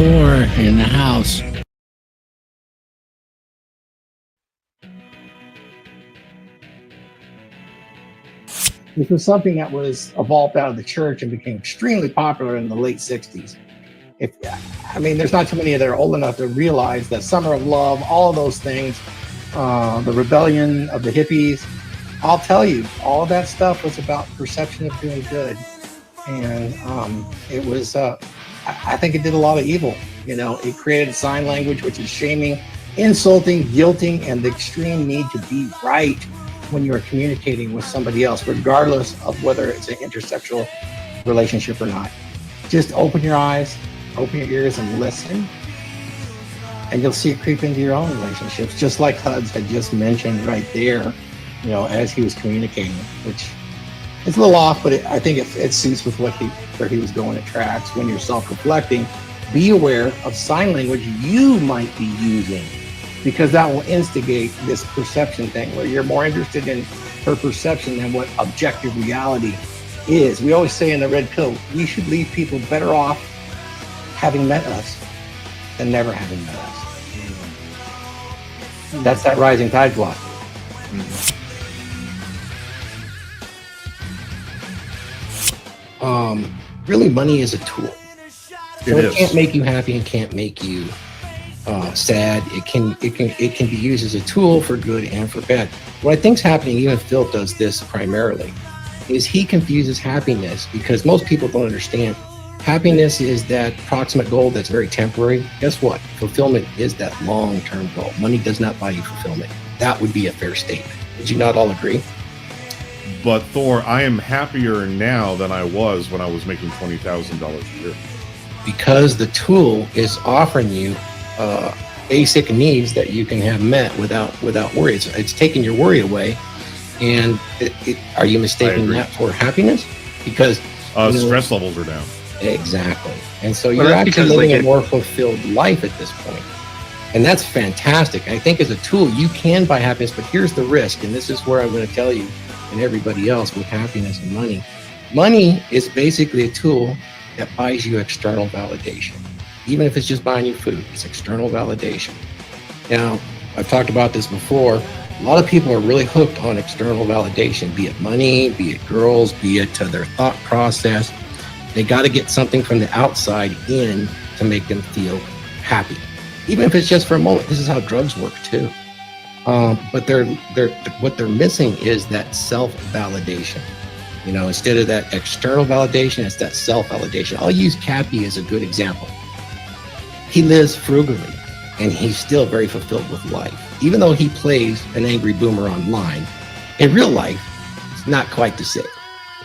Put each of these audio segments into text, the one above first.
Thor in the house. This was something that was evolved out of the church and became extremely popular in the late 60s. There's not too many that are old enough to realize that Summer of Love, all of those things, the rebellion of the hippies, I'll tell you, all of that stuff was about perception of doing good. And it was, I think it did a lot of evil. It created sign language, which is shaming, insulting, guilting, and the extreme need to be right when you are communicating with somebody else, regardless of whether it's an intersexual relationship or not. Just open your eyes, open your ears, and listen, and you'll see it creep into your own relationships, just like Huds had just mentioned right there, as he was communicating, which is a little off, but I think it suits with where he was going. It tracks. When you're self-reflecting, be aware of sign language you might be using, because that will instigate this perception thing where you're more interested in her perception than what objective reality is. We always say in the red pill, we should leave people better off having met us than never having met us. Mm-hmm. That's that rising tide philosophy. Mm-hmm. Really, money is a tool. So it can't make you happy and can't make you sad. It can be used as a tool for good and for bad. What I think's happening, even Phil does this primarily, is he confuses happiness, because most people don't understand. Happiness is that proximate goal that's very temporary. Guess what? Fulfillment is that long-term goal. Money does not buy you fulfillment. That would be a fair statement. Would you not all agree? But Thor, I am happier now than I was when I was making $20,000 a year. Because the tool is offering you basic needs that you can have met without worry. It's taking your worry away. And are you mistaking that for happiness? Because stress levels are down. Exactly. And so you're actually living a more fulfilled life at this point. And that's fantastic. I think as a tool, you can buy happiness, but here's the risk. And this is where I'm going to tell you and everybody else with happiness and money. Money is basically a tool that buys you external validation. Even if it's just buying you food, it's external validation. Now, I've talked about this before. A lot of people are really hooked on external validation, be it money, be it girls, be it their thought process. They got to get something from the outside in to make them feel happy, even if it's just for a moment. This is how drugs work too. But what they're missing is that self-validation. Instead of that external validation, it's that self-validation. I'll use Cappy as a good example. He lives frugally, and he's still very fulfilled with life. Even though he plays an angry boomer online, in real life, it's not quite the same.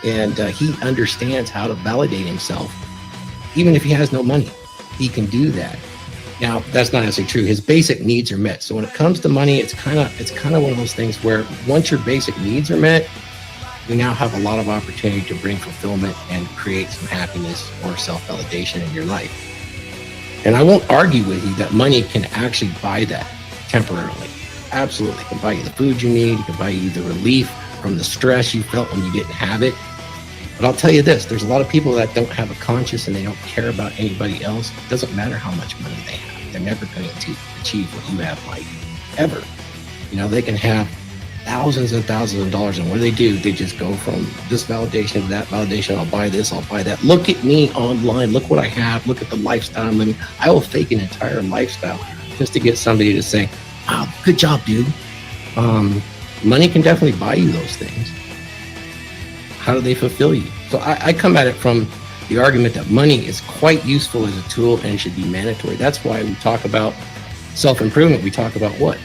And he understands how to validate himself. Even if he has no money, he can do that. Now, that's not necessarily true. His basic needs are met. So when it comes to money, it's kind of one of those things where once your basic needs are met, you now have a lot of opportunity to bring fulfillment and create some happiness or self-validation in your life. And I won't argue with you that money can actually buy that temporarily. Absolutely. It can buy you the food you need. It can buy you the relief from the stress you felt when you didn't have it. But I'll tell you this, there's a lot of people that don't have a conscience and they don't care about anybody else. It doesn't matter how much money they have. They're never going to achieve what you have, like, ever. They can have thousands and thousands of dollars, and what do? They just go from this validation to that validation. I'll buy this, I'll buy that. Look at me online. Look what I have. Look at the lifestyle I'm living. I will fake an entire lifestyle just to get somebody to say, wow, good job, dude. Money can definitely buy you those things. How do they fulfill you? So I come at it from the argument that money is quite useful as a tool and should be mandatory. That's why we talk about self-improvement. We talk about what?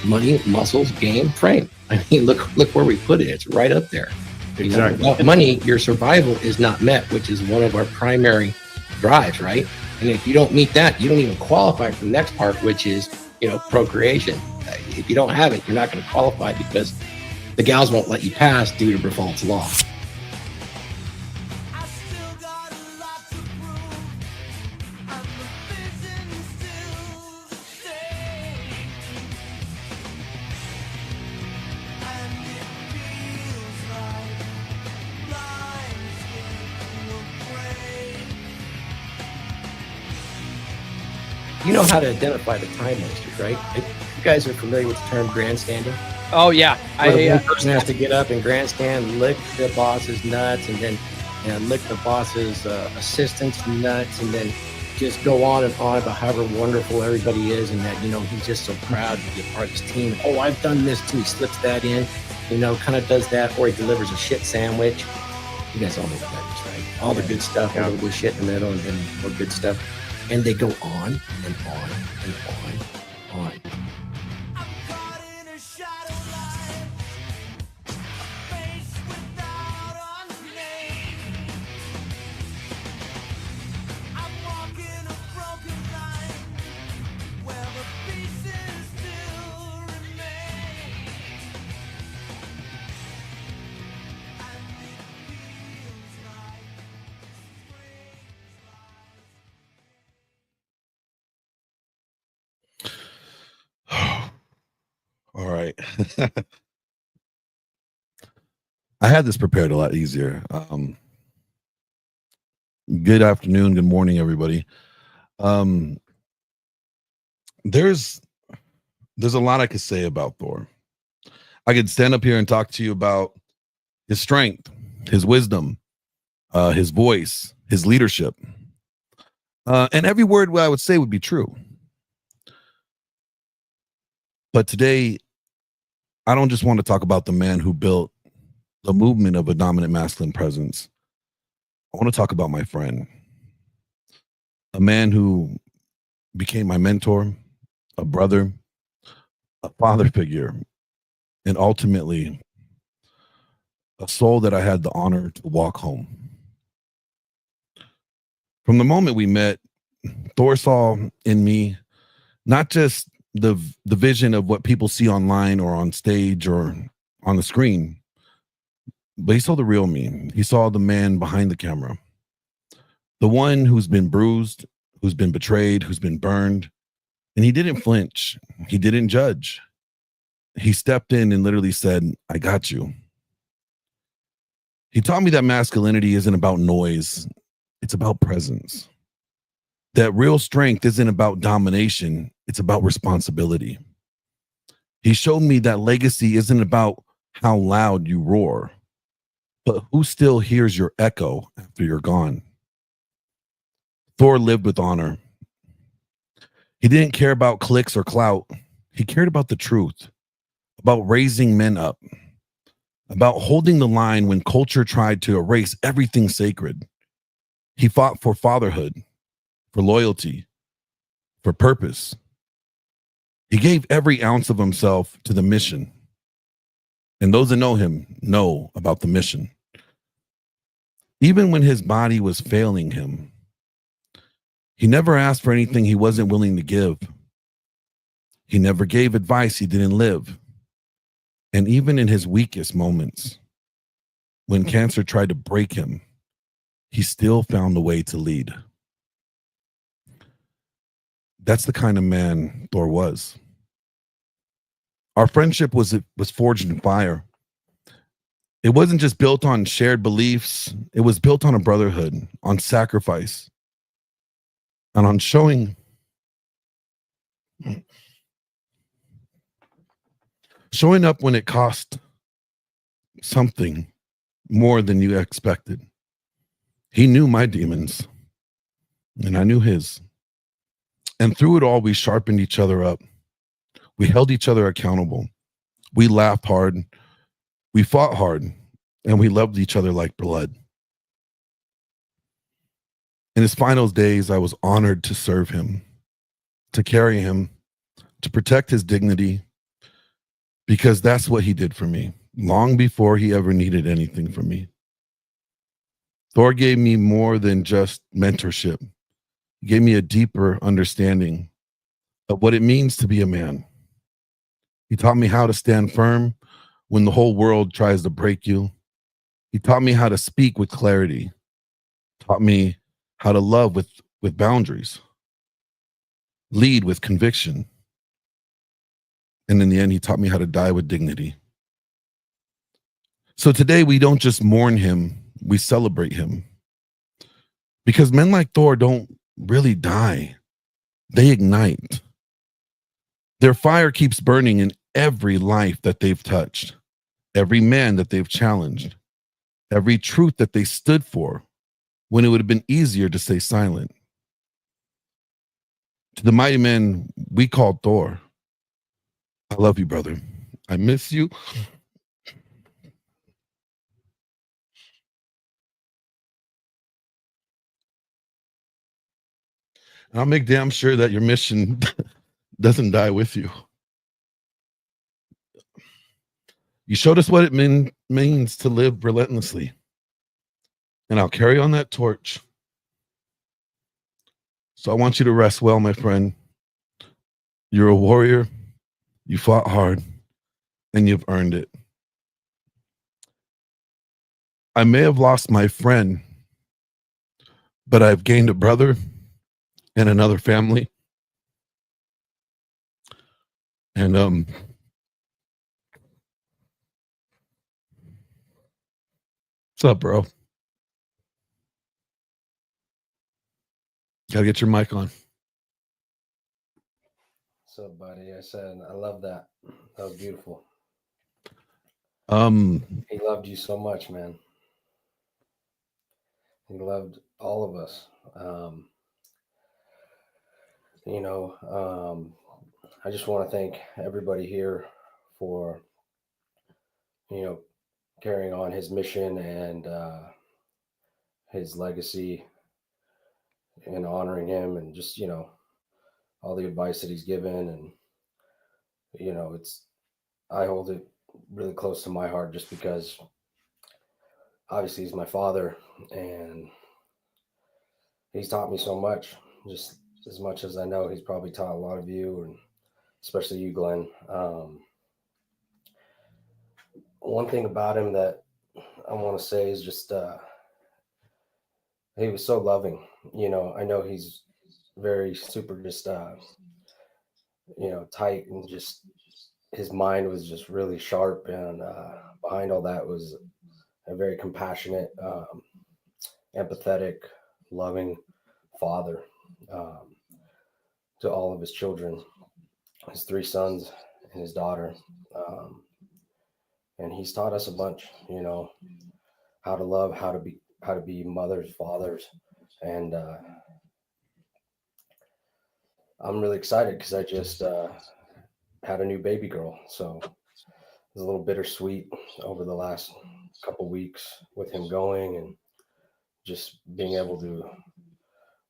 Money, muscles, game, frame. I mean, look where we put it. It's right up there. Exactly. Without money, your survival is not met, which is one of our primary drives, right? And if you don't meet that, you don't even qualify for the next part, which is, procreation. If you don't have it, you're not going to qualify because the gals won't let you pass due to Briffault's law. you know how to identify the time wasters, right? You guys are familiar with the term grandstanding? Oh, yeah. One person has to get up and grandstand, lick the boss's nuts, and then lick the boss's assistant's nuts, and then just go on and on about how wonderful everybody is, and that, you know, he's just so proud to be a part of his team. Oh, I've done this too. He slips that in, you know, kind of does that, or he delivers a shit sandwich. You guys all know what that is, right? All the good stuff, a little bit of shit in the middle, and then more good stuff. And they go on and on and on, on. All right. I had this prepared a lot easier. Good afternoon, good morning, everybody. There's a lot I could say about Thor. I could stand up here and talk to you about his strength, his wisdom, his voice, his leadership. And every word I would say would be true. But today, I don't just want to talk about the man who built the movement of a dominant masculine presence. I want to talk about my friend, a man who became my mentor, a brother, a father figure, and ultimately a soul that I had the honor to walk home. From the moment we met, Thor saw in me not just the vision of what people see online or on stage or on the screen, but he saw the real me. He saw the man behind the camera, the one who's been bruised, who's been betrayed, who's been burned. And he didn't flinch. He didn't judge. He stepped in and literally said, I got you. He taught me that masculinity isn't about noise. It's about presence. That real strength isn't about domination. It's about responsibility. He showed me that legacy isn't about how loud you roar, but who still hears your echo after you're gone. Thor lived with honor. He didn't care about clicks or clout. He cared about the truth, about raising men up, about holding the line when culture tried to erase everything sacred. He fought for fatherhood, for loyalty, for purpose. He gave every ounce of himself to the mission. And those that know him know about the mission. Even when his body was failing him, he never asked for anything he wasn't willing to give. He never gave advice he didn't live. And even in his weakest moments, when cancer tried to break him, he still found a way to lead. That's the kind of man Thor was. Our friendship was forged in fire. It wasn't just built on shared beliefs. It was built on a brotherhood, on sacrifice, and on showing up when it cost something more than you expected. He knew my demons, and I knew his. And through it all, we sharpened each other up. We held each other accountable. We laughed hard. We fought hard. And we loved each other like blood. In his final days, I was honored to serve him, to carry him, to protect his dignity, because that's what he did for me, long before he ever needed anything from me. Thor gave me more than just mentorship. He gave me a deeper understanding of what it means to be a man. He taught me how to stand firm when the whole world tries to break you. He taught me how to speak with clarity. Taught me how to love with boundaries. Lead with conviction. And in the end, he taught me how to die with dignity. So today we don't just mourn him, we celebrate him. Because men like Thor don't really die. they ignite. Their fire keeps burning in every life that they've touched, every man that they've challenged, every truth that they stood for when it would have been easier to stay silent. To the mighty man we called Thor, I love you, brother. I miss you. I'll make damn sure that your mission doesn't die with you. You showed us what it means to live relentlessly. And I'll carry on that torch. So I want you to rest well, my friend. You're a warrior. You fought hard, and you've earned it. I may have lost my friend, but I've gained a brother and another family. And what's up, bro? Gotta get your mic on. What's up, buddy? I said I love that. That was beautiful. He loved you so much, man. He loved all of us. I just want to thank everybody here for, carrying on his mission and his legacy and honoring him, and just, all the advice that he's given. And, I hold it really close to my heart just because obviously he's my father and he's taught me so much. Just as much as I know he's probably taught a lot of you, and especially you, Glenn. One thing about him that I want to say is just he was so loving. I know he's very super just tight, and just his mind was just really sharp, and behind all that was a very compassionate, empathetic, loving father to all of his children, his 3 sons and his daughter. And he's taught us a bunch, how to love, how to be mothers, fathers. And I'm really excited because I just had a new baby girl. So it was a little bittersweet over the last couple weeks with him going, and just being able to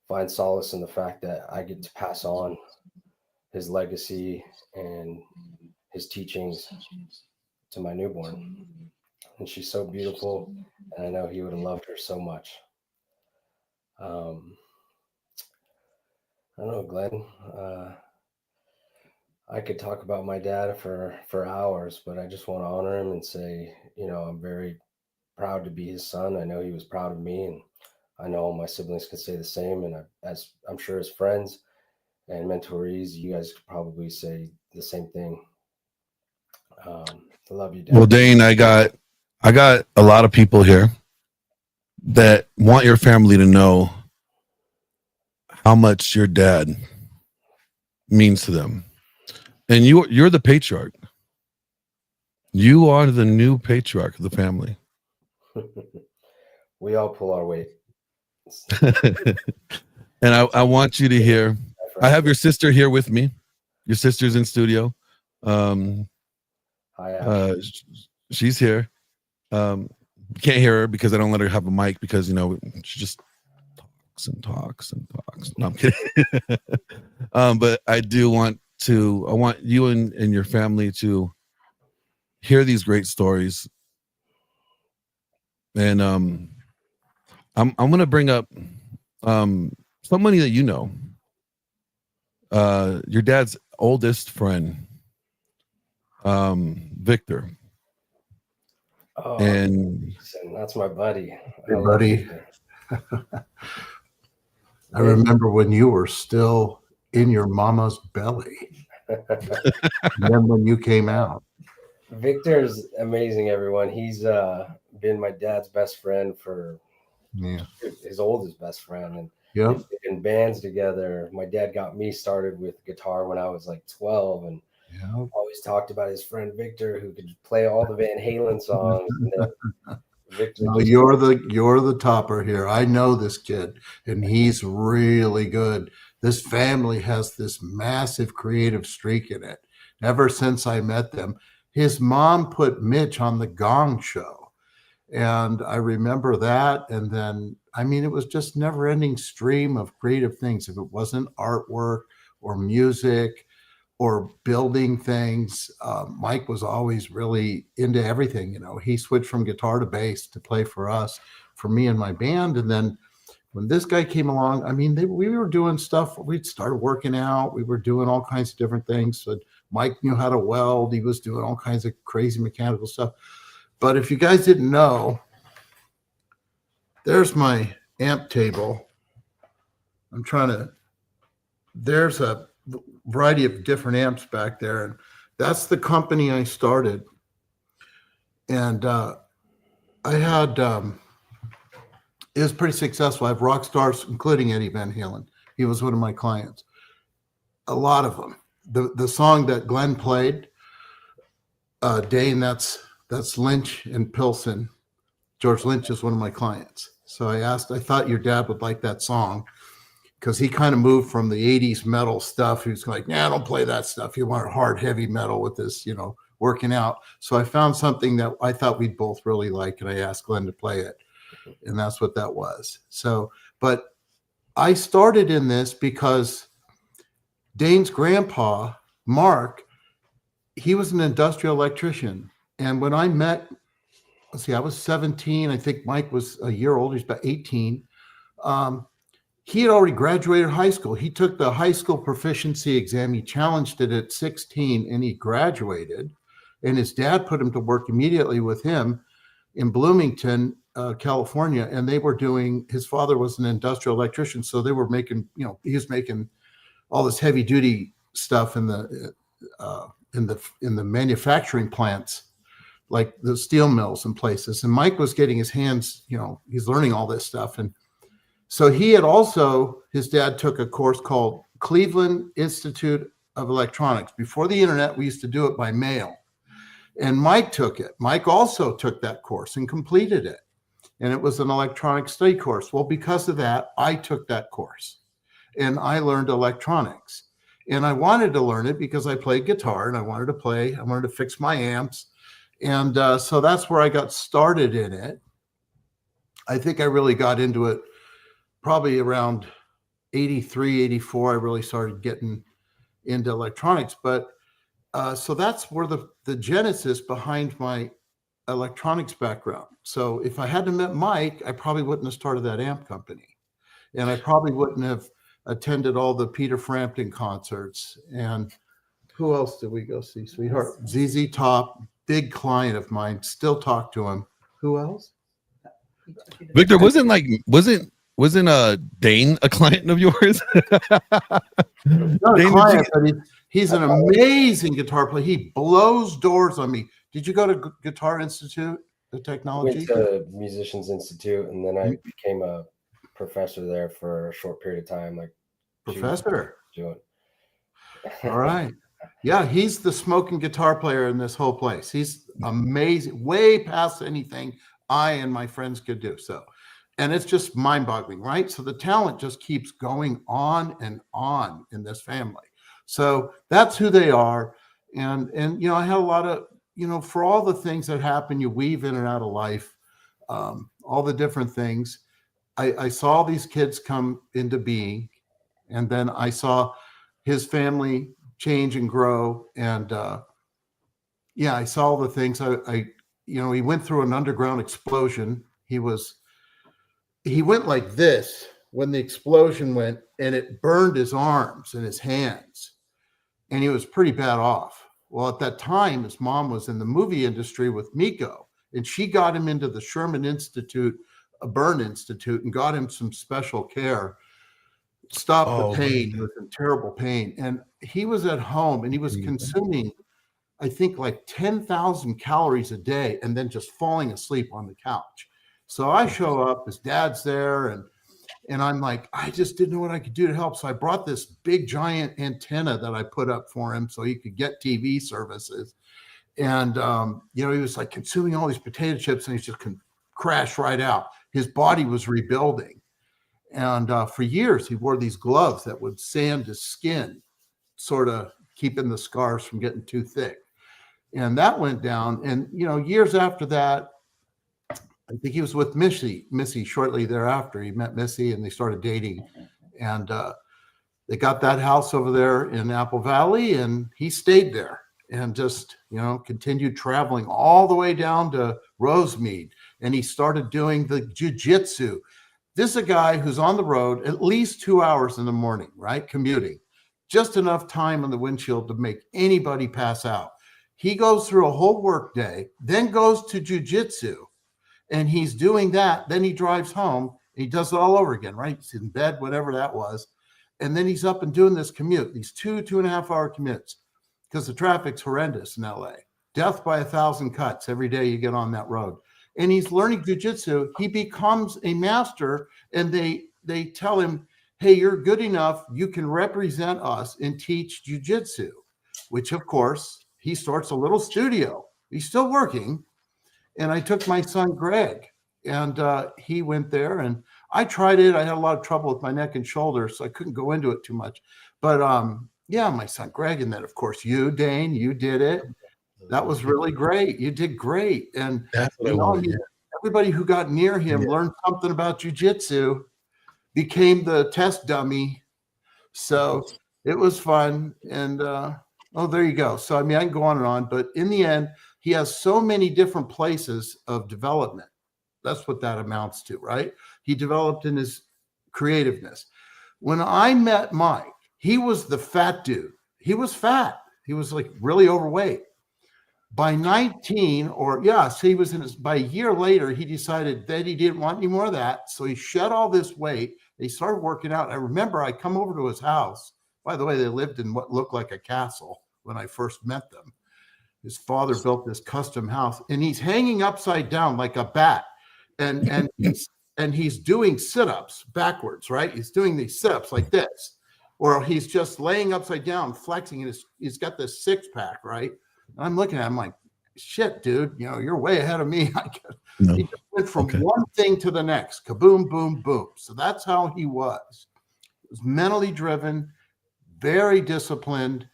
find solace in the fact that I get to pass on his legacy and his teachings to my newborn. And she's so beautiful, and I know he would have loved her so much. I don't know, Glenn. I could talk about my dad for hours, but I just want to honor him and say, I'm very proud to be his son. I know he was proud of me, and I know all my siblings could say the same. And as I'm sure as friends and mentorees, you guys could probably say the same thing. I love you, Dad. Well, Dane, I got a lot of people here that want your family to know how much your dad means to them. And you're the patriarch. You are the new patriarch of the family. We all pull our weight. And I want you to hear, I have your sister here with me. Your sister's in studio. Hi, she's here. Can't hear her because I don't let her have a mic because, she just talks and talks and talks. No, I'm kidding. But I want you and your family to hear these great stories. And I'm going to bring up somebody that your dad's oldest friend, Victor. Oh, and that's my buddy. Hey, buddy. I remember when you were still in your mama's belly. And then when you came out. Victor's amazing, everyone. He's been my dad's best friend for his oldest best friend. And Yeah. in bands together. My dad got me started with guitar when I was like 12, and always talked about his friend Victor, who could play all the Van Halen songs. And then Victor, No, you're the topper here. I know this kid, and he's really good. This family has this massive creative streak in it. Ever since I met them, his mom put Mitch on the Gong Show, and I remember that. And then, I mean, it was just never-ending stream of creative things. If it wasn't artwork or music or building things. Mike was always really into everything. You know, he switched from guitar to bass to play for us, for me and my band. And then when this guy came along, I mean, we were doing stuff. We'd started working out. We were doing all kinds of different things. So Mike knew how to weld. He was doing all kinds of crazy mechanical stuff. But if you guys didn't know, there's my amp table. There's a variety of different amps back there, and that's the company I started. And I had it was pretty successful. I have rock stars, including Eddie Van Halen. He was one of my clients. A lot of them. The song that Glenn played, Dane, that's Lynch and Pilsen. George Lynch is one of my clients. So I thought your dad would like that song, because he kind of moved from the 80s metal stuff. He was like, nah, don't play that stuff. You want hard, heavy metal with this, you know, working out. So I found something that I thought we'd both really like, and I asked Glenn to play it. And that's what that was. So, but I started in this because Dane's grandpa, Mark, he was an industrial electrician. And when I met, I was 17. I think Mike was a year older. He's about 18. He had already graduated high school. He took the high school proficiency exam. He challenged it at 16, and he graduated. And his dad put him to work immediately with him in Bloomington, California. And they were doing, his father was an industrial electrician. So they were making, you know, he was making all this heavy duty stuff in the manufacturing plants, like the steel mills and places. And Mike was getting his hands, you know, he's learning all this stuff. And so he had also, his dad took a course called Cleveland Institute of Electronics. Before the internet, we used to do it by mail. And Mike took it. Mike also took that course and completed it. And it was an electronic study course. Well, because of that, I took that course and I learned electronics. And I wanted to learn it because I played guitar and I wanted to fix my amps. And so that's where I got started in it. I think I really got into it probably around 83, 84. I really started getting into electronics. But so that's where the genesis behind my electronics background. So if I hadn't met Mike, I probably wouldn't have started that amp company. And I probably wouldn't have attended all the Peter Frampton concerts. And who else did we go see? Sweetheart. ZZ Top, big client of mine, still talk to him. Who else? Victor, wasn't Dane a client of yours? Not a client, but he's an amazing guitar player. He blows doors on me. Did you go to Guitar Institute of Technology? I went to Musicians Institute, and then I became a professor there for a short period of time. Like professor. All right. Yeah, he's the smoking guitar player in this whole place. He's amazing, way past anything I and my friends could do. So, and it's just mind-boggling, right? So the talent just keeps going on and on in this family. So that's who they are. And you know, I had a lot of, you know, for all the things that happen, you weave in and out of life, all the different things. I saw these kids come into being, and then I saw his family change and grow. And yeah, I saw the things. You know, he went through an underground explosion. He went like this when the explosion went, and it burned his arms and his hands, and he was pretty bad off. Well, at that time, his mom was in the movie industry with Miko, and she got him into the Sherman Institute, a burn institute, and got him some special care. Stopped the pain. He was in terrible pain. And he was at home, and he was consuming, I think, like 10,000 calories a day, and then just falling asleep on the couch. So I show up, his dad's there, and And I'm like, I just didn't know what I could do to help. So I brought this big giant antenna that I put up for him so he could get TV services. And, he was like consuming all these potato chips and he just crashed right out. His body was rebuilding. And for years, he wore these gloves that would sand his skin, sort of keeping the scars from getting too thick. And that went down. And, years after that, I think he was with Missy shortly thereafter. He met Missy and they started dating. And they got that house over there in Apple Valley and he stayed there and just, continued traveling all the way down to Rosemead. And he started doing the jiu-jitsu. This is a guy who's on the road at least 2 hours in the morning, right? Commuting. Just enough time on the windshield to make anybody pass out. He goes through a whole work day, then goes to jiu-jitsu. And he's doing that. Then he drives home. He does it all over again, right? He's in bed, whatever that was. And then he's up and doing this commute, these 2.5 hour commutes, because the traffic's horrendous in LA. Death by 1,000 cuts every day you get on that road. And he's learning jiu-jitsu. He becomes a master and they tell him, hey, you're good enough. You can represent us and teach jiu-jitsu, which of course he starts a little studio. He's still working. And I took my son, Greg, and he went there and I tried it. I had a lot of trouble with my neck and shoulders, so I couldn't go into it too much. But my son, Greg, and then of course you, Dane, you did it. That was really great. You did great. And everybody who got near him learned something about jiu-jitsu, became the test dummy. So it was fun. And there you go. So, I can go on and on, but in the end, he has so many different places of development. That's what that amounts to, right? He developed in his creativeness. When I met Mike, he was the fat dude. He was fat. He was like really overweight. By 19, by a year later, he decided that he didn't want any more of that. So he shed all this weight. He started working out. I remember I come over to his house. By the way, they lived in what looked like a castle when I first met them. His father built this custom house and he's hanging upside down like a bat. And he's doing sit-ups backwards, right? He's doing these sit-ups like this, or he's just laying upside down, flexing, and he's got this six-pack, right? And I'm looking at him like, shit, dude, you're way ahead of me. He just went from one thing to the next, kaboom, boom, boom. So that's how he was. He was mentally driven, very disciplined,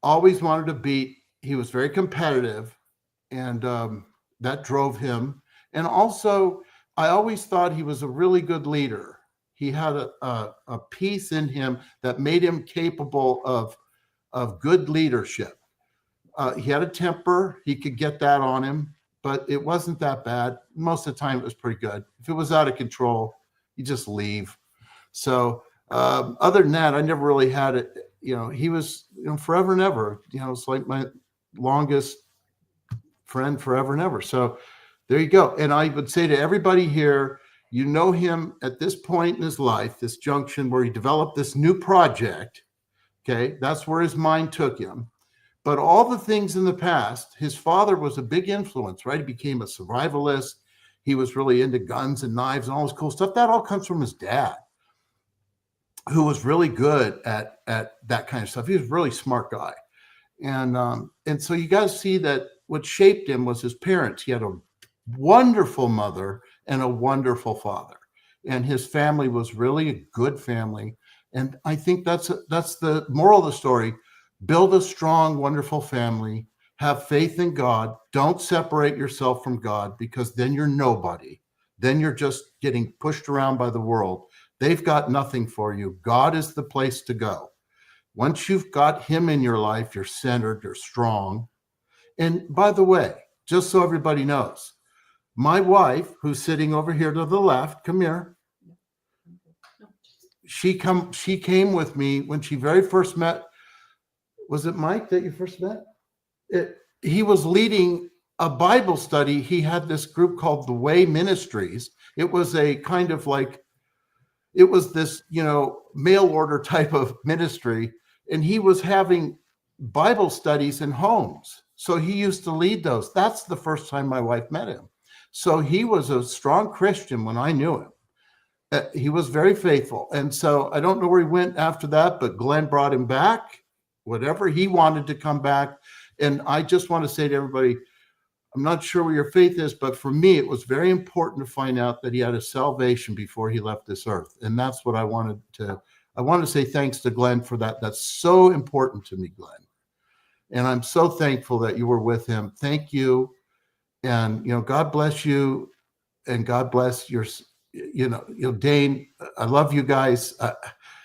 always wanted to beat. He was very competitive, and that drove him. And also, I always thought he was a really good leader. He had a piece in him that made him capable of good leadership. He had a temper. He could get that on him, but it wasn't that bad. Most of the time, it was pretty good. If it was out of control, you just leave. So other than that, I never really had it. He was forever and ever. It's like my longest friend forever and ever. So there you go. And I would say to everybody here, him at this point in his life, this junction where he developed this new project. Okay, that's where his mind took him. But all the things in the past, his father was a big influence, right? He became a survivalist. He was really into guns and knives and all this cool stuff. That all comes from his dad, who was really good at that kind of stuff. He was a really smart guy. And so you guys see that what shaped him was his parents. He had a wonderful mother and a wonderful father. And his family was really a good family. And I think that's the moral of the story. Build a strong, wonderful family. Have faith in God. Don't separate yourself from God, because then you're nobody. Then you're just getting pushed around by the world. They've got nothing for you. God is the place to go. Once you've got him in your life, you're centered, you're strong. And by the way, just so everybody knows, my wife, who's sitting over here to the left, come here. She came with me when she very first met. Was it Mike that you first met? He was leading a Bible study. He had this group called the Way Ministries. It was a kind of like, it was this, mail order type of ministry. And he was having Bible studies in homes. So he used to lead those. That's the first time my wife met him. So he was a strong Christian when I knew him. He was very faithful. And so I don't know where he went after that, but Glenn brought him back, whatever he wanted to come back. And I just want to say to everybody, I'm not sure where your faith is, but for me, it was very important to find out that he had a salvation before he left this earth. And that's what I wanted to say thanks to Glenn for that. That's so important to me, Glenn. And I'm so thankful that you were with him. Thank you. And, God bless you, and God bless your, Dane, I love you guys.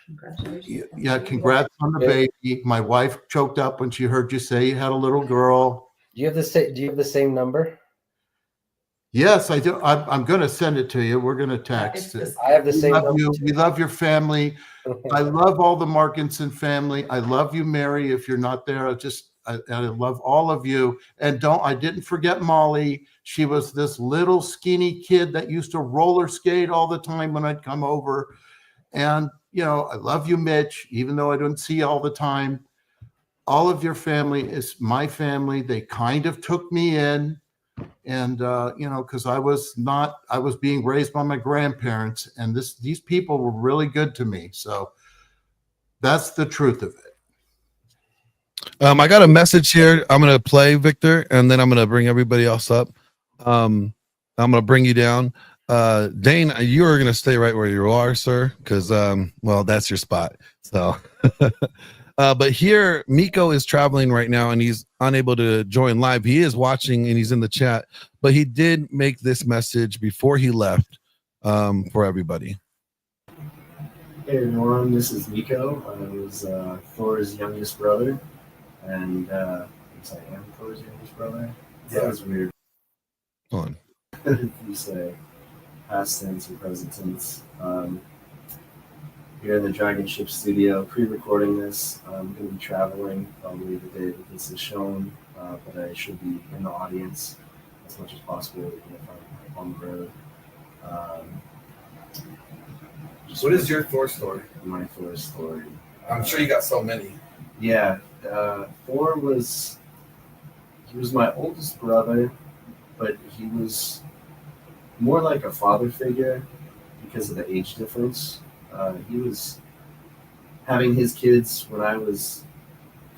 Congratulations. Yeah, congrats on the baby. My wife choked up when she heard you say you had a little girl. Do you have the same number? Yes, I do. I'm going to send it to you. We're going to text it. I have the same number. We love your family. I love all the Markinson family. I love you, Mary. If you're not there, I love all of you. And I didn't forget Molly. She was this little skinny kid that used to roller skate all the time when I'd come over. And, I love you, Mitch, even though I don't see you all the time. All of your family is my family. They kind of took me in. And, because I was being raised by my grandparents, and these people were really good to me. So that's the truth of it. I got a message here. I'm going to play, Victor, and then I'm going to bring everybody else up. I'm going to bring you down. Dane, you are going to stay right where you are, sir, because, that's your spot. So, but here, Miko is traveling right now, and he's unable to join live. He is watching, and he's in the chat, but he did make this message before he left for everybody. Hey everyone, this is Miko. I was Thor's youngest brother, and yes, I am Thor's youngest brother. That was weird. Hold If you say past tense or present tense. Here in the Dragon Ship studio, pre-recording this. I'm going to be traveling probably the day that this is shown, but I should be in the audience as much as possible if I'm on the road. What is your Thor story? My Thor story. I'm sure you got so many. Yeah, Thor was my oldest brother, but he was more like a father figure because of the age difference. He was having his kids when I was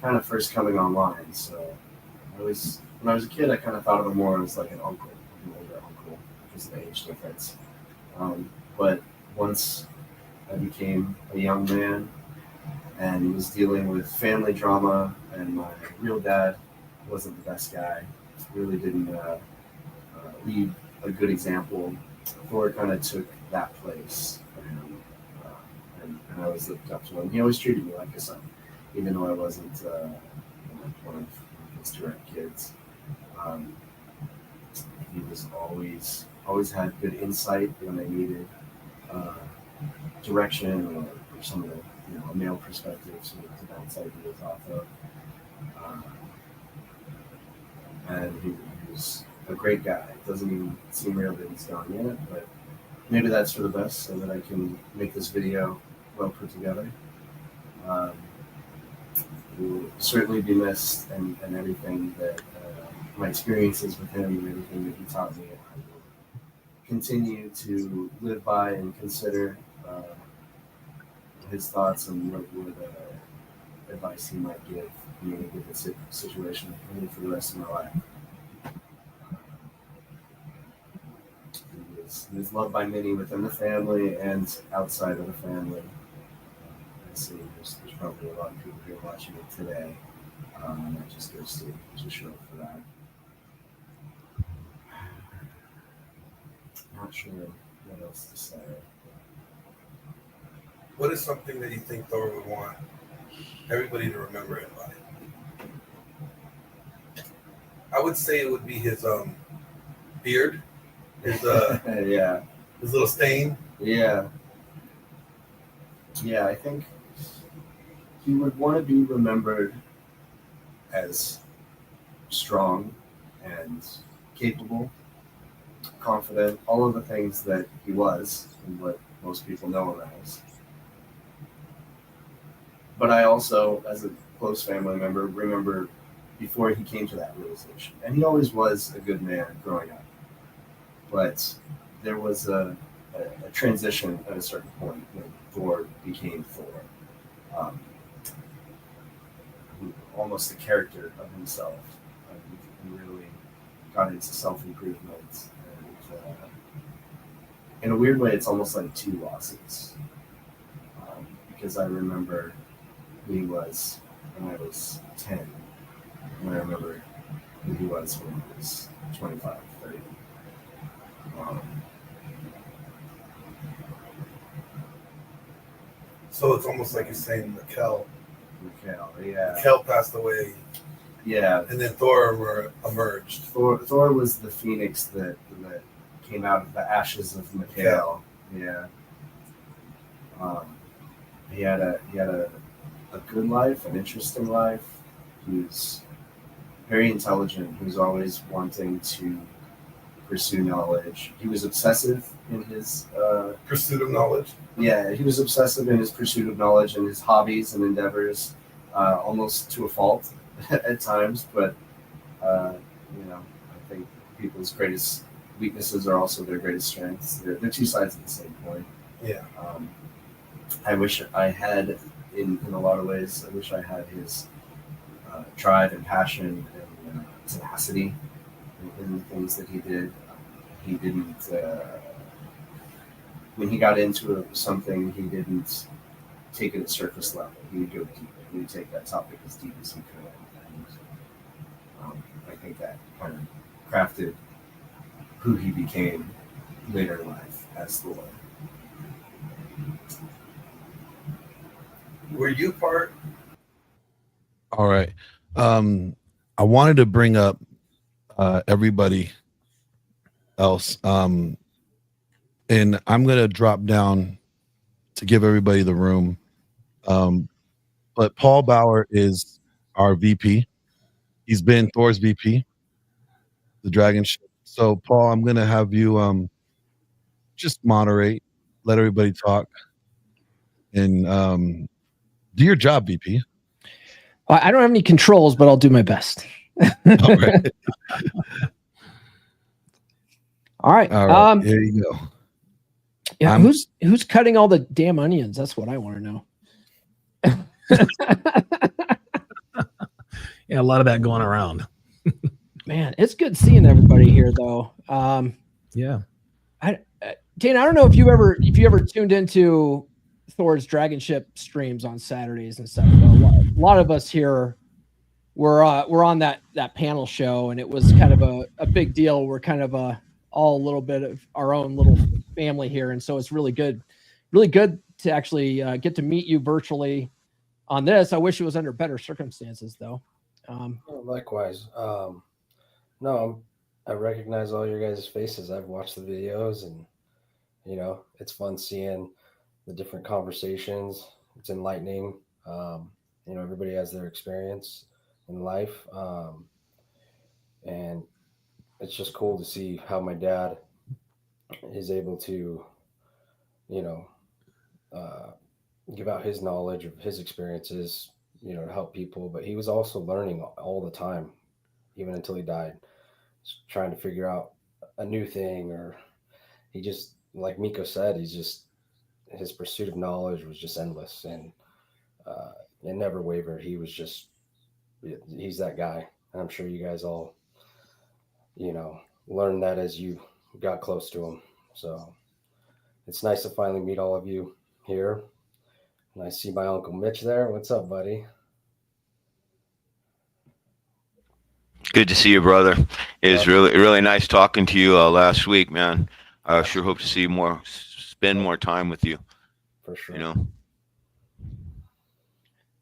kind of first coming online. So when I was a kid, I kind of thought of him more as like an uncle, an older uncle, because of the age difference. But once I became a young man and was dealing with family drama, and my real dad wasn't the best guy, really didn't lead a good example, Thor kind of took that place for him. And I always looked up to him. He always treated me like a son, even though I wasn't one of his direct kids. He was always had good insight when I needed direction or some of the a male perspective to bounce ideas off of. And he was a great guy. It doesn't even seem real that he's gone yet, but maybe that's for the best so that I can make this video well put together. He will certainly be missed, and everything that my experiences with him and everything that he taught me, I will continue to live by and consider his thoughts and what advice he might give me in a given situation for the rest of my life. He was loved by many within the family and outside of the family. I see there's probably a lot of people here watching it today. And that just goes to show for that. Not sure what else to say. What is something that you think Thor would want everybody to remember him by? I would say it would be his beard, his yeah, his little stain. Yeah, I think he would want to be remembered as strong and capable, confident, all of the things that he was and what most people know him as. But I also, as a close family member, remember before he came to that realization. And he always was a good man growing up. But there was a a transition at a certain point when Thor became Thor. Almost a character of himself. He really got into self-improvement. And in a weird way, it's almost like two losses. Because I remember who he was when I was 10. And I remember who he was when he was 25, 30. So it's almost like you're saying Mikkel, yeah. Mikkel passed away. Yeah. And then Thor emerged. Thor was the phoenix that came out of the ashes of Mikkel. Yeah. He had a good life, an interesting life. He was very intelligent. He was always wanting to pursue knowledge. He was obsessive in his pursuit of knowledge. Yeah, he was obsessive in his pursuit of knowledge and his hobbies and endeavors, almost to a fault at times. But I think people's greatest weaknesses are also their greatest strengths. They're two sides of the same coin. Yeah. I wish I had, in a lot of ways, I wish I had his drive and passion and tenacity in the things that he did. He didn't, when he got into something, he didn't take it at surface level. He would go deep. He would take that topic as deep as he could. And I think that kind of crafted who he became later in life as Thor. Were you part? All right. I wanted to bring up everybody else. And I'm going to drop down to give everybody the room. But Paul Bauer is our VP. He's been Thor's VP, the Dragon Ship. So, Paul, I'm going to have you just moderate, let everybody talk, and do your job, VP. I don't have any controls, but I'll do my best. All right. All right. Here you go. Yeah, who's cutting all the damn onions? That's what I want to know. Yeah, a lot of that going around. Man, it's good seeing everybody here, though. Yeah. Dana, I don't know if you ever tuned into Thor's Dragon Ship streams on Saturdays and stuff. A lot of us here were on that panel show, and it was kind of a big deal. We're kind of all a little bit of our own little family here, and so it's really good to actually get to meet you virtually on this. I wish it was under better circumstances, though. Likewise. No, I recognize all your guys' faces. I've watched the videos, and it's fun seeing the different conversations. It's enlightening. Everybody has their experience in life, and it's just cool to see how my dad is able to, give out his knowledge of his experiences, to help people. But he was also learning all the time, even until he died, just trying to figure out a new thing. Or he just, like Miko said, his pursuit of knowledge was just endless, and it never wavered. He's that guy. And I'm sure you guys all, learned that as you got close to him. So it's nice to finally meet all of you here. And I see my Uncle Mitch there. What's up, buddy? Good to see you, brother. It was really nice talking to you last week, man. I sure hope to see you spend more time with you. For sure.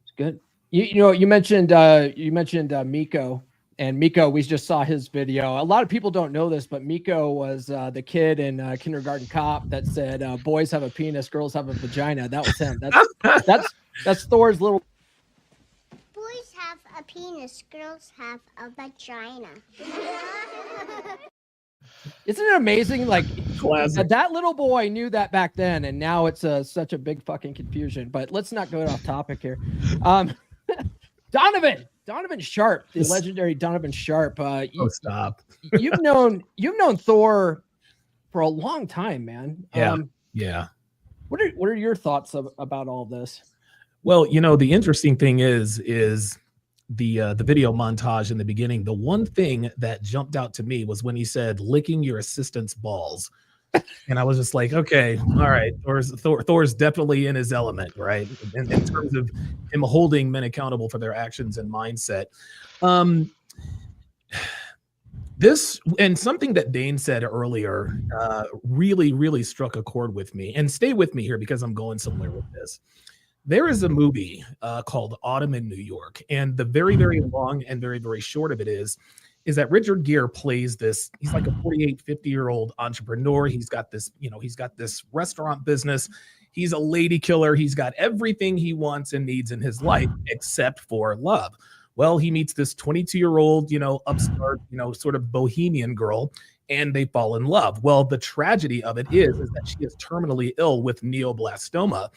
It's good. You mentioned Miko. And Miko, we just saw his video. A lot of people don't know this, but Miko was the kid in Kindergarten Cop that said, "Boys have a penis, girls have a vagina." That was him. That's Thor's little. Boys have a penis, girls have a vagina. Isn't it amazing? Like that little boy knew that back then, and now it's such a big fucking confusion. But let's not go off topic here. Donovan Sharp, the legendary Donovan Sharp. Stop. You've known Thor for a long time, man. Yeah. Yeah. What are your thoughts about all this? Well, you know, the interesting thing is the video montage in the beginning. The one thing that jumped out to me was when he said licking your assistant's balls. And I was just like, okay, all right. Thor's definitely in his element, right? In terms of him holding men accountable for their actions and mindset. This and something that Dane said earlier really struck a chord with me. And stay with me here because I'm going somewhere with this. There is a movie called Autumn in New York, and the very long and very short of it is that Richard Gere plays this. He's like a 48, 50-year-old entrepreneur. He's got this, he's got this restaurant business. He's a lady killer. He's got everything he wants and needs in his life except for love. Well, he meets this 22-year-old, upstart, sort of bohemian girl, and they fall in love. Well, the tragedy of it is that she is terminally ill with neoblastoma.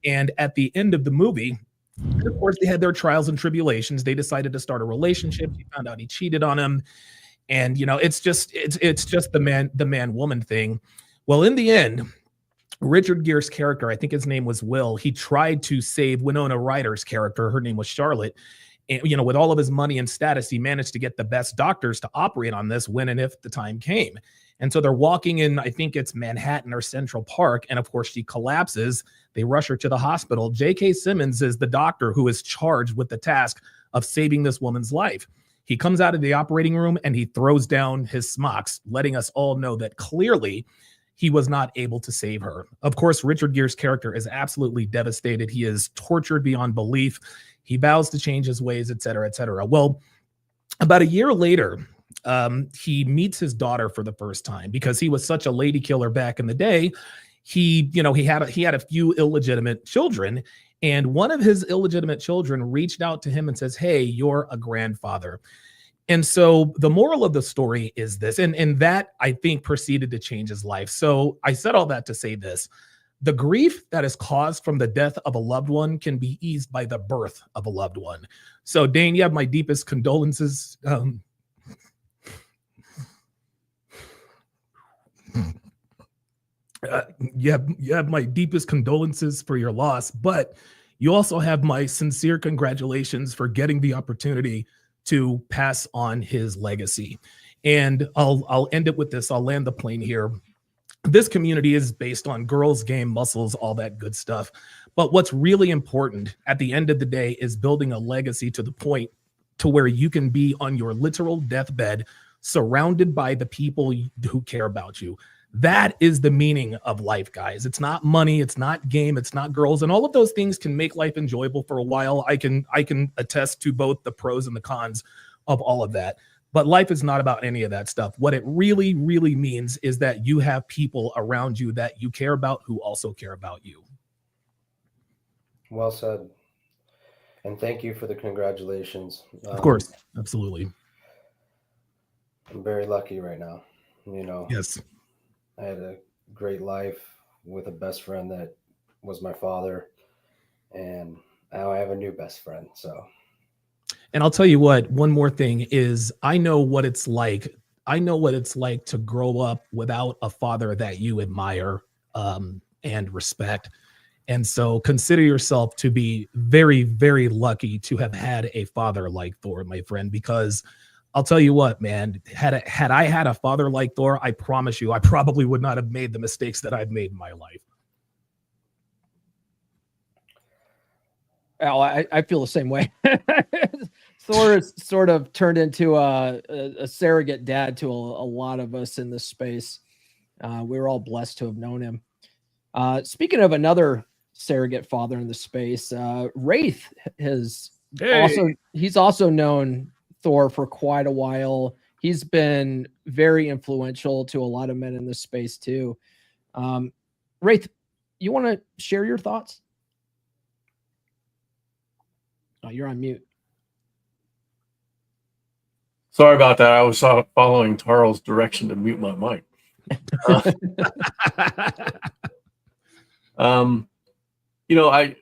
And at the end of the movie, of course, they had their trials and tribulations. They decided to start a relationship. He found out he cheated on him. And, it's just the man woman thing. Well, in the end, Richard Gere's character, I think his name was Will, he tried to save Winona Ryder's character. Her name was Charlotte. And, with all of his money and status, he managed to get the best doctors to operate on this when and if the time came. And so they're walking in, I think it's Manhattan or Central Park. And of course, she collapses. They rush her to the hospital. J.K. Simmons is the doctor who is charged with the task of saving this woman's life. He comes out of the operating room and he throws down his smocks, letting us all know that clearly he was not able to save her. Of course, Richard Gere's character is absolutely devastated. He is tortured beyond belief. He vows to change his ways, et cetera, et cetera. Well, about a year later, he meets his daughter for the first time because he was such a lady killer back in the day. He had a few illegitimate children, and one of his illegitimate children reached out to him and says, "Hey, you're a grandfather." And so the moral of the story is this, and that I think proceeded to change his life. So I said all that to say this. The grief that is caused from the death of a loved one can be eased by the birth of a loved one. So Dane, you have my deepest condolences. You have my deepest condolences for your loss, but you also have my sincere congratulations for getting the opportunity to pass on his legacy. And I'll end it with this. I'll land the plane here. This community is based on girls, game, muscles, all that good stuff. But what's really important at the end of the day is building a legacy to the point to where you can be on your literal deathbed, surrounded by the people who care about you. That is the meaning of life, guys. It's not money, it's not game, it's not girls, and all of those things can make life enjoyable for a while. I can attest to both the pros and the cons of all of that. But life is not about any of that stuff. What it really means is that you have people around you that you care about who also care about you. Well said. And thank you for the congratulations. Of course, absolutely. I'm very lucky right now. Yes. I had a great life with a best friend that was my father, and now I have a new best friend. So, and I'll tell you what, one more thing is I know what it's like. I know what it's like to grow up without a father that you admire and respect. And so consider yourself to be very lucky to have had a father like Thor, my friend, because I'll tell you what, man, had I had a father like Thor, I promise you, I probably would not have made the mistakes that I've made in my life. Al, I feel the same way. Thor has sort of turned into a surrogate dad to a lot of us in this space. We were all blessed to have known him. Speaking of another surrogate father in the space, Wraith he's also known Thor for quite a while. He's been very influential to a lot of men in this space too. Wraith, you want to share your thoughts? Oh, you're on mute. Sorry about that. I was following Tarl's direction to mute my mic. I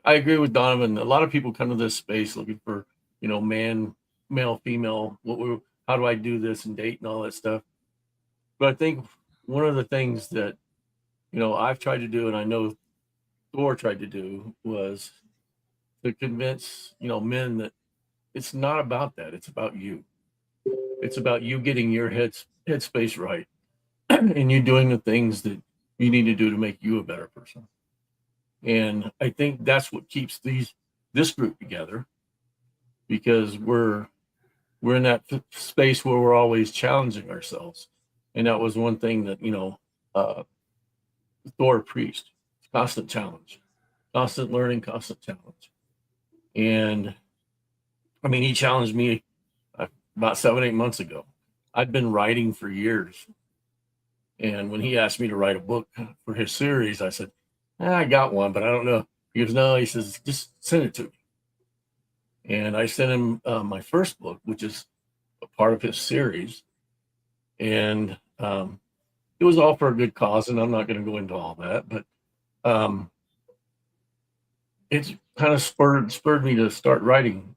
agree with Donovan. A lot of people come to this space looking for, male, female, how do I do this and date and all that stuff. But I think one of the things that, you know, I've tried to do, and I know Thor tried to do, was to convince, you know, men that it's not about that. It's about you. It's about you getting your headspace right and you doing the things that you need to do to make you a better person. And I think that's what keeps this group together, because we're in that space where we're always challenging ourselves. And that was one thing that, you know, Thor preached: constant challenge, constant learning, constant challenge. And I mean, he challenged me about 7-8 months ago. I'd been writing for years. And when he asked me to write a book for his series, I said, I got one, but I don't know. He goes, no, he says, just send it to me. And I sent him my first book, which is a part of his series. And it was all for a good cause, and I'm not going to go into all that, but it's kind of spurred me to start writing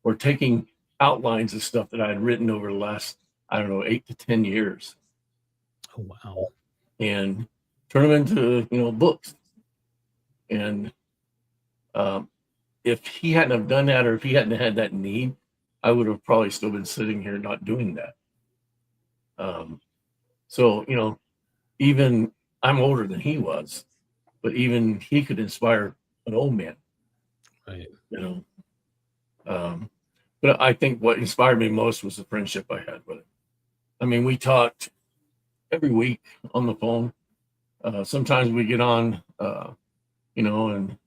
or taking outlines of stuff that I had written over the last, I don't know, 8 to 10 years. Oh, wow. And turn them into, you know, books. And if he hadn't have done that, or if he hadn't had that need, I would have probably still been sitting here not doing that. So, you know, even I'm older than he was, but even he could inspire an old man. Right. You know, but I think what inspired me most was the friendship I had with him. I mean, we talked every week on the phone. Sometimes we get on, you know, and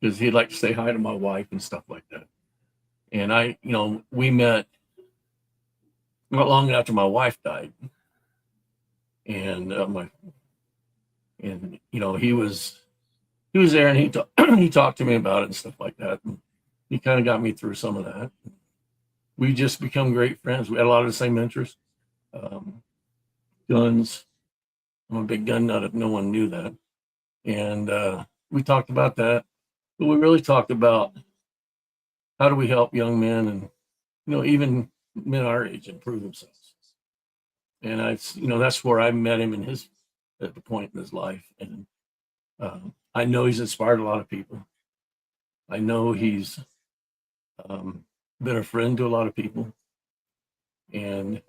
because he'd like to say hi to my wife and stuff like that. And you know, we met not long after my wife died, and you know, he was there, and he talked to me about it and stuff like that. And he kind of got me through some of that. We just become great friends. We had a lot of the same interests. Guns. I'm a big gun nut if no one knew that. And we talked about that. But we really talked about how do we help young men and, you know, even men our age improve themselves. And you know, that's where I met him at the point in his life. And I know he's inspired a lot of people. I know he's been a friend to a lot of people. And,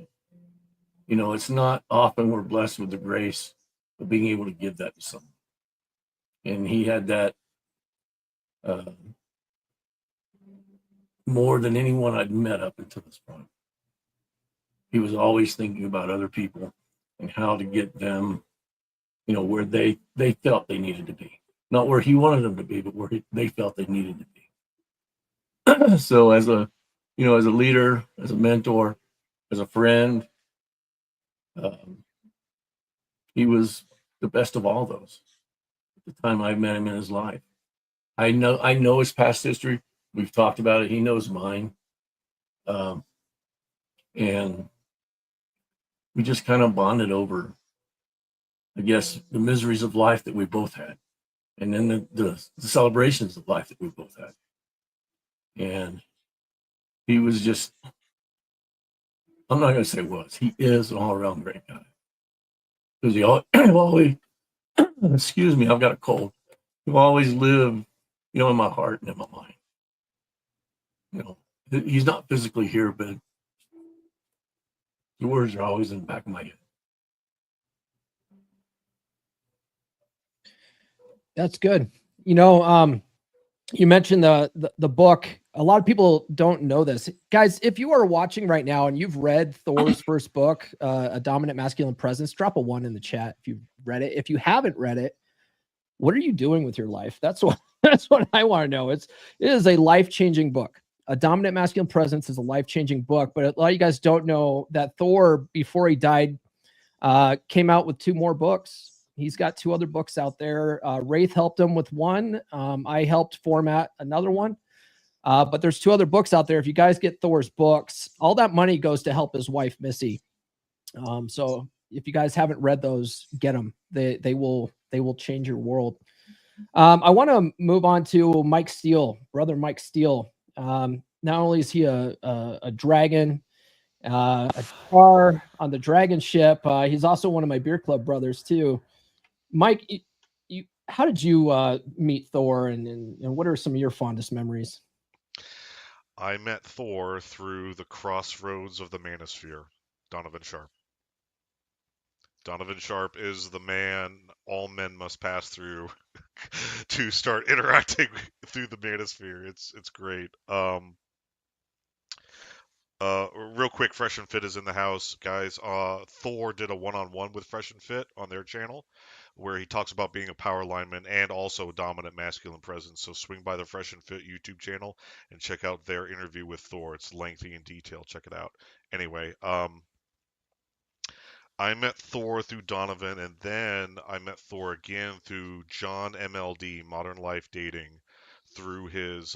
you know, it's not often we're blessed with the grace of being able to give that to someone. And he had that more than anyone I'd met up until this point. He was always thinking about other people and how to get them, you know, where they felt they needed to be. Not where he wanted them to be, but where they felt they needed to be. So as a leader, as a mentor, as a friend, he was the best of all those at the time I met him in his life. I know his past history. We've talked about it. He knows mine. And we just kind of bonded over, I guess, the miseries of life that we both had, and then the celebrations of life that we both had. And he was just, I'm not going to say was, he is an all-around great guy. Because he always, excuse me, I've got a cold. He always lived, you know, in my heart and in my mind. You know, he's not physically here, but the words are always in the back of my head. That's good. You know, you mentioned the book. A lot of people don't know this. Guys, if you are watching right now and you've read Thor's first book, A Dominant Masculine Presence, drop a 1 in the chat if you've read it. If you haven't read it, what are you doing with your life? That's what I want to know. It is a life-changing book. A Dominant Masculine Presence is a life-changing book, but a lot of you guys don't know that Thor, before he died, came out with 2 more books. He's got 2 other books out there. Wraith helped him with 1. I helped format another one. But there's 2 other books out there. If you guys get Thor's books, all that money goes to help his wife, Missy. So if you guys haven't read those, get them. They will change your world. I want to move on to Mike Steele, brother Mike Steele. Not only is he a dragon, a car on the Dragon ship. He's also one of my beer club brothers too. Mike, how did you meet Thor, and what are some of your fondest memories? I met Thor through the crossroads of the Manosphere, Donovan Sharp. Donovan Sharp is the man all men must pass through to start interacting through the Manosphere. It's great. Real quick, Fresh and Fit is in the house, guys. Thor did a one-on-one with Fresh and Fit on their channel, where he talks about being a power lineman and also a dominant masculine presence. So swing by the Fresh and Fit YouTube channel and check out their interview with Thor. It's lengthy and detailed. Check it out. Anyway, I met Thor through Donovan, and then I met Thor again through John MLD, Modern Life Dating, through his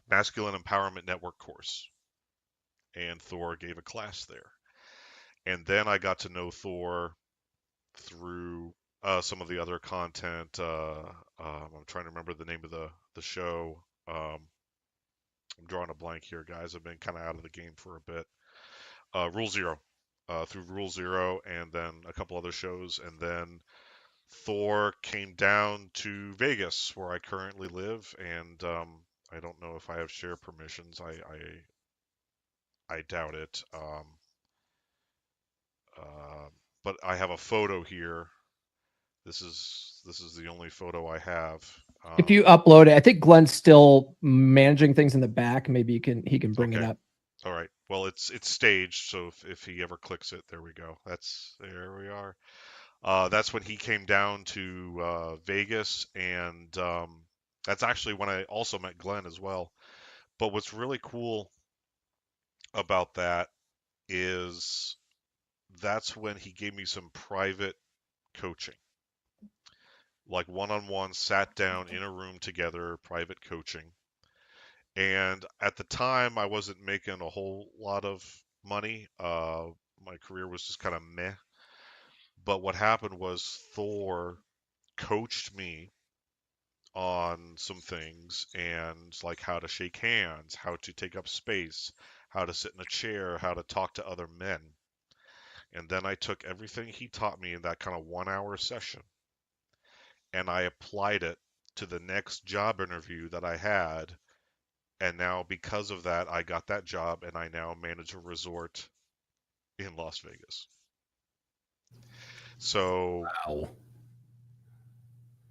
Masculine Empowerment Network course. And Thor gave a class there. And then I got to know Thor through some of the other content. I'm trying to remember the name of the show. I'm drawing a blank here, guys. I've been kind of out of the game for a bit. Rule Zero. Through Rule Zero, and then a couple other shows. And then Thor came down to Vegas, where I currently live. And I don't know if I have share permissions. I doubt it. But I have a photo here. This is the only photo I have. If you upload it, I think Glenn's still managing things in the back. Maybe he can bring it up. All right. Well, it's staged, so if he ever clicks it, there we go. There we are. That's when he came down to Vegas, and that's actually when I also met Glenn as well. But what's really cool about that is that's when he gave me some private coaching, like one-on-one, sat down in a room together, private coaching. And at the time, I wasn't making a whole lot of money. My career was just kind of meh. But what happened was Thor coached me on some things, and like how to shake hands, how to take up space, how to sit in a chair, how to talk to other men. And then I took everything he taught me in that kind of 1 hour session, and I applied it to the next job interview that I had. And now, because of that, I got that job, and I now manage a resort in Las Vegas. So, wow.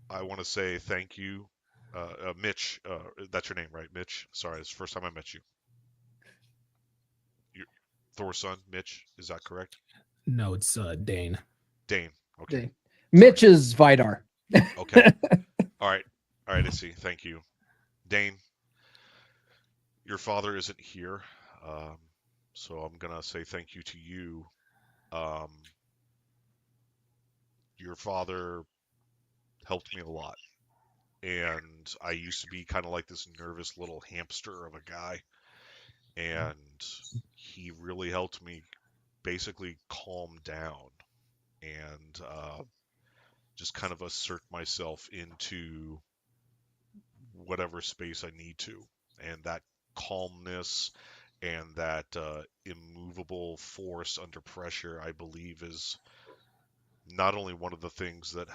I want to say thank you, Mitch. That's your name, right, Mitch? Sorry, it's the first time I met you. Thor's son, Mitch. Is that correct? No, it's Dane. Dane. Okay. Dane. Mitch is Vidar. Okay. All right. I see. Thank you, Dane. Your father isn't here, so I'm gonna say thank you to you. Your father helped me a lot, and I used to be kind of like this nervous little hamster of a guy, and he really helped me basically calm down and just kind of assert myself into whatever space I need to. And that calmness and that immovable force under pressure, I believe, is not only one of the things that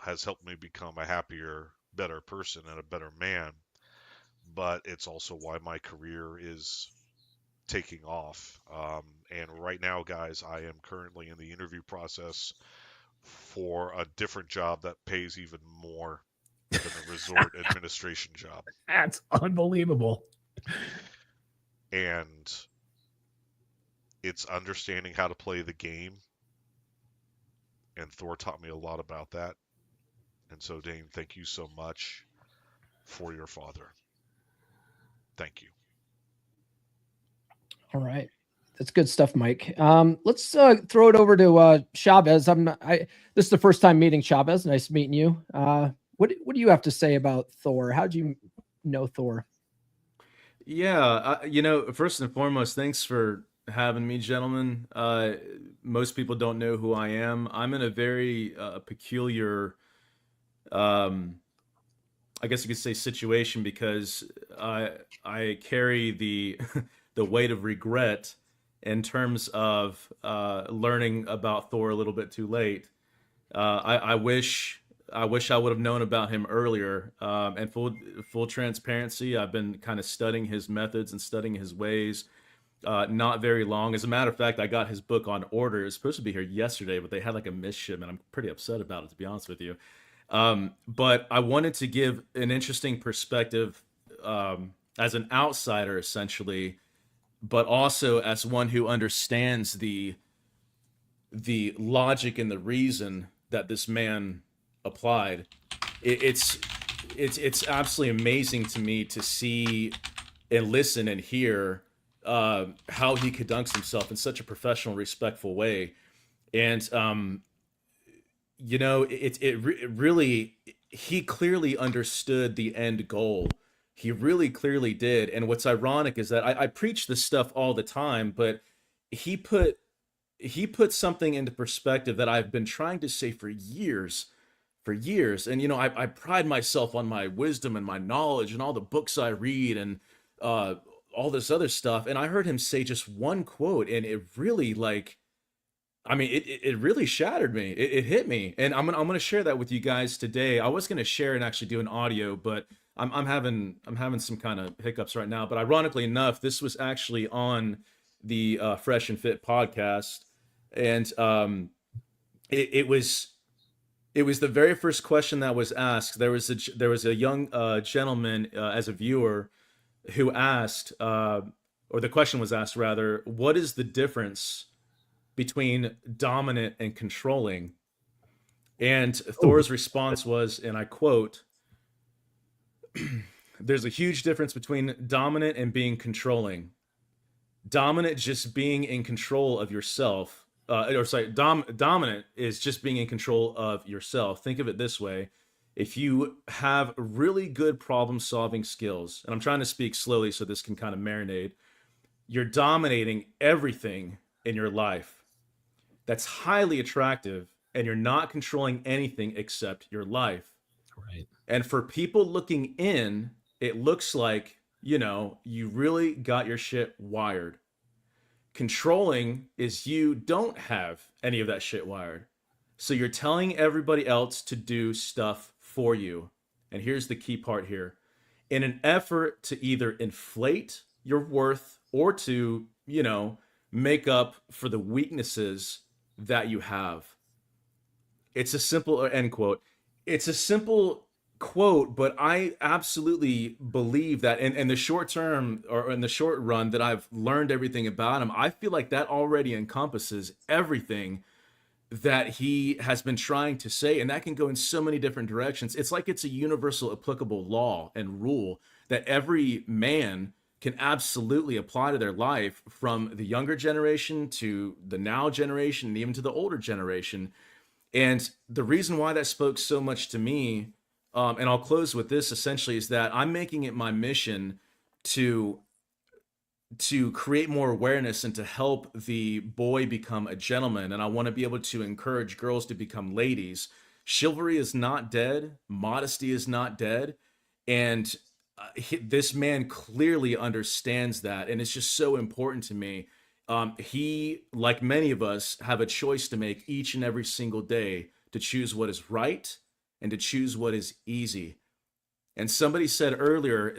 has helped me become a happier, better person and a better man, but it's also why my career is taking off. And right now, guys, I am currently in the interview process for a different job that pays even more than the resort administration job. That's unbelievable. And it's understanding how to play the game. And Thor taught me a lot about that. And so, Dane, thank you so much for your father. Thank you. All right. That's good stuff, Mike. Let's throw it over to Chavez. This is the first time meeting Chavez. Nice meeting you. What do you have to say about Thor? How'd you know Thor? Yeah, first and foremost, thanks for having me, gentlemen. Most people don't know who I am. I'm in a very peculiar, I I guess you could say, situation, because I carry the the weight of regret in terms of learning about Thor a little bit too late. I wish I would have known about him earlier. And full transparency, I've been kind of studying his methods and studying his ways. Not very long. As a matter of fact, I got his book on order. It was supposed to be here yesterday, but they had like a misshipment. I'm pretty upset about it, to be honest with you. But I wanted to give an interesting perspective as an outsider, essentially, but also as one who understands the logic and the reason that this man applied. It's absolutely amazing to me to see and listen and hear how he conducts himself in such a professional, respectful way. And it really, he clearly understood the end goal. He really clearly did. And what's ironic is that I preach this stuff all the time, but he put something into perspective that I've been trying to say for years. And I pride myself on my wisdom and my knowledge and all the books I read and all this other stuff. And I heard him say just one quote, and it really it really shattered me. It hit me, and I'm gonna share that with you guys today. I was gonna share and actually do an audio, but I'm having some kind of hiccups right now. But ironically enough, this was actually on the Fresh and Fit podcast, and it was the very first question that was asked. There was a young gentleman as a viewer who asked, or the question was asked rather, what is the difference between dominant and controlling? And Thor's response was, and I quote, "There's a huge difference between dominant and being controlling. Dominant just being in control of yourself. Dominant is just being in control of yourself. Think of it this way. If you have really good problem-solving skills," and I'm trying to speak slowly so this can kind of marinate, "you're dominating everything in your life. That's highly attractive, and you're not controlling anything except your life." Right. And for people looking in, it looks like, you really got your shit wired. Controlling is you don't have any of that shit wired. So you're telling everybody else to do stuff for you. And here's the key part here. In an effort to either inflate your worth or to, make up for the weaknesses that you have. It's a simple end quote. It's a simple quote, but I absolutely believe that in the short term or in the short run that I've learned everything about him, I feel like that already encompasses everything that he has been trying to say, and that can go in so many different directions. It's like it's a universal applicable law and rule that every man can absolutely apply to their life, from the younger generation to the now generation and even to the older generation. And the reason why that spoke so much to me, and I'll close with this essentially, is that I'm making it my mission to create more awareness and to help the boy become a gentleman. And I want to be able to encourage girls to become ladies. Chivalry is not dead. Modesty is not dead. And this man clearly understands that. And it's just so important to me. He, like many of us, have a choice to make each and every single day to choose what is right and to choose what is easy. And somebody said earlier,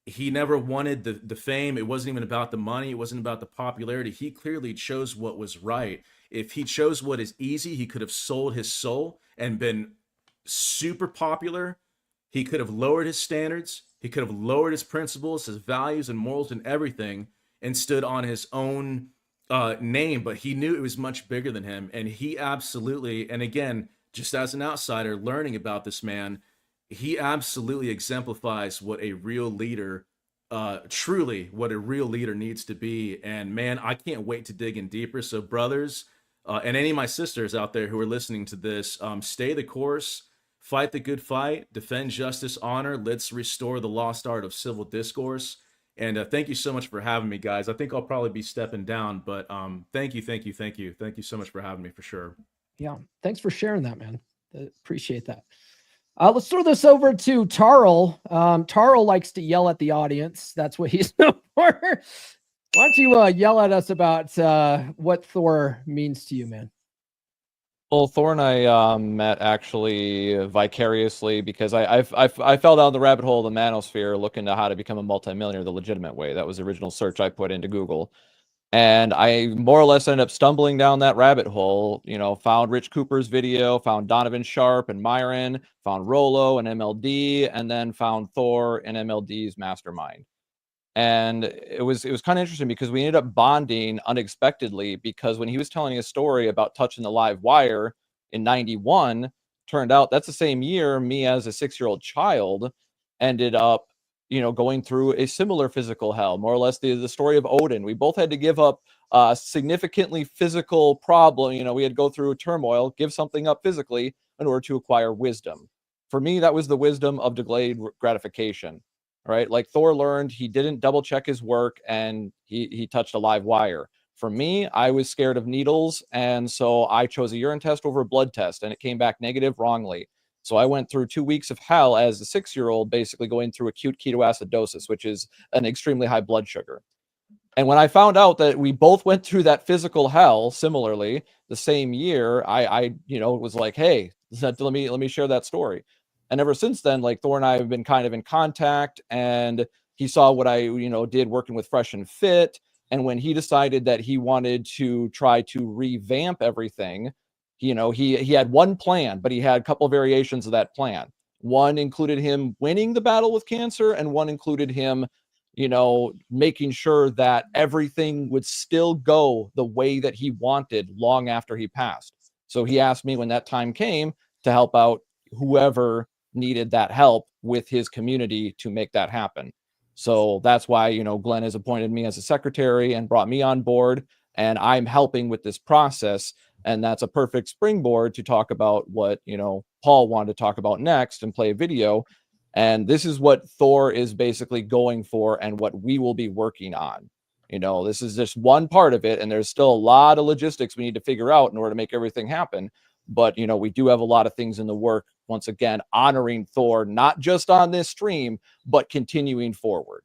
he never wanted the fame. It wasn't even about the money. It wasn't about the popularity. He clearly chose what was right. If he chose what is easy, he could have sold his soul and been super popular. He could have lowered his standards. He could have lowered his principles, his values and morals and everything, and stood on his own name. But he knew it was much bigger than him. And he absolutely, and again, just as an outsider learning about this man, he absolutely exemplifies what a real leader, truly what a real leader needs to be. And man, I can't wait to dig in deeper. So brothers, and any of my sisters out there who are listening to this, stay the course, fight the good fight, defend justice, honor. Let's restore the lost art of civil discourse. And thank you so much for having me, guys. I think I'll probably be stepping down, but thank you so much for having me, for sure. Yeah, thanks for sharing that, man. Appreciate that. Let's throw this over to Tarl. Tarl likes to yell at the audience. That's what he's known for. Why don't you yell at us about what Thor means to you, man? Well, Thor and I met actually vicariously because I fell down the rabbit hole of the manosphere looking to how to become a multimillionaire the legitimate way. That was the original search I put into Google. And I more or less ended up stumbling down that rabbit hole, found Rich Cooper's video, found Donovan Sharp and Myron, found Rolo and MLD, and then found Thor and MLD's mastermind. And it was kind of interesting because we ended up bonding unexpectedly, because when he was telling a story about touching the live wire in 91, turned out that's the same year me as a 6-year-old child ended up going through a similar physical hell, more or less the story of Odin. We both had to give up a significantly physical problem. We had to go through a turmoil, give something up physically in order to acquire wisdom. For me, that was the wisdom of delayed gratification, right? Like Thor learned he didn't double check his work and he touched a live wire. For me, I was scared of needles, and so I chose a urine test over a blood test, and it came back negative wrongly. So I went through 2 weeks of hell as a 6-year-old, basically going through acute ketoacidosis, which is an extremely high blood sugar. And when I found out that we both went through that physical hell similarly the same year, I was like, hey, let me share that story. And ever since then, like Thor and I have been kind of in contact, and he saw what I, did working with Fresh and Fit. And when he decided that he wanted to try to revamp everything, he had one plan, but he had a couple of variations of that plan. One included him winning the battle with cancer, and one included him, making sure that everything would still go the way that he wanted long after he passed. So he asked me when that time came to help out whoever needed that help with his community to make that happen. So that's why, Glenn has appointed me as a secretary and brought me on board, and I'm helping with this process. And that's a perfect springboard to talk about what, Paul wanted to talk about next and play a video. And this is what Thor is basically going for and what we will be working on. This is just one part of it, and there's still a lot of logistics we need to figure out in order to make everything happen. But, we do have a lot of things in the work, once again, honoring Thor, not just on this stream, but continuing forward.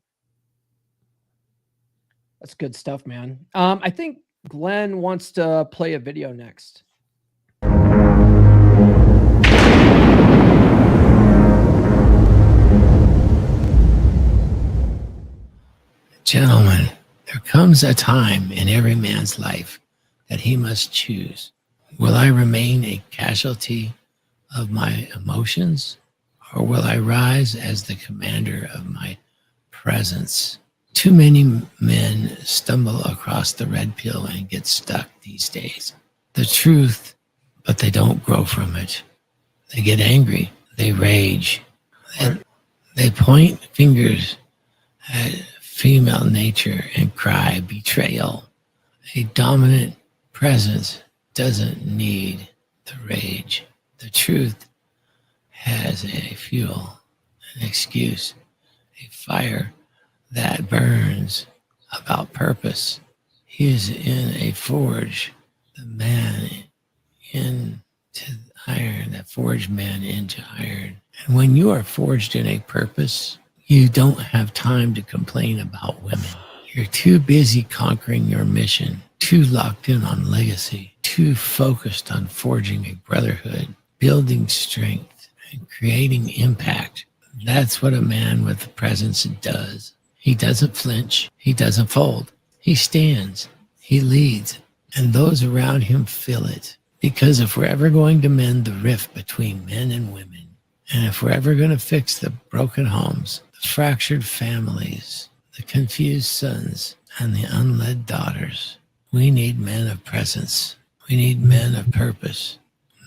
That's good stuff, man. I think Glenn wants to play a video next. Gentlemen, there comes a time in every man's life that he must choose. Will I remain a casualty of my emotions, or will I rise as the commander of my presence? Too many men stumble across the red pill and get stuck these days. The truth, but they don't grow from it. They get angry, they rage, they point fingers at female nature and cry betrayal. A dominant presence doesn't need the rage. The truth has a fuel, an excuse, a fire that burns about purpose. He is in a forge, the man into iron, that forged man into iron. And when you are forged in a purpose, you don't have time to complain about women. You're too busy conquering your mission, too locked in on legacy, too focused on forging a brotherhood, building strength, and creating impact. That's what a man with a presence does. He doesn't flinch. He doesn't fold. He stands. He leads. And those around him feel it. Because if we're ever going to mend the rift between men and women, and if we're ever going to fix the broken homes, the fractured families, the confused sons, and the unled daughters, we need men of presence. We need men of purpose.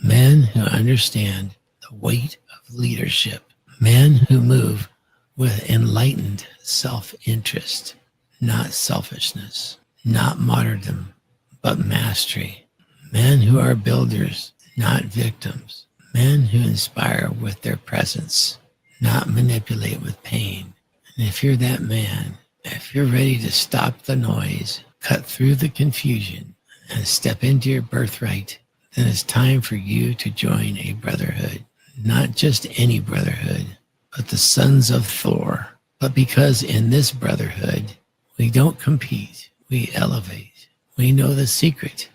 Men who understand the weight of leadership. Men who move with enlightened self-interest, not selfishness, not martyrdom, but mastery. Men who are builders, not victims. Men who inspire with their presence, not manipulate with pain. And if you're that man, if you're ready to stop the noise, cut through the confusion, and step into your birthright, then it's time for you to join a brotherhood. not just any brotherhood, but the sons of Thor. But because in this brotherhood, we don't compete, we elevate. We know the secret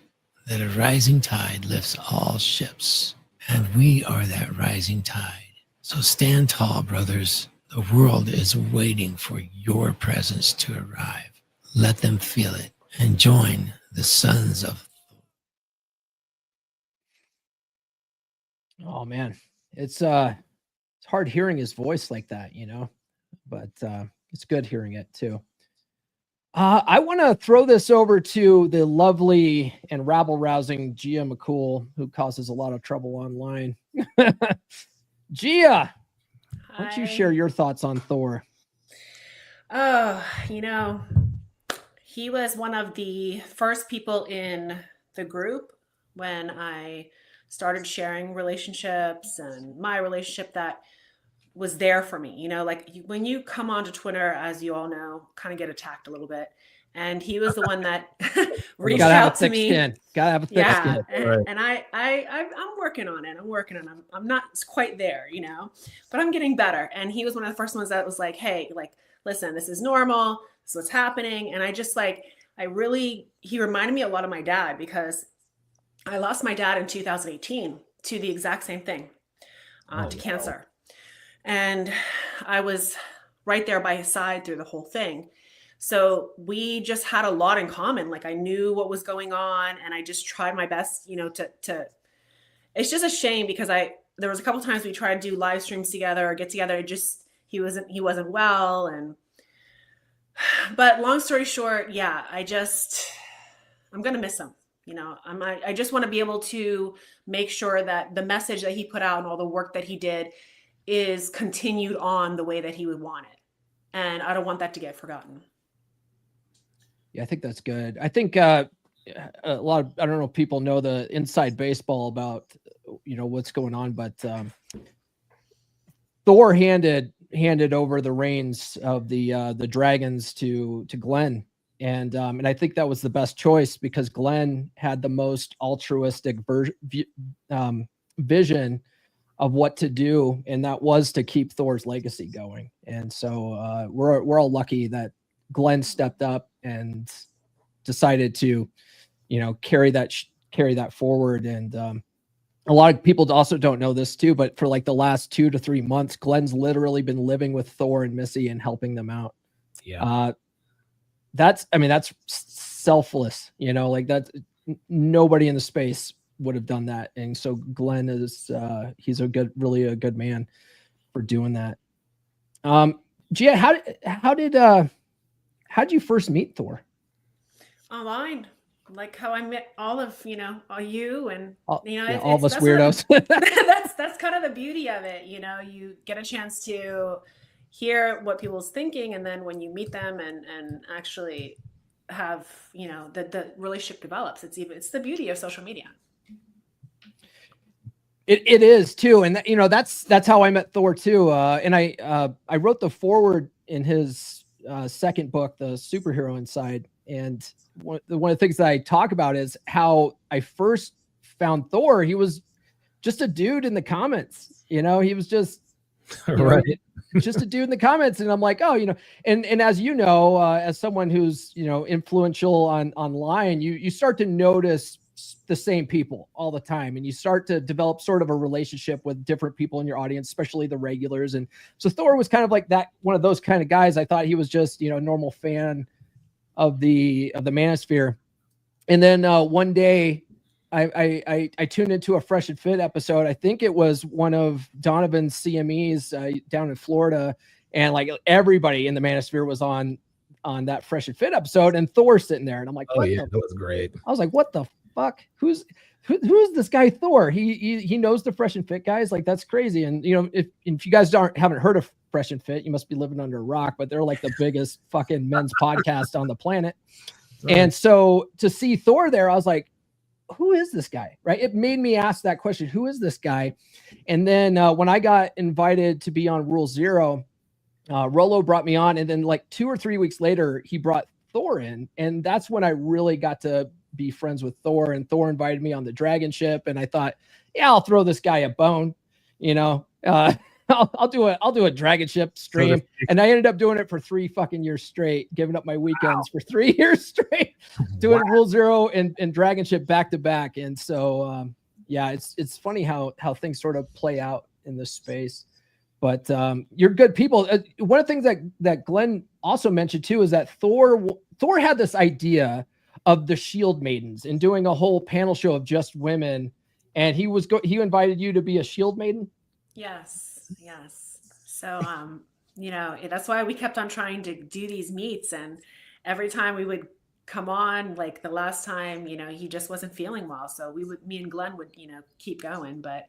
that a rising tide lifts all ships, and we are that rising tide. So stand tall, brothers. The world is waiting for your presence to arrive. Let them feel it and join the sons of. Oh man, it's hard hearing his voice like that, you know, but it's good hearing it too. I want to throw this over to the lovely and rabble-rousing Gia McCool, who causes a lot of trouble online. Gia, why don't you share your thoughts on Thor? Oh, you know, he was one of the first people in the group when I started sharing relationships and my relationship that was there for me. You know, like when you come onto Twitter, as you all know, kind of get attacked a little bit. And he was the one that reached out to me. Gotta have a thick Yeah, skin. and I'm working on it. I'm not quite there, you know, but I'm getting better. And he was one of the first ones that was like, "Hey, like, listen, this is normal. This is what's happening." And I just like, he reminded me a lot of my dad, because I lost my dad in 2018 to the exact same thing, to cancer. And I was right there by his side through the whole thing. So we just had a lot in common. Like, I knew what was going on, and I just tried my best, you know, to it's just a shame because there was a couple times we tried to do live streams together or get together. He wasn't well. But long story short, yeah, I'm going to miss him. You know, I just want to be able to make sure that the message that he put out and all the work that he did is continued on the way that he would want it. And I don't want that to get forgotten. Yeah, I think that's good. I think a lot of, I don't know if people know the inside baseball about, you know, what's going on, but Thor handed over the reins of the dragons to Glenn. And I think that was the best choice, because Glenn had the most altruistic vision of what to do, and that was to keep Thor's legacy going. And so we're all lucky that Glenn stepped up and decided to, you know, carry that forward. And a lot of people also don't know this too, but for like the last 2 to 3 months, Glenn's literally been living with Thor and Missy and helping them out. Yeah. That's selfless, you know, like that's nobody in the space would have done that. And so Glenn is he's really a good man for doing that. Gia, how did you first meet Thor? Online, like how I met all of, you know, all you and, you know, yeah, all of us weirdos. That's kind of the beauty of it. You know, you get a chance to hear what people's thinking, and then when you meet them and actually have, you know, the relationship develops. It's the beauty of social media. It is too, and you know, that's how I met Thor too. And I wrote the foreword in his second book, The Superhero Inside, and one of the things that I talk about is how I first found Thor. He was just a dude in the comments, you know. He was just right, just a dude in the comments, and I'm like, oh, you know, and as you know, as someone who's, you know, influential online, you start to notice the same people all the time, and you start to develop sort of a relationship with different people in your audience, especially the regulars. And so Thor was kind of like that, one of those kind of guys. I thought he was just, you know, a normal fan of the Manosphere. And then one day I tuned into a Fresh and Fit episode. I think it was one of Donovan's CMEs down in Florida, and like everybody in the Manosphere was on that Fresh and Fit episode, and Thor sitting there, and I'm like, oh yeah, that was great. I was like, what the fuck? Who is this guy Thor? He knows the Fresh and Fit guys. Like, that's crazy. And you know, if you guys haven't heard of Fresh and Fit, you must be living under a rock, but they're like the biggest fucking men's podcast on the planet. Right. And so to see Thor there, I was like, who is this guy? Right? It made me ask that question, who is this guy? And then when I got invited to be on Rule Zero, Rolo brought me on, and then like 2 or 3 weeks later, he brought Thor in, and that's when I really got to be friends with Thor. And Thor invited me on the dragon ship, and I thought, yeah, I'll throw this guy a bone. you know, I'll do a dragon ship stream, and I ended up doing it for 3 fucking years straight, giving up my weekends for 3 years straight, doing Rule Zero and dragon ship back to back. And so, yeah, it's funny how things sort of play out in this space. But you're good people. One of the things that Glenn also mentioned too is that Thor had this idea of the Shield Maidens and doing a whole panel show of just women, and he invited you to be a Shield Maiden. Yes. So, that's why we kept on trying to do these meets. And every time we would come on, like the last time, he just wasn't feeling well. So me and Glenn would, keep going. But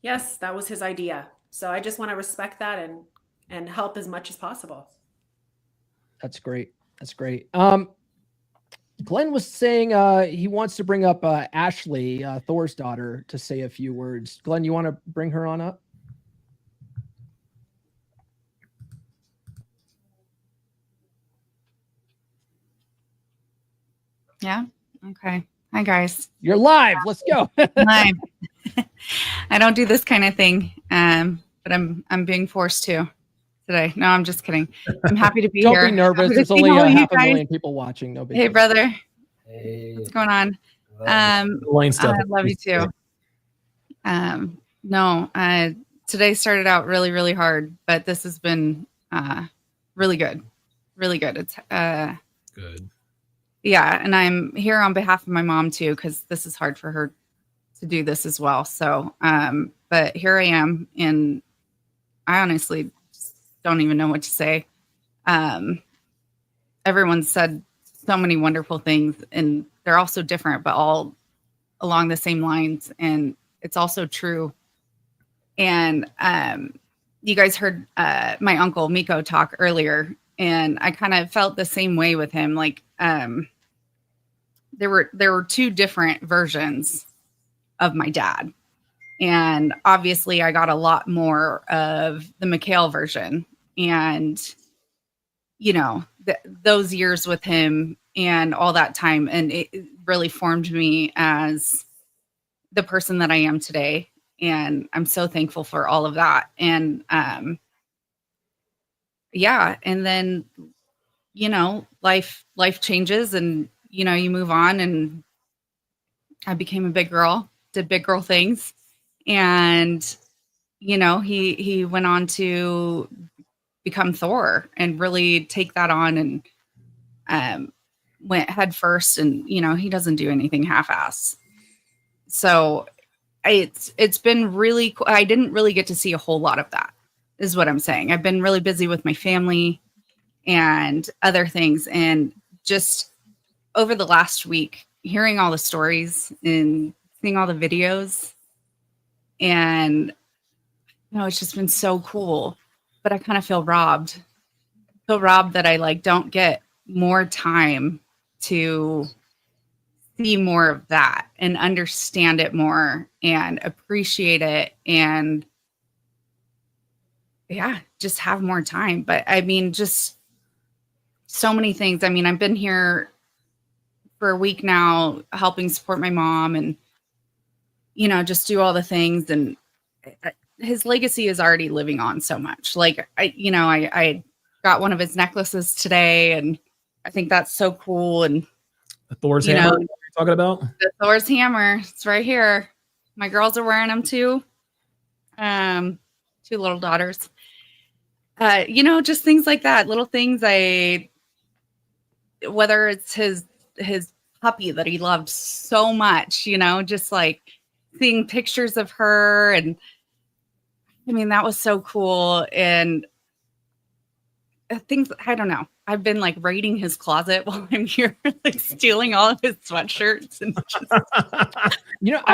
yes, that was his idea. So I just want to respect that and help as much as possible. That's great. Glenn was saying he wants to bring up Ashley, Thor's daughter, to say a few words. Glenn, you want to bring her on up? Yeah. Okay. Hi guys. You're live. Let's go. Live. I don't do this kind of thing, but I'm being forced to today. No, I'm just kidding. I'm happy to be Don't here. Don't be nervous. There's only half a million people watching. No big Hey, deal. brother. Hey. What's going on? Lane stuff. I love you too. No, today started out really, really hard, but this has been really good. Really good. It's good. Yeah, and I'm here on behalf of my mom too, because this is hard for her to do this as well. So, but here I am, and I honestly don't even know what to say. Everyone said so many wonderful things, and they're all so different, but all along the same lines, and it's also true. And you guys heard my uncle Miko talk earlier, and I kind of felt the same way with him. Like, there were 2 different versions of my dad. And obviously I got a lot more of the McHale version. And, those years with him and all that time, and it really formed me as the person that I am today. And I'm so thankful for all of that. And, yeah. And then, life changes, and, you move on, and I became a big girl, did big girl things. And, he went on to become Thor and really take that on, and went head first, and, he doesn't do anything half-ass. So it's been really cool. I didn't really get to see a whole lot of that, is what I'm saying. I've been really busy with my family and other things. And just over the last week, hearing all the stories and seeing all the videos, and it's just been so cool. But I kind of feel robbed that I don't get more time to see more of that and understand it more and appreciate it, and just have more time. But I mean, just so many things. I mean, I've been here for a week now, helping support my mom, and, just do all the things. And his legacy is already living on so much. Like, I got one of his necklaces today, and I think that's so cool. And the Thor's hammer you're talking about? The Thor's hammer. It's right here. My girls are wearing them too. 2 little daughters. Just things like that. Little things. Whether it's his puppy that he loved so much, just like seeing pictures of her. And I mean, that was so cool. And things, I don't know. I've been raiding his closet while I'm here, stealing all of his sweatshirts, and just,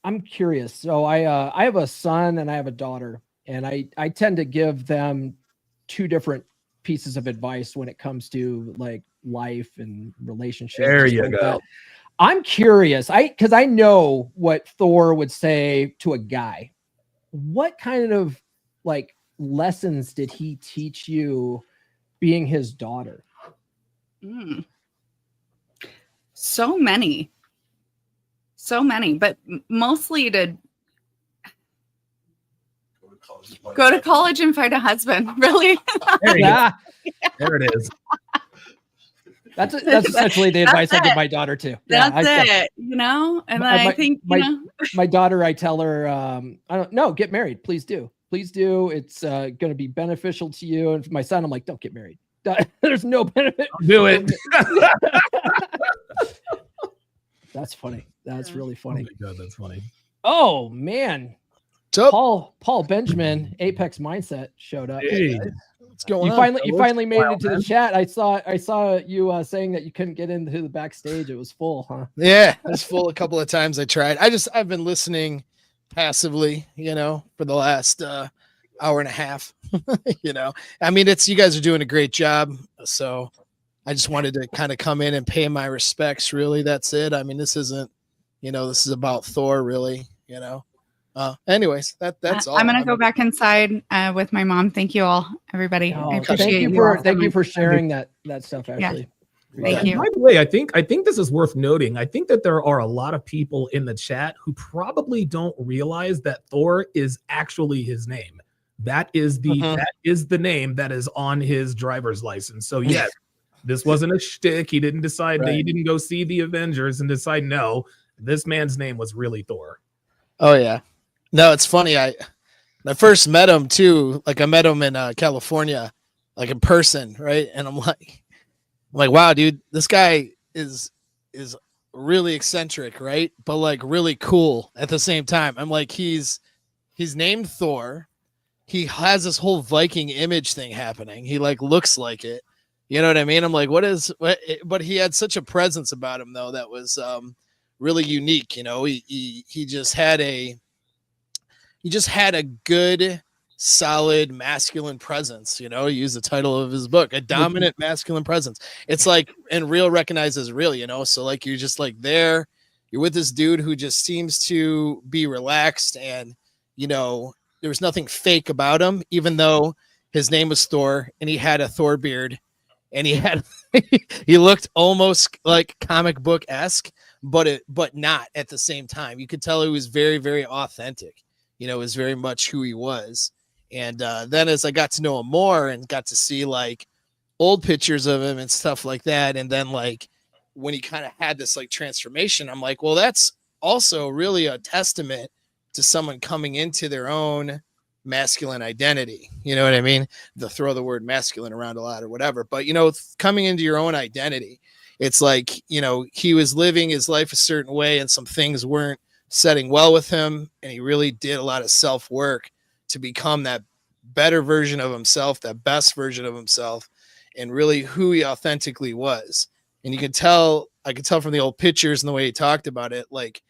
I'm curious. So I have a son and I have a daughter, and I tend to give them 2 different pieces of advice when it comes to life and relationships. There you go. I'm curious. Because I know what Thor would say to a guy. What kind of lessons did he teach you being his daughter? So many, but mostly Go to college and find a husband. Really? Yeah. There it is. That's essentially the advice I give my daughter too. That's it. You know, and I think my daughter, I tell her, I don't know, get married, please do. It's going to be beneficial to you. And for my son, I'm like, don't get married. There's no benefit. Do it. That's funny. That's really funny. Oh my God, that's funny. Oh man. Paul Benjamin, Apex Mindset showed up. Hey, what's going on? fellas? You finally made it into the chat. I saw you saying that you couldn't get into the backstage. It was full, huh? Yeah, it was full a couple of times I tried. I've been listening passively, for the last hour and a half. I mean, you guys are doing a great job. So I just wanted to kind of come in and pay my respects. Really, that's it. I mean, this isn't, this is about Thor, really. Anyways, that's all. I'm gonna go back inside with my mom. Thank you all, everybody. I appreciate thank you for sharing that stuff, Ashley. Thank you. By the way, I think this is worth noting. I think that there are a lot of people in the chat who probably don't realize that Thor is actually his name. That is the name that is on his driver's license. So yes, this wasn't a shtick. He didn't decide that he didn't go see the Avengers and decide no. This man's name was really Thor. Oh yeah. No, it's funny. I first met him too. Like I met him in California, like in person, right? And I'm like, wow, dude, this guy is really eccentric, right? But like really cool at the same time. I'm like, he's named Thor. He has this whole Viking image thing happening. He like looks like it. You know what I mean? I'm like, but he had such a presence about him though that was really unique. He just had a good, solid masculine presence. He used the title of his book, a dominant masculine presence. It's like, and real recognizes real, so like, you're just like there, you're with this dude who just seems to be relaxed and, there was nothing fake about him, even though his name was Thor and he had a Thor beard and he looked almost like comic book-esque, but not at the same time. You could tell he was very, very authentic. Is very much who he was. And then as I got to know him more and got to see like old pictures of him and stuff like that, and then like when he kind of had this like transformation, I'm like, well, that's also really a testament to someone coming into their own masculine identity. You know what I mean? To throw the word masculine around a lot or whatever, but coming into your own identity, it's like, he was living his life a certain way and some things weren't setting well with him, and he really did a lot of self-work to become that better version of himself, that best version of himself, and really who he authentically was. And I could tell from the old pictures and the way he talked about it, like,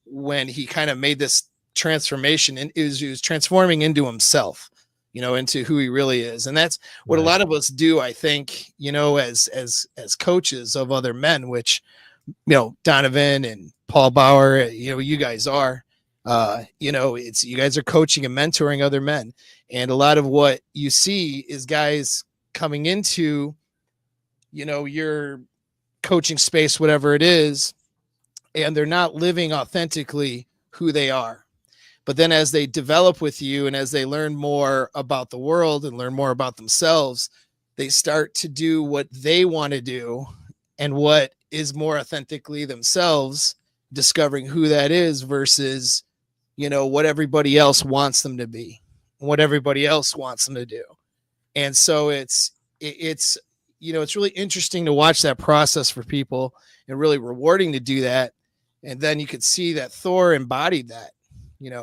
when he kind of made this transformation, and he was transforming into himself, into who he really is. And that's what a lot of us do, I think, as coaches of other men, which, Donovan and Paul Bauer, you guys are, it's, you guys are coaching and mentoring other men. And a lot of what you see is guys coming into, your coaching space, whatever it is, and they're not living authentically who they are. But then as they develop with you and as they learn more about the world and learn more about themselves, they start to do what they want to do and what is more authentically themselves, discovering who that is versus, what everybody else wants them to be, what everybody else wants them to do. And so it's really interesting to watch that process for people and really rewarding to do that. And then you could see that Thor embodied that.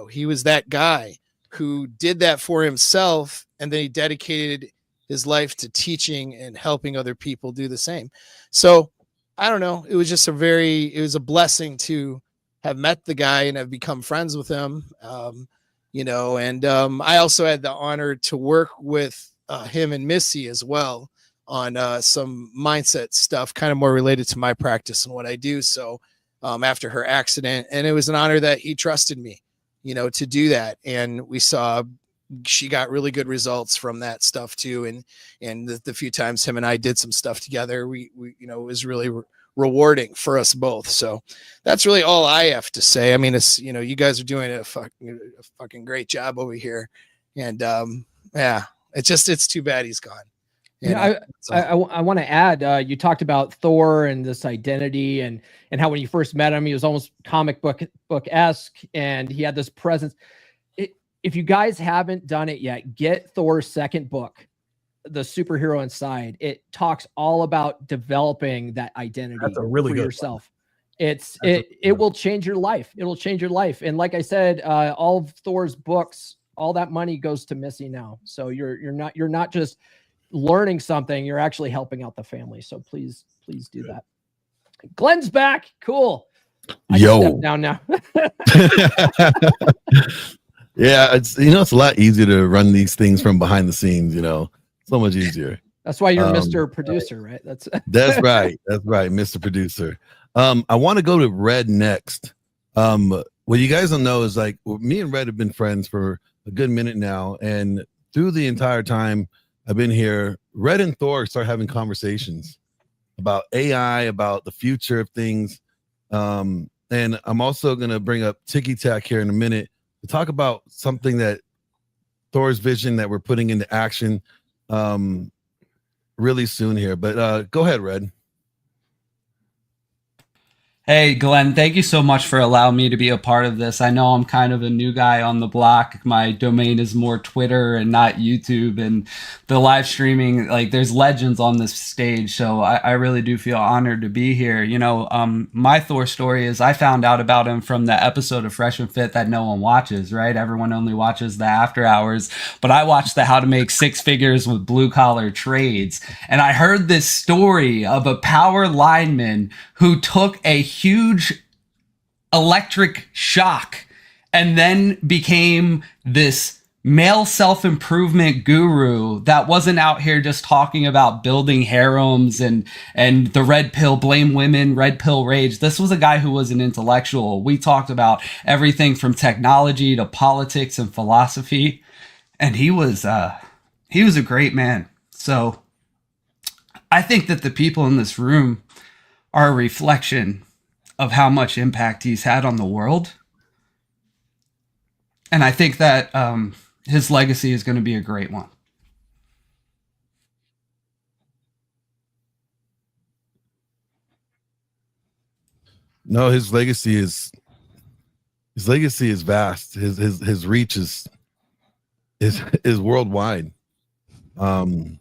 He was that guy who did that for himself, and then he dedicated his life to teaching and helping other people do the same. So I don't know. It was just it was a blessing to have met the guy and have become friends with him. And I also had the honor to work with him and Missy as well on some mindset stuff, kind of more related to my practice and what I do. So after her accident, and it was an honor that he trusted me, to do that. And we saw she got really good results from that stuff too. And the few times him and I did some stuff together, we it was really rewarding for us both. So that's really all I have to say. I mean, it's, you know, you guys are doing a fucking great job over here. And yeah, it's too bad he's gone. You know, I want to add, you talked about Thor and this identity and how when you first met him, he was almost comic book-esque and he had this presence. If you guys haven't done it yet, get Thor's second book, The Superhero Inside. It talks all about developing that identity That's a really for good yourself. It will change your life. It will change your life. And like I said, all of Thor's books, all that money goes to Missy now. So you're not just learning something, you're actually helping out the family. So please do that. Glenn's back. Cool. I can step down now. Yeah, it's it's a lot easier to run these things from behind the scenes, so much easier. That's why you're Mr. Producer, right? That's right. That's right, Mr. Producer. I want to go to Red next. What you guys don't know is me and Red have been friends for a good minute now, and through the entire time I've been here, Red and Thor start having conversations about AI, about the future of things. And I'm also going to bring up Ticky Tack here in a minute to talk about something that Thor's vision that we're putting into action really soon here. But go ahead, Red. Hey, Glenn, thank you so much for allowing me to be a part of this. I know I'm kind of a new guy on the block. My domain is more Twitter and not YouTube, and the live streaming, there's legends on this stage. So I really do feel honored to be here. My Thor story is I found out about him from the episode of Fresh and Fit that no one watches, right? Everyone only watches the after hours, but I watched the How to Make Six Figures with Blue Collar Trades. And I heard this story of a power lineman who took a huge electric shock and then became this male self-improvement guru that wasn't out here just talking about building harems and the red pill, blame women, red pill rage. This was a guy who was an intellectual. We talked about everything from technology to politics and philosophy, and he was a great man. So I think that the people in this room are a reflection of how much impact he's had on the world. And I think that his legacy is going to be a great one. No, his legacy is vast. His reach is worldwide. Randall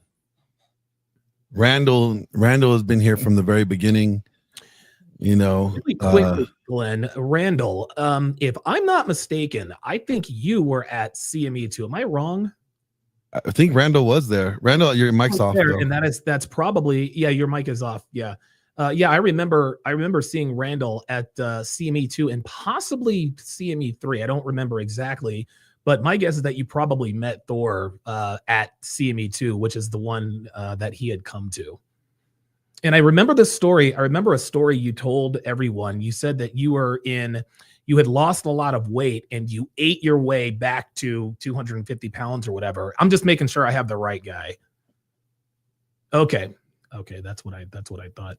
has been here from the very beginning. Really quickly, Glenn, Randall, if I'm not mistaken, I think you were at CME too. Am I wrong? I think Randall was there. Randall, your mic's off. There, and that's probably, yeah, your mic is off. Yeah. I remember seeing Randall at CME 2 and possibly CME 3. I don't remember exactly, but my guess is that you probably met Thor at CME 2, which is the one that he had come to. And I remember this story. I remember a story you told everyone. You said that you had lost a lot of weight and you ate your way back to 250 pounds or whatever. I'm just making sure I have the right guy. Okay. That's what I thought.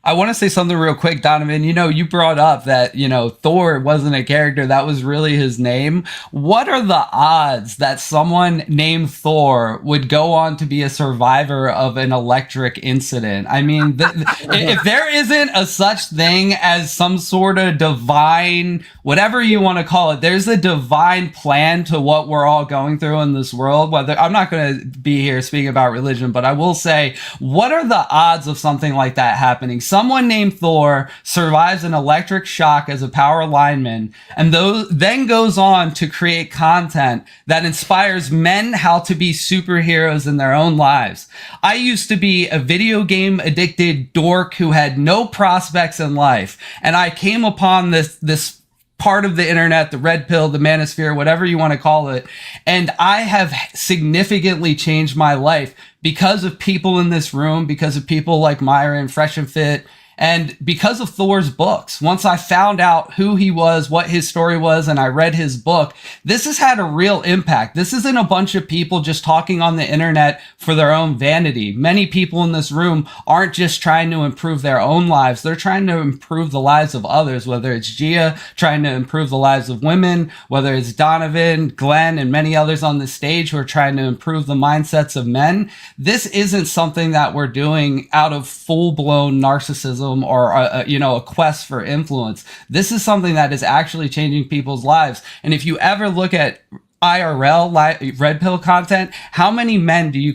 I want to say something real quick, Donovan. You brought up that, Thor wasn't a character. That was really his name. What are the odds that someone named Thor would go on to be a survivor of an electric incident? I mean, if there isn't a such thing as some sort of divine, whatever you want to call it, there's a divine plan to what we're all going through in this world. Whether I'm not going to be here speaking about religion, but I will say, what are the odds of something like that happening? Someone named Thor survives an electric shock as a power lineman and then goes on to create content that inspires men how to be superheroes in their own lives. I used to be a video game addicted dork who had no prospects in life, and I came upon this part of the internet, the red pill, the manosphere, whatever you want to call it. And I have significantly changed my life because of people in this room, because of people like Myra and Fresh and Fit And because of Thor's books, once I found out who he was, what his story was, and I read his book, this has had a real impact. This isn't a bunch of people just talking on the internet for their own vanity. Many people in this room aren't just trying to improve their own lives. They're trying to improve the lives of others, whether it's Gia trying to improve the lives of women, whether it's Donovan, Glenn, and many others on the stage who are trying to improve the mindsets of men. This isn't something that we're doing out of full-blown narcissism or a quest for influence. This is something that is actually changing people's lives. And if you ever look at IRL red pill content, how many men do you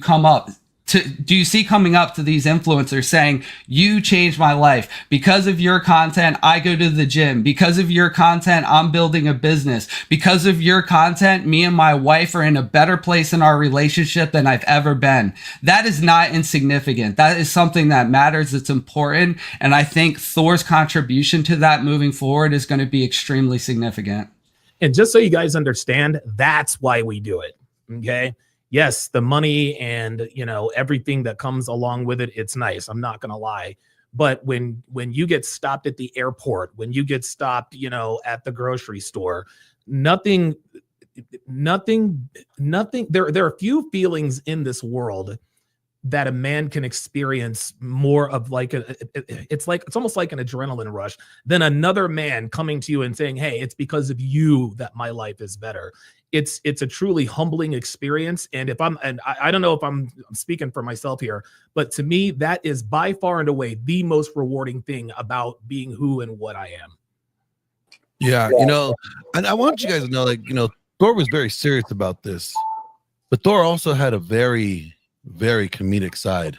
see coming up to these influencers saying, you changed my life because of your content? I go to the gym because of your content. I'm building a business because of your content. Me and my wife are in a better place in our relationship than I've ever been. That is not insignificant. That is something that matters. It's important. And I think Thor's contribution to that moving forward is going to be extremely significant. And just so you guys understand, that's why we do it. Okay. Yes, the money and, everything that comes along with it, it's nice. I'm not going to lie. But when you get stopped at the airport, when you get stopped, at the grocery store, nothing, there are few feelings in this world that a man can experience more of it's almost like an adrenaline rush than another man coming to you and saying, hey, it's because of you that my life is better. It's a truly humbling experience. And I don't know if I'm speaking for myself here, but to me, that is by far and away the most rewarding thing about being who and what I am. Yeah. And I want you guys to know, Thor was very serious about this, but Thor also had a very, very comedic side.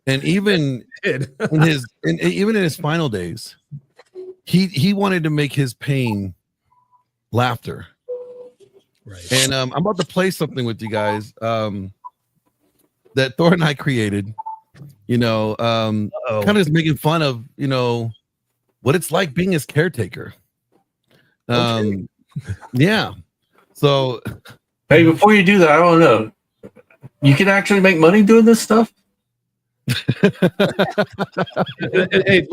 And even in his final days, he wanted to make his pain laughter. Right. And I'm about to play something with you guys that Thor and I created, kind of just making fun of, what it's like being his caretaker. Yeah. So, hey, before you do that, I don't know. You can actually make money doing this stuff? Hey,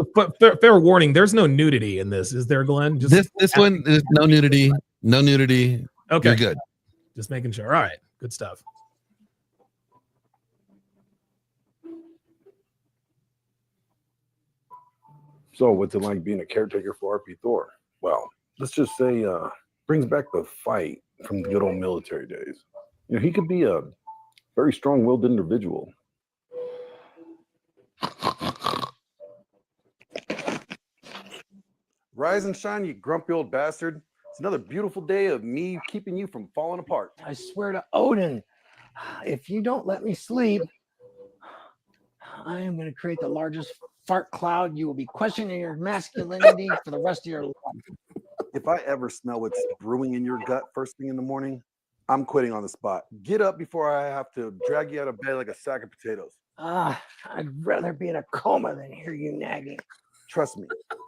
fair warning, there's no nudity in this. Is there, Glenn? This one, there's no nudity. No nudity. Okay. You're good. Just making sure. All right. Good stuff. So what's it like being a caretaker for RP Thor? Well, let's just say brings back the fight from the good old military days. He could be a very strong-willed individual. Rise and shine, you grumpy old bastard. It's another beautiful day of me keeping you from falling apart. I swear to Odin, if you don't let me sleep, I am going to create the largest fart cloud. You will be questioning your masculinity for the rest of your life. If I ever smell what's brewing in your gut first thing in the morning, I'm quitting on the spot. Get up before I have to drag you out of bed like a sack of potatoes. I'd rather be in a coma than hear you nagging. Trust me,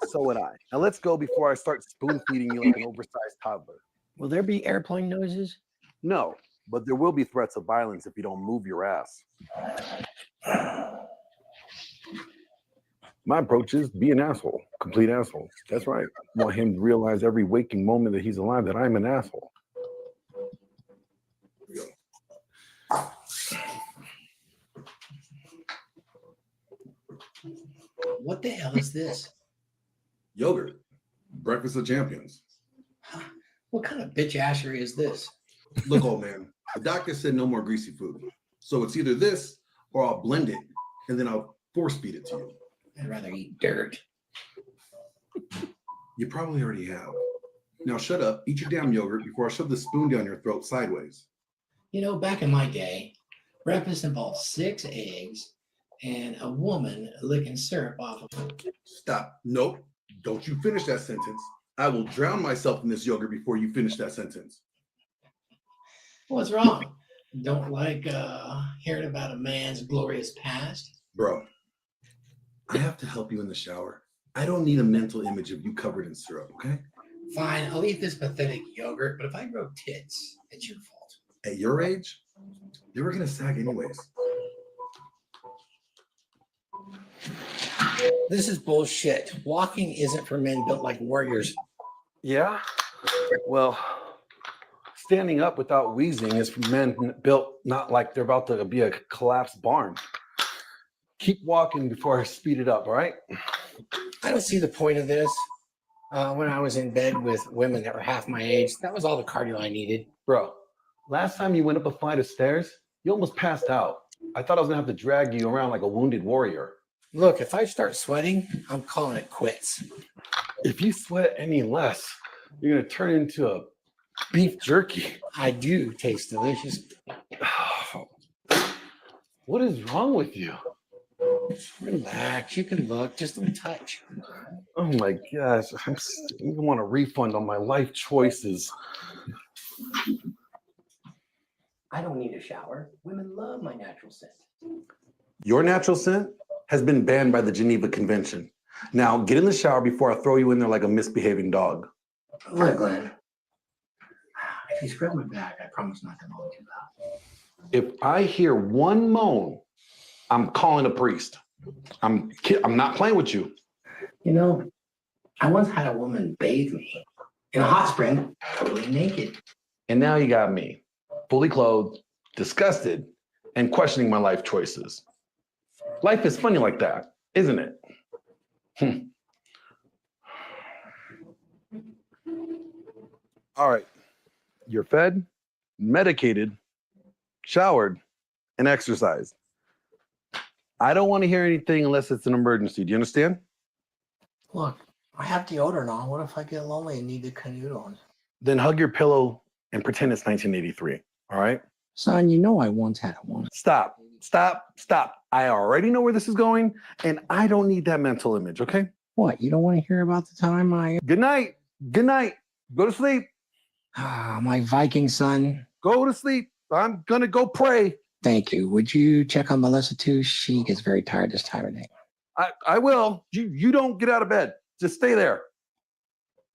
so would I. Now let's go before I start spoon feeding you like an oversized toddler. Will there be airplane noises? No, but there will be threats of violence if you don't move your ass. My approach is be an asshole, complete asshole. That's right. I want him to realize every waking moment that he's alive that I'm an asshole. What the hell is this? Yogurt. Breakfast of champions. What kind of bitch ashery is this? Look, old man, the doctor said no more greasy food. So it's either this or I'll blend it and then I'll force feed it to you. I'd rather eat dirt. You probably already have. Now shut up, eat your damn yogurt before I shove the spoon down your throat sideways. Back in my day, breakfast involved 6 eggs and a woman licking syrup off of them. Stop. Nope. Don't you finish that sentence. I will drown myself in this yogurt before you finish that sentence. What's wrong? Don't like hearing about a man's glorious past? Bro, I have to help you in the shower. I don't need a mental image of you covered in syrup, okay? Fine, I'll eat this pathetic yogurt, but if I grow tits, it's your fault. At your age, they were going to sag anyways. This is bullshit. Walking isn't for men built like warriors. Yeah? Well, standing up without wheezing is for men built not like they're about to be a collapsed barn. Keep walking before I speed it up, all right? I don't see the point of this. When I was in bed with women that were half my age, that was all the cardio I needed. Bro, last time you went up a flight of stairs, you almost passed out. I thought I was gonna have to drag you around like a wounded warrior. Look, if I start sweating, I'm calling it quits. If you sweat any less, you're gonna turn into a beef jerky. I do taste delicious. What is wrong with you? Relax, you can look, just don't touch. Oh my gosh, I want a refund on my life choices. I don't need a shower. Women love my natural scent. Your natural scent has been banned by the Geneva Convention. Now get in the shower before I throw you in there like a misbehaving dog. Look, Glenn. If you scrub my back, I promise not to moan too loud. If I hear one moan, I'm calling a priest. I'm not playing with you. You know, I once had a woman bathe me in a hot spring, totally naked. And now you got me, fully clothed, disgusted, and questioning my life choices. Life is funny like that, isn't it? All right. You're fed, medicated, showered, and exercised. I don't want to hear anything unless it's an emergency. Do you understand? Look, I have deodorant on. What if I get lonely and need to canoe on? Then hug your pillow and pretend it's 1983. All right? Son, you know I once had one. Stop. I already know where this is going, and I don't need that mental image, okay? What, you don't want to hear about the time I... Good night. Good night. Go to sleep. Ah, my Viking son. Go to sleep. I'm going to go pray. Thank you. Would you check on Melissa too? She gets very tired this time of day. I will. You don't get out of bed. Just stay there.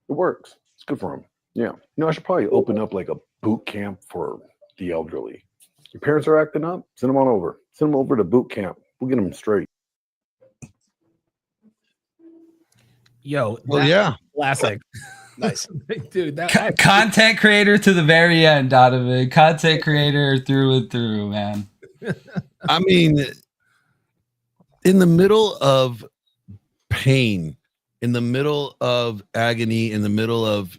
It works. It's good for him. Yeah. You know, I should probably open up like a boot camp for the elderly. Your parents are acting up? Send them on over. Send them over to boot camp. We'll get them straight. Yo, well, yeah. Classic. Nice. Dude, that Content creator to the very end, Donovan. Content creator through and through, man. I mean, in the middle of pain, in the middle of agony, in the middle of,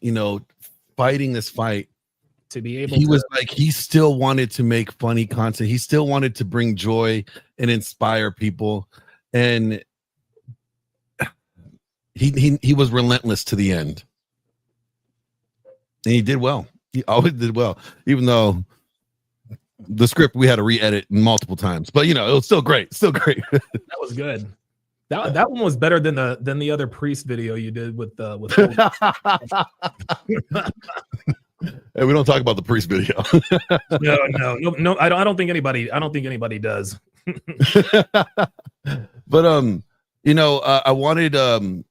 fighting this fight, to be able he still wanted to make funny content. He still wanted to bring joy and inspire people. And he was relentless to the end. And he did well. He always did well, even though the script we had to re-edit multiple times. But it was still great. Still great. That was good. That one was better than the other priest video you did with Hey, we don't talk about the priest video. No. I don't think anybody does. But I wanted to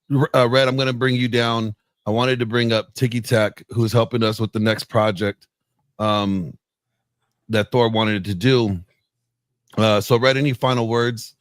Red, I'm gonna bring you down. I wanted to bring up Tiki Tech, who's helping us with the next project that Thor wanted to do. So Red, any final words?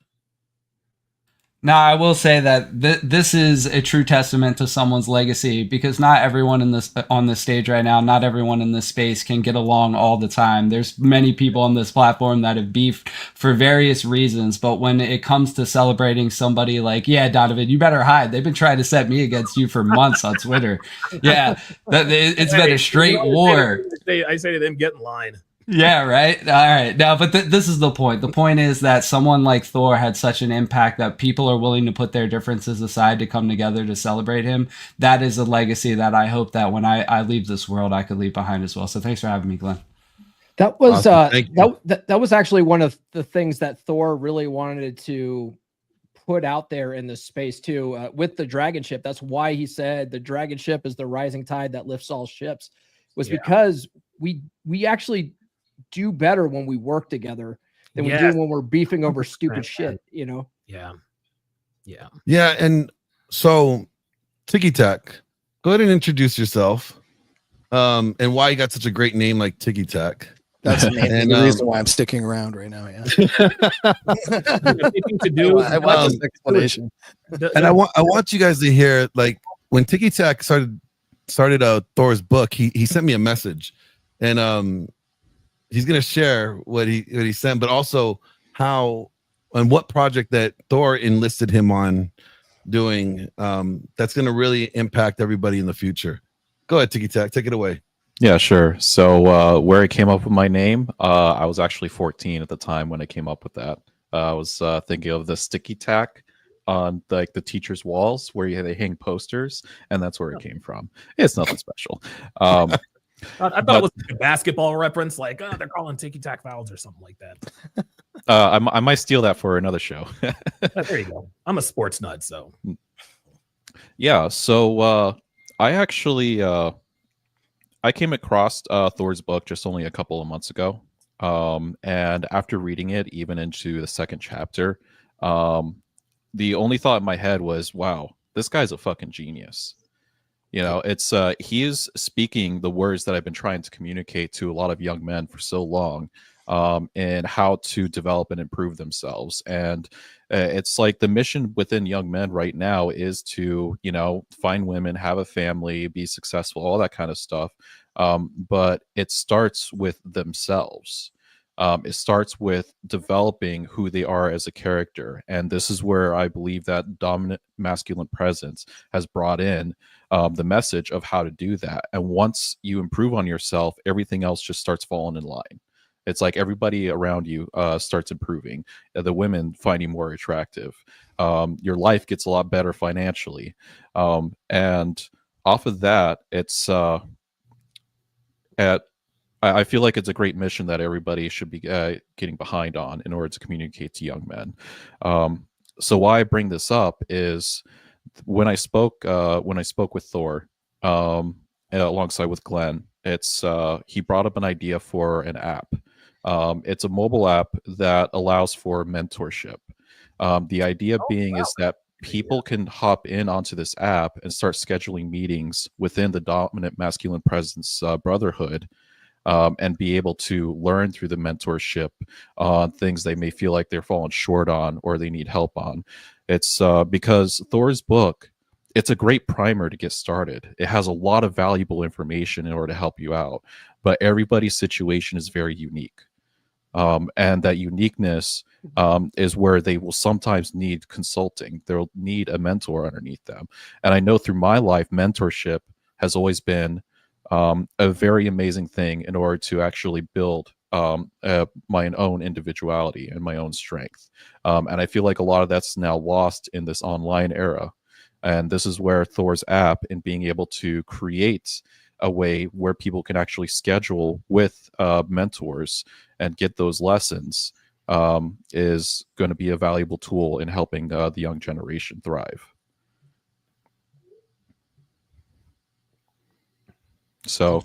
Now, I will say that this is a true testament to someone's legacy, because not everyone on this stage right now, not everyone in this space can get along all the time. There's many people on this platform that have beefed for various reasons, but when it comes to celebrating somebody like, yeah, Donovan, you better hide. They've been trying to set me against you for months on Twitter. Yeah, it's been a straight war. I say to them, get in line. Yeah, right. All right. Now, but this is the point. The point is that someone like Thor had such an impact that people are willing to put their differences aside to come together to celebrate him. That is a legacy that I hope that when I leave this world, I could leave behind as well. So thanks for having me, Glenn. That was Awesome. that was actually one of the things that Thor really wanted to put out there in this space too, with the dragon ship. That's why he said the dragon ship is the rising tide that lifts all ships, was because we actually do better when we work together than we do when we're beefing over stupid shit, Yeah. And so Tiki Tech, go ahead and introduce yourself, and why you got such a great name like Tiki Tech. That's mainly And, the reason why I'm sticking around right now. Yeah. to do. I want this explanation. And I want you guys to hear, like, when Tiki Tak started Thor's book, he sent me a message, and he's gonna share what he sent, but also how and what project that Thor enlisted him on doing. That's gonna really impact everybody in the future. Go ahead, Tiki Tak, take it away. Yeah, sure. So where I came up with my name, I was actually 14 at the time when I came up with that. I was thinking of the sticky tack on like the teachers' walls where they hang posters, and that's where it came from. It's nothing special. I thought but- it was a basketball reference, like they're calling ticky-tack fouls or something like that. I might steal that for another show. There you go. I'm a sports nut, so Yeah. So I actually I came across Thor's book just only a couple of months ago, and after reading it, even into the second chapter, the only thought in my head was, "Wow, this guy's a fucking genius." You know, it's he is speaking the words that I've been trying to communicate to a lot of young men for so long, and how to develop and improve themselves. And it's like the mission within young men right now is to, you know, find women, have a family, be successful, all that kind of stuff. But it starts with themselves. It starts with developing who they are as a character. And this is where I believe that dominant masculine presence has brought in the message of how to do that. And once you improve on yourself, everything else just starts falling in line. It's like everybody around you starts improving. The women find you more attractive. Your life gets a lot better financially. And off of that, it's I feel like it's a great mission that everybody should be getting behind on in order to communicate to young men. So why I bring this up is when I spoke with Thor, alongside with Glenn, it's he brought up an idea for an app. It's a mobile app that allows for mentorship. The idea being is that people can hop in onto this app and start scheduling meetings within the dominant masculine presence brotherhood, and be able to learn through the mentorship on things they may feel like they're falling short on or they need help on. It's because Thor's book, it's a great primer to get started. It has a lot of valuable information in order to help you out, but everybody's situation is very unique. And that uniqueness is where they will sometimes need consulting. They'll need a mentor underneath them. And I know through my life, mentorship has always been a very amazing thing in order to actually build my own individuality and my own strength. And I feel like a lot of that's now lost in this online era. And this is where Thor's app and being able to create a way where people can actually schedule with mentors and get those lessons is going to be a valuable tool in helping the young generation thrive. So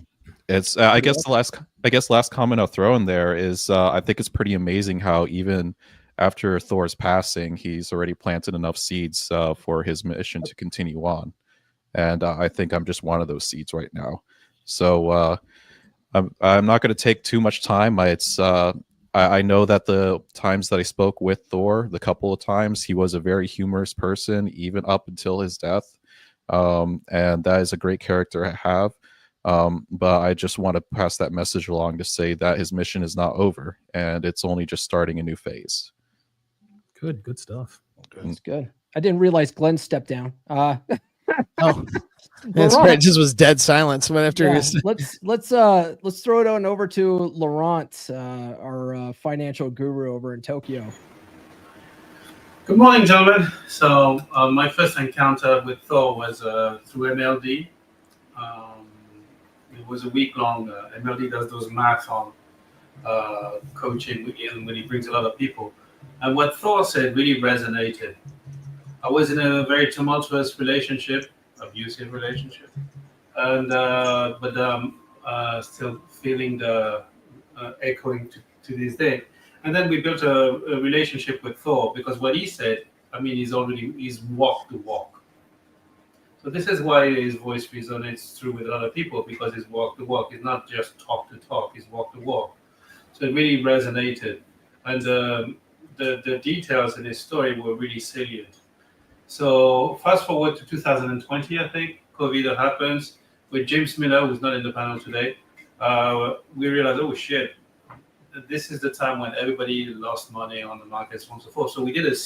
it's I guess last comment I'll throw in there is I think it's pretty amazing how even after Thor's passing, he's already planted enough seeds for his mission to continue on. And I think I'm just one of those seeds right now. So I'm not going to take too much time. I know that the times that I spoke with Thor, the couple of times, he was a very humorous person, even up until his death. And that is a great character to have. But I just want to pass that message along to say that his mission is not over, and it's only just starting a new phase. Good stuff. That's good. I didn't realize Glenn stepped down. Oh, that's right. It just was dead silence right after. Yeah, let's throw it on over to Laurent, our financial guru over in Tokyo. Good morning, gentlemen. So my first encounter with Thor was through MLD. It was a week long. MLD does those marathon coaching when he brings a lot of people. And what Thor said really resonated. I was in a very tumultuous relationship, abusive relationship, and still feeling the echoing to this day. And then we built a relationship with Thor because what he said, I mean, he's walk to walk. So this is why his voice resonates through with other people, because it's walk to walk. It's not just talk to talk, it's walk to walk. So it really resonated, and the details in his story were really salient. So fast forward to 2020, I think COVID happens with James Miller, who's not in the panel today. We realized, oh shit, this is the time when everybody lost money on the markets, so on and so forth. So we did a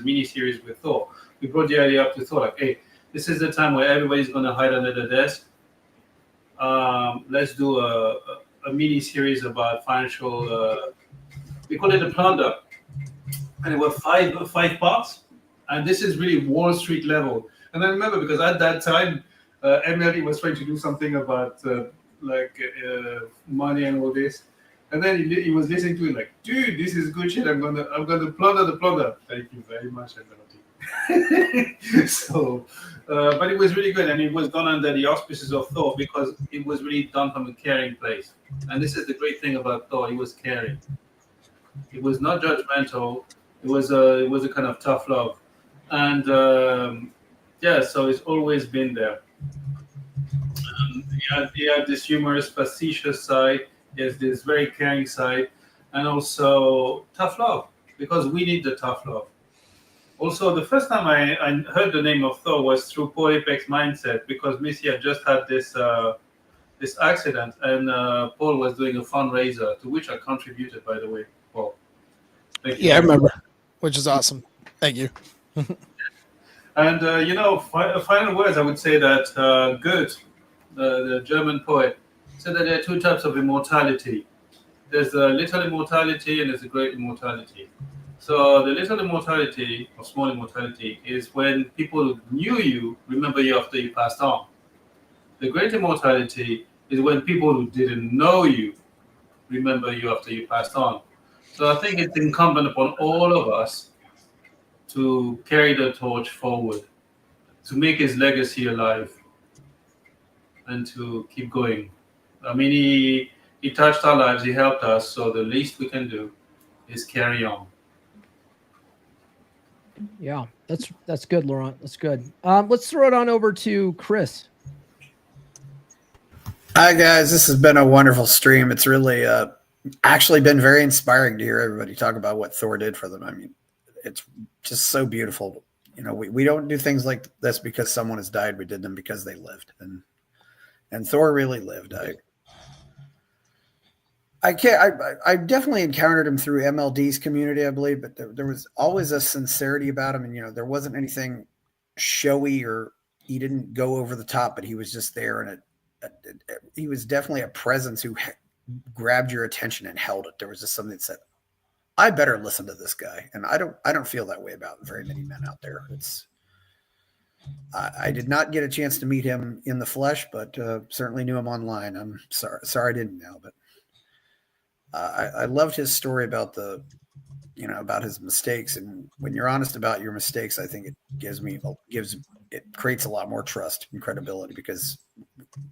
mini series with Thor. We brought the idea up to Thor, like, hey, this is the time where everybody's going to hide under the desk. Let's do a mini series about financial. We call it the plunder, and it was five parts. And this is really Wall Street level. And I remember because at that time, MLD was trying to do something about money and all this. And then he was listening to it like, dude, this is good shit. I'm gonna plunder the plunder. Thank you very much, MLD. So, but it was really good, and it was done under the auspices of Thor because it was really done from a caring place. And this is the great thing about Thor. He was caring. It was not judgmental. It was a kind of tough love. And so it's always been there. He had this humorous, facetious side. There's this very caring side, and also tough love, because we need the tough love. Also, the first time I heard the name of Thor was through Paul Apex Mindset, because Missy had just had this accident, and Paul was doing a fundraiser, to which I contributed, by the way, Paul. Thank you. Yeah, I remember, which is awesome. Thank you. And, final words, I would say that Goethe, the German poet, said that there are two types of immortality. There's the little immortality and there's the great immortality. So the little immortality, or small immortality, is when people knew you remember you after you passed on. The great immortality is when people who didn't know you remember you after you passed on. So I think it's incumbent upon all of us to carry the torch forward, to make his legacy alive, and to keep going. I mean, he touched our lives, he helped us, so the least we can do is carry on. Yeah, that's good, Laurent. That's good. Let's throw it on over to Chris. Hi, guys. This has been a wonderful stream. It's really actually been very inspiring to hear everybody talk about what Thor did for them. I mean, it's just so beautiful. You know, we don't do things like this because someone has died. We did them because they lived. And Thor really lived. I definitely encountered him through MLD's community, I believe, but there was always a sincerity about him. And, you know, there wasn't anything showy, or he didn't go over the top, but he was just there. And he was definitely a presence who grabbed your attention and held it. There was just something that said, I better listen to this guy. And I don't feel that way about very many men out there. I did not get a chance to meet him in the flesh, but certainly knew him online. I'm sorry I didn't know, but I loved his story about about his mistakes. And when you're honest about your mistakes, I think it creates a lot more trust and credibility, because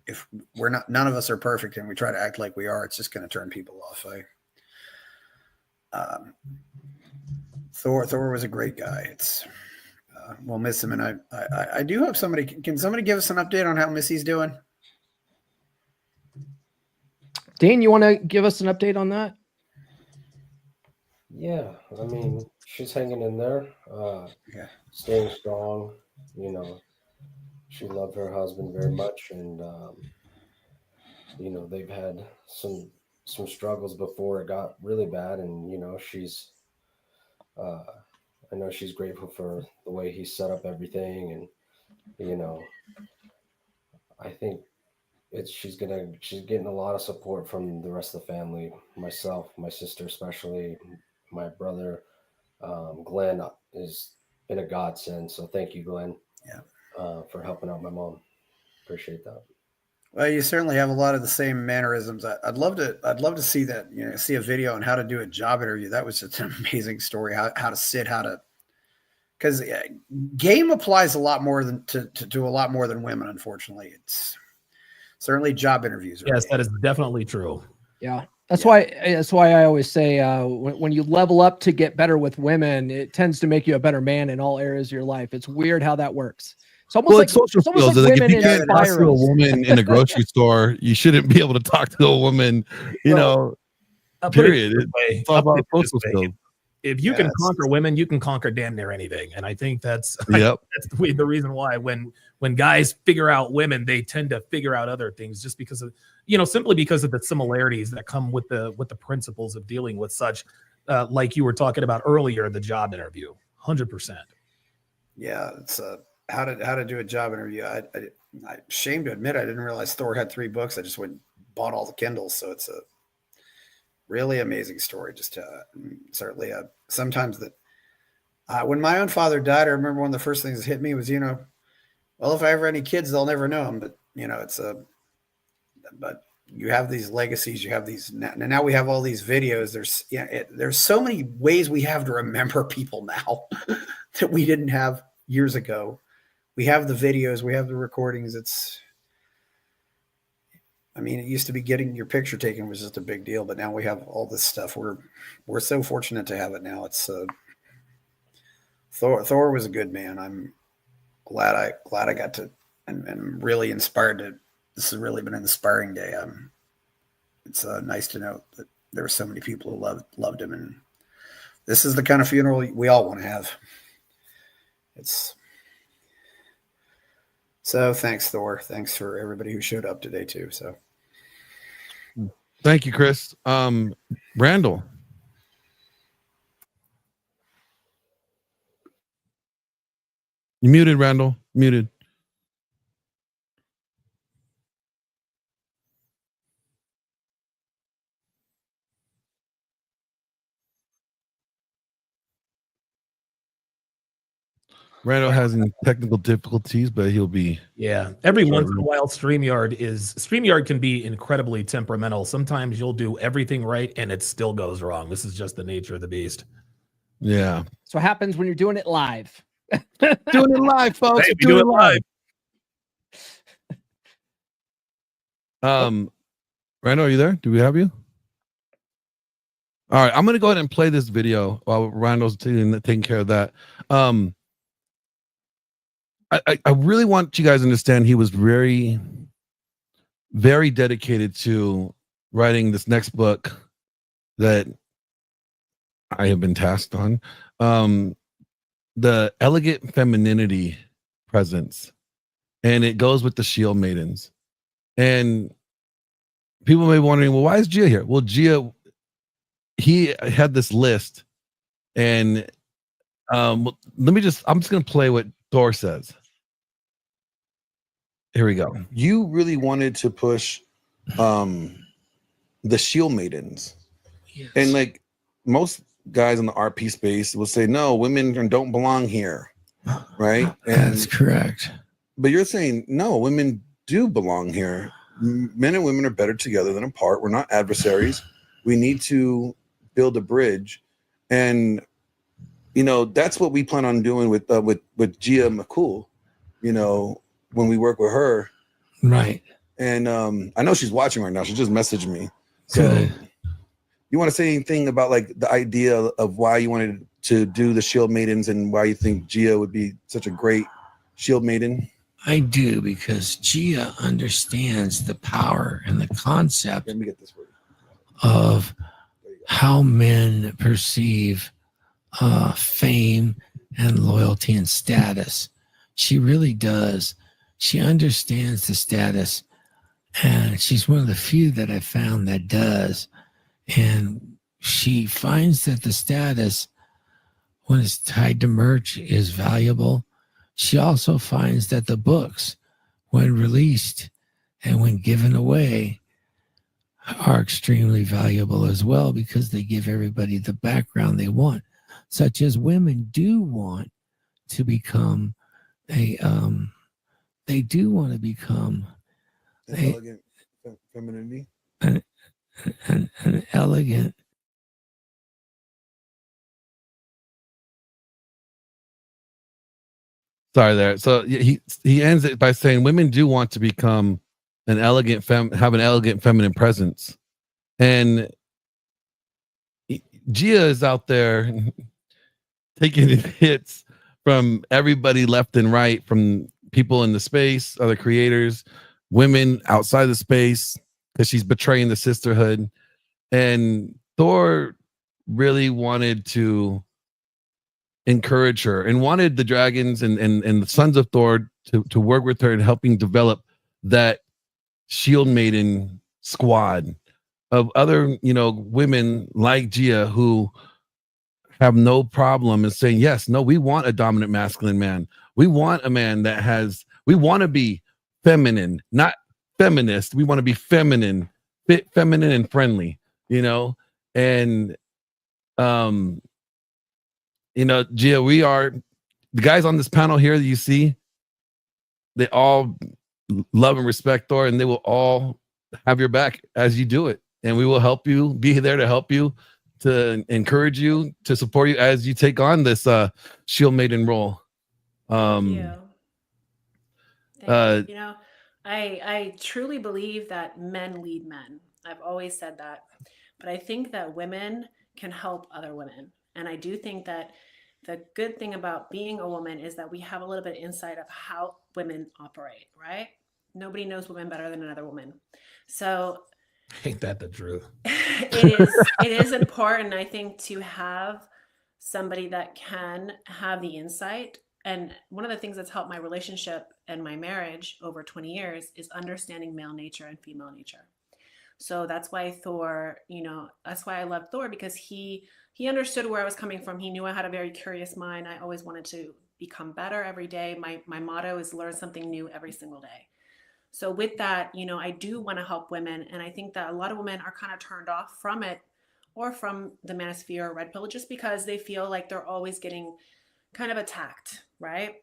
if none of us are perfect and we try to act like we are, it's just going to turn people off. Thor was a great guy. We'll miss him. And I do have somebody. Can somebody give us an update on how Missy's doing? Dane, you want to give us an update on that? Yeah, I mean, she's hanging in there, staying strong. You know, she loved her husband very much, and they've had some struggles before it got really bad, and she's I know she's grateful for the way he set up everything, and I think she's getting a lot of support from the rest of the family, myself, my sister, especially my brother. Glenn has been a godsend. So thank you, Glenn. Yeah. For helping out my mom. Appreciate that. Well, you certainly have a lot of the same mannerisms. I'd love to see that, see a video on how to do a job interview. That was just an amazing story. How to sit, because game applies a lot more than to a lot more than women. Unfortunately, it's certainly job interviews. Yes, that is definitely true. Yeah. That's why I always say when you level up to get better with women, it tends to make you a better man in all areas of your life. It's weird how that works. It's almost like social skills. Like if you can't talk to a woman in a grocery store, you shouldn't be able to talk to a woman, you know. Period. This way. It's all I'll put about it this social way. skills. If you can conquer women, you can conquer damn near anything. And I think that's Yep. that's the reason why when guys figure out women, they tend to figure out other things just because of, simply because of the similarities that come with the principles of dealing with such, like you were talking about earlier, the job interview. 100%. Yeah, it's how to do a job interview. I'm ashamed to admit I didn't realize Thor had 3 books. I just went and bought all the Kindles, so it's a really amazing story. Just certainly sometimes that when my own father died, I remember one of the first things that hit me was, well, if I ever have any kids, they'll never know them. But it's but you have these legacies, you have these now we have all these videos. There's so many ways we have to remember people now that we didn't have years ago. We have the videos, we have the recordings. It used to be getting your picture taken was just a big deal, but now we have all this stuff. We're so fortunate to have it now. It's Thor was a good man. I'm glad I got to, and really inspired to. This has really been an inspiring day. It's nice to know that there were so many people who loved him, and this is the kind of funeral we all want to have. So thanks, Thor. Thanks for everybody who showed up today too. So thank you, Chris. Randall. You muted, Randall. Muted. Randall has any technical difficulties, but he'll be. Yeah. Every once in a while, StreamYard can be incredibly temperamental. Sometimes you'll do everything right and it still goes wrong. This is just the nature of the beast. Yeah. So what happens when you're doing it live. Doing it live, folks. Hey, do it live. Randall, are you there? Do we have you? All right, I'm gonna go ahead and play this video while Randall's taking care of that. I really want you guys to understand he was very, very dedicated to writing this next book that I have been tasked on. The elegant femininity presence, and it goes with the Shield Maidens. And people may be wondering, well, why is Gia here? Well, Gia, he had this list, and I'm just gonna play what Thor says. Here we go. You really wanted to push the Shield Maidens. Yes. And like most guys in the RP space will say, no, women don't belong here. Right? That's correct. But you're saying, no, women do belong here. Men and women are better together than apart. We're not adversaries. We need to build a bridge. And, that's what we plan on doing with Gia McCool, when we work with her. Right. And I know she's watching right now. She just messaged me. So Good. you want to say anything about like the idea of why you wanted to do the Shield Maidens and why you think Gia would be such a great Shield Maiden? I do, because Gia understands the power and the concept Let me get this word. of how men perceive fame and loyalty and status. She really does. She understands the status, and she's one of the few that I found that does. And she finds that the status, when it's tied to merch, is valuable. She also finds that the books, when released and when given away, are extremely valuable as well, because they give everybody the background they want, such as women do want to become they do want to become Elegant femininity. An elegant. Sorry there. So he ends it by saying women do want to become an elegant have an elegant feminine presence. And Gia is out there taking hits from everybody left and right, from people in the space, other creators, women outside the space, because she's betraying the sisterhood. And Thor really wanted to encourage her and wanted the dragons and the sons of Thor to work with her in helping develop that Shield Maiden squad of other, women like Gia who have no problem in saying, yes, no, we want a dominant masculine man. We want a man we want to be feminine, not feminist. We want to be feminine and friendly, and Gia, we are the guys on this panel here that you see, they all love and respect Thor, and they will all have your back as you do it. And we will help you, be there to help you, to encourage you, to support you as you take on this Shield Maiden role. Thank you. Thank you. I truly believe that men lead men. I've always said that. But I think that women can help other women. And I do think that the good thing about being a woman is that we have a little bit of insight of how women operate, right? Nobody knows women better than another woman. So ain't that the truth? It is important, I think, to have somebody that can have the insight. And one of the things that's helped my relationship and my marriage over 20 years is understanding male nature and female nature. So that's why Thor, that's why I love Thor, because he understood where I was coming from. He knew I had a very curious mind. I always wanted to become better every day. My motto is learn something new every single day. So with that, I do want to help women. And I think that a lot of women are kind of turned off from it or from the manosphere or red pill just because they feel like they're always getting kind of attacked, right?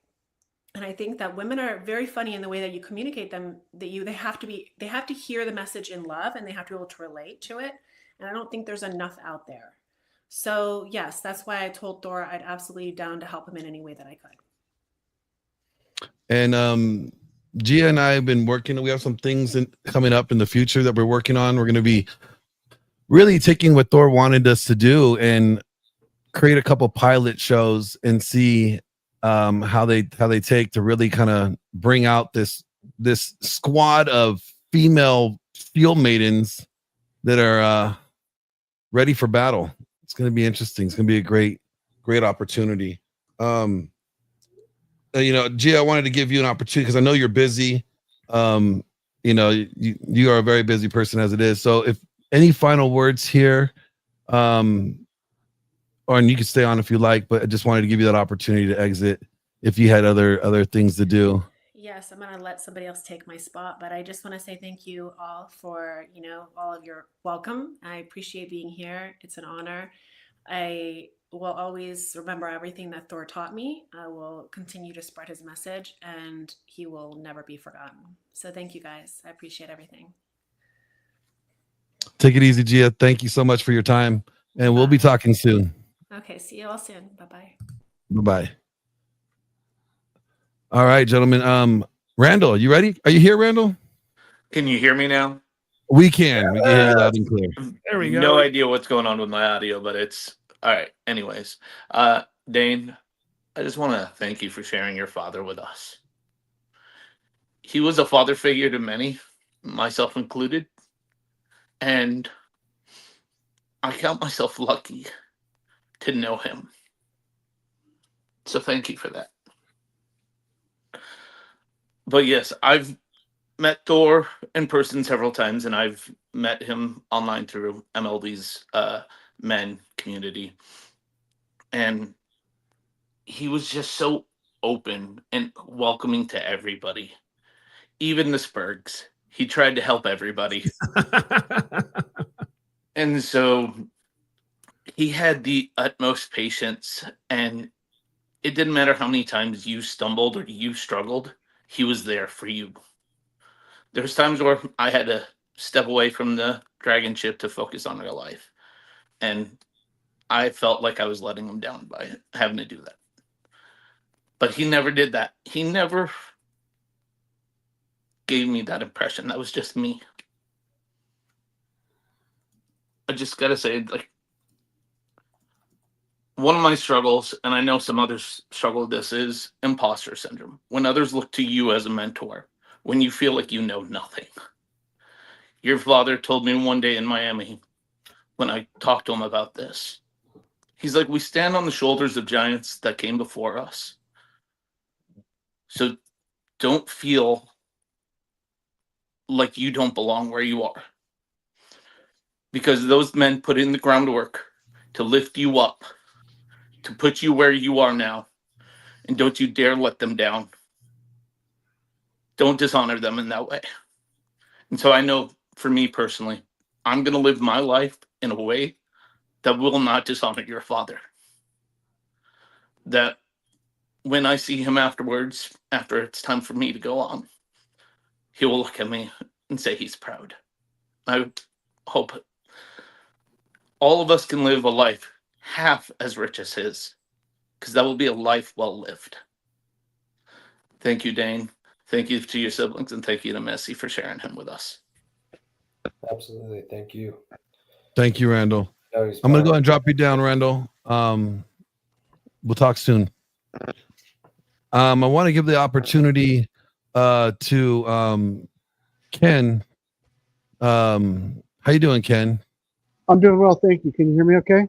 And I think that women are very funny in the way that you communicate them, that they have to hear the message in love, and they have to be able to relate to it. And I don't think there's enough out there. So yes, that's why I told Thor I'd absolutely down to help him in any way that I could. And Gia and I have been working. We have some things coming up in the future that we're working on. We're going to be really taking what Thor wanted us to do and create a couple pilot shows and see how they take to really kind of bring out this squad of female Shield Maidens that are ready for battle. It's going to be interesting. It's going to be a great opportunity. Gia, I wanted to give you an opportunity because I know you're busy. You are a very busy person as it is. So if any final words here, and you can stay on if you like, but I just wanted to give you that opportunity to exit if you had other things to do. Yes, I'm going to let somebody else take my spot, but I just want to say thank you all for, all of your welcome. I appreciate being here. It's an honor. I will always remember everything that Thor taught me. I will continue to spread his message, and he will never be forgotten. So thank you guys. I appreciate everything. Take it easy, Gia. Thank you so much for your time, and we'll be talking soon. Okay, see you all soon. Bye-bye. Bye-bye. All right, gentlemen. Randall, you ready? Are you here, Randall? Can you hear me now? We can hear you loud and clear. There we go. No idea what's going on with my audio, but it's all right. Anyways, Dane, I just want to thank you for sharing your father with us. He was a father figure to many, myself included, and I count myself lucky to know him. So thank you for that. But yes, I've met Thor in person several times, and I've met him online through MLB's men community. And he was just so open and welcoming to everybody, even the Spurgs. He tried to help everybody. And so he had the utmost patience, and it didn't matter how many times you stumbled or you struggled, he was there for you. There's times where I had to step away from the dragon ship to focus on real life. And I felt like I was letting him down by having to do that. But he never did that. He never gave me that impression. That was just me. I just gotta say, like, one of my struggles, and I know some others struggle with this, is imposter syndrome. When others look to you as a mentor, when you feel like you know nothing. Your father told me one day in Miami, when I talked to him about this. He's like, we stand on the shoulders of giants that came before us. So don't feel like you don't belong where you are. Because those men put in the groundwork to lift you up, to put you where you are now. And don't you dare let them down. Don't dishonor them in that way. And so I know for me personally, I'm going to live my life in a way that will not dishonor your father. That when I see him afterwards, after it's time for me to go on, he will look at me and say he's proud. I hope all of us can live a life half as rich as his, because that will be a life well lived. Thank you, Dane. Thank you to your siblings, and thank you to Missy for sharing him with us. Absolutely. Thank you. Thank you, Randall. No, I'm going to go ahead and drop you down, Randall. We'll talk soon. I want to give the opportunity to Ken. How you doing, Ken? I'm doing well, thank you. Can you hear me okay?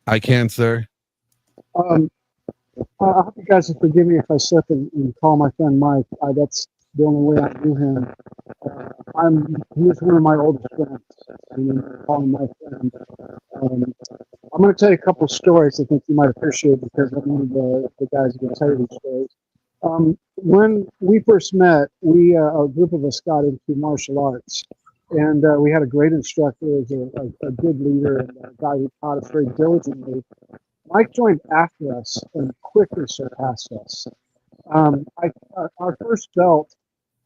I can, sir. I hope you guys will forgive me if I slip and call my friend Mike. That's the only way I knew him. He was one of my oldest friends. And I call him my friend. I'm going to tell you a couple of stories I think you might appreciate because I'm one of the guys who can tell you these stories. When we first met, a group of us got into martial arts. And we had a great instructor, a good leader, and a guy who taught us very diligently. Mike joined after us and quickly surpassed us. Our first belt,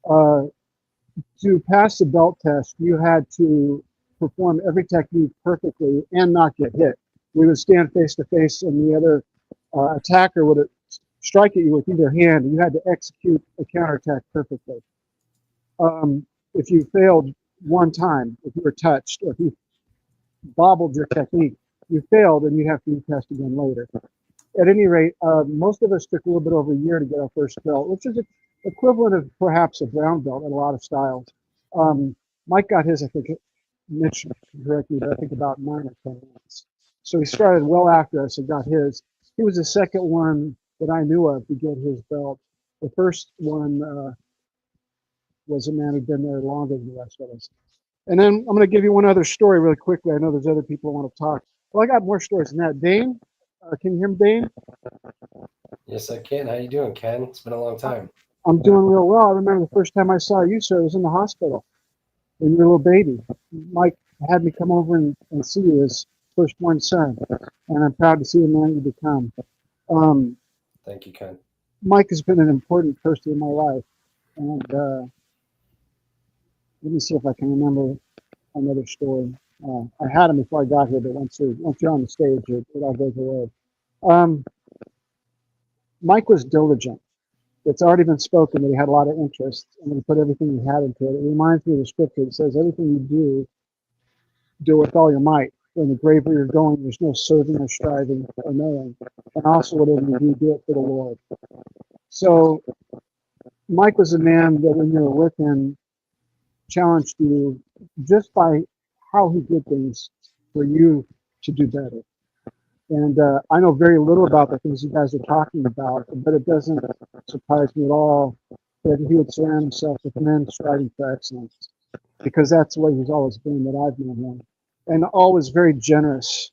to pass the belt test, you had to perform every technique perfectly and not get hit. We would stand face to face, and the other attacker would strike at you with either hand, and you had to execute a counterattack perfectly. If you failed one time, if you were touched, or if you bobbled your technique, you failed and you'd have to retest again later. At any rate, most of us took a little bit over a year to get our first belt, which is equivalent of perhaps a brown belt in a lot of styles. Mike got his, I think, Mitch can correct me, but I think about 9 or 10 months. So he started well after us and got his. He was the second one that I knew of to get his belt. The first one was a man who'd been there longer than the rest of us. And then I'm going to give you one other story really quickly. I know there's other people who want to talk. Well, I got more stories than that. Dane, can you hear me, Dane? Yes, I can. How you doing, Ken? It's been a long time. I'm doing real well. I remember the first time I saw you, sir, I was in the hospital when you were a little baby. Mike had me come over and see you, his firstborn son, and I'm proud to see the man you become. Thank you, Ken. Mike has been an important person in my life, and let me see if I can remember another story. I had him before I got here, but once you're on the stage, it all goes away. Mike was diligent. It's already been spoken that he had a lot of interest, and he put everything he had into it. It reminds me of the scripture that says, everything you do with all your might. In the grave where you're going, there's no serving or striving or knowing. And also whatever you do it for the Lord. So Mike was a man that when you were with him, challenged you just by how he did things for you to do better. And I know very little about the things you guys are talking about, but it doesn't surprise me at all that he would surround himself with men striving for excellence, because that's the way he's always been that I've known him. And always very generous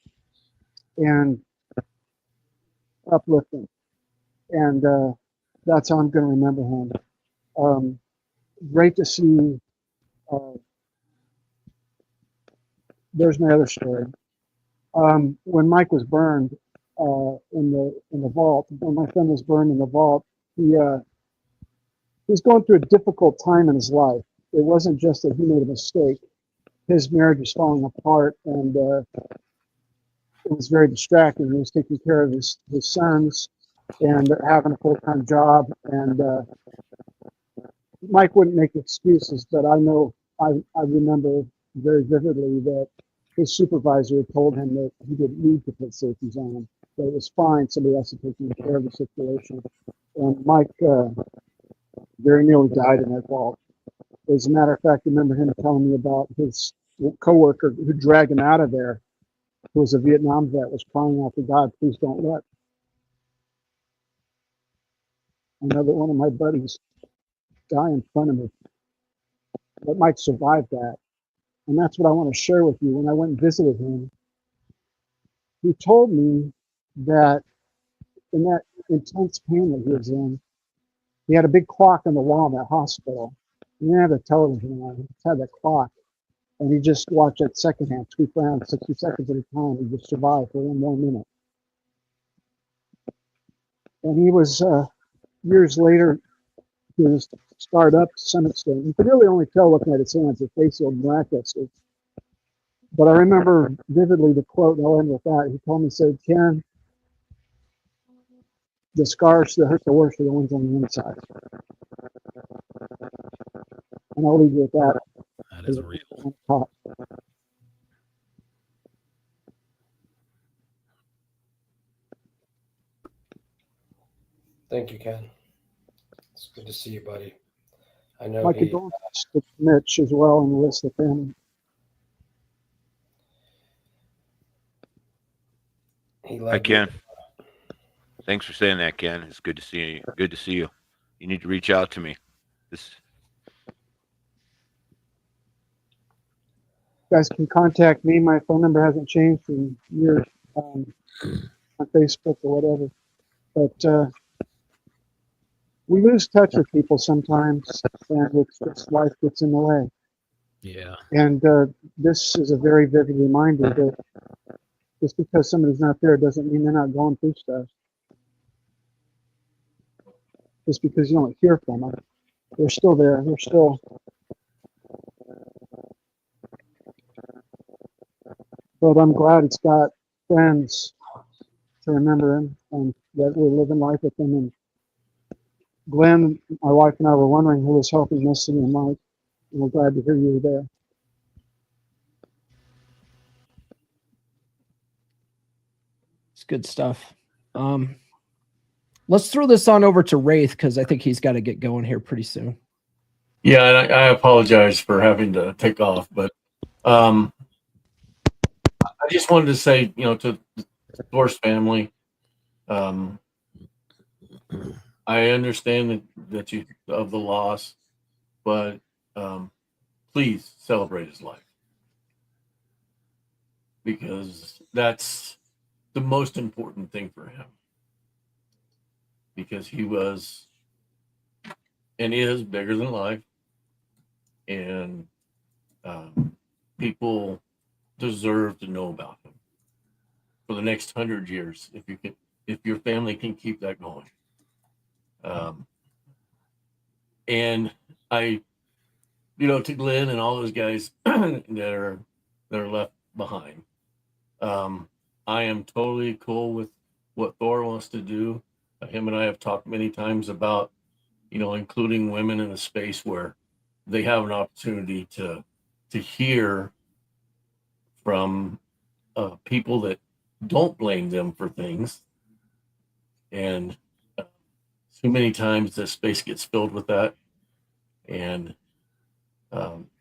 and uplifting. And that's how I'm going to remember him. Great to see. There's my other story. When Mike was burned in the vault, when my friend was burned in the vault, he was going through a difficult time in his life. It wasn't just that he made a mistake. His marriage was falling apart, and it was very distracting. He was taking care of his sons and having a full-time job. And Mike wouldn't make excuses, but I know I remember very vividly that his supervisor had told him that he didn't need to put safeties on, that it was fine, somebody else had taken care of the situation. And Mike very nearly died in that vault. As a matter of fact, I remember him telling me about his coworker who dragged him out of there who was a Vietnam vet, was crying out to God, please don't let another one of my buddies die in front of me that might survive that. And that's what I want to share with you. When I went and visited him, he told me that in that intense pain that he was in, he had a big clock on the wall in that hospital. He didn't have a television on, he just had that clock. And he just watched that second hand, 2 rounds, 60 seconds at a time. He just survived for 1 more minute. And he was, years later, he was scarred up to some extent. You could really only tell looking at his hands, his face healed miraculously. But I remember vividly the quote, and I'll end with that. He told me, said, Ken, the scars that hurt the worst are the ones on the inside. And I'll leave you with that. That is real. Thank you, Ken. It's good to see you, buddy. I know My condolences to Mitch as well and the rest of the family. Hi, Ken. Thanks for saying that, Ken. It's good to see you. Good to see you. You need to reach out to me. You guys can contact me. My phone number hasn't changed in years on Facebook or whatever. But we lose touch with people sometimes, and it's just life gets in the way. Yeah. And this is a very vivid reminder that just because somebody's not there doesn't mean they're not going through stuff. Just because you don't hear from them, they're still there. They're still. But I'm glad he's got friends to remember him and that we're living life with him. And Glenn, my wife and I were wondering who was helping Missy and Mike, and we're glad to hear you were there. It's good stuff. Let's throw this on over to Wraith because I think he's got to get going here pretty soon. Yeah, and I apologize for having to take off, but I just wanted to say, to the Thor's family, I understand that you of the loss, but please celebrate his life because that's the most important thing for him. Because he was and is bigger than life, and people deserve to know about him for the next 100 years if your family can keep that going. And I, to Glenn and all those guys that are left behind, I am totally cool with what Thor wants to do. Him and I have talked many times about, including women in a space where they have an opportunity to hear from people that don't blame them for things. And too many times the space gets filled with that. And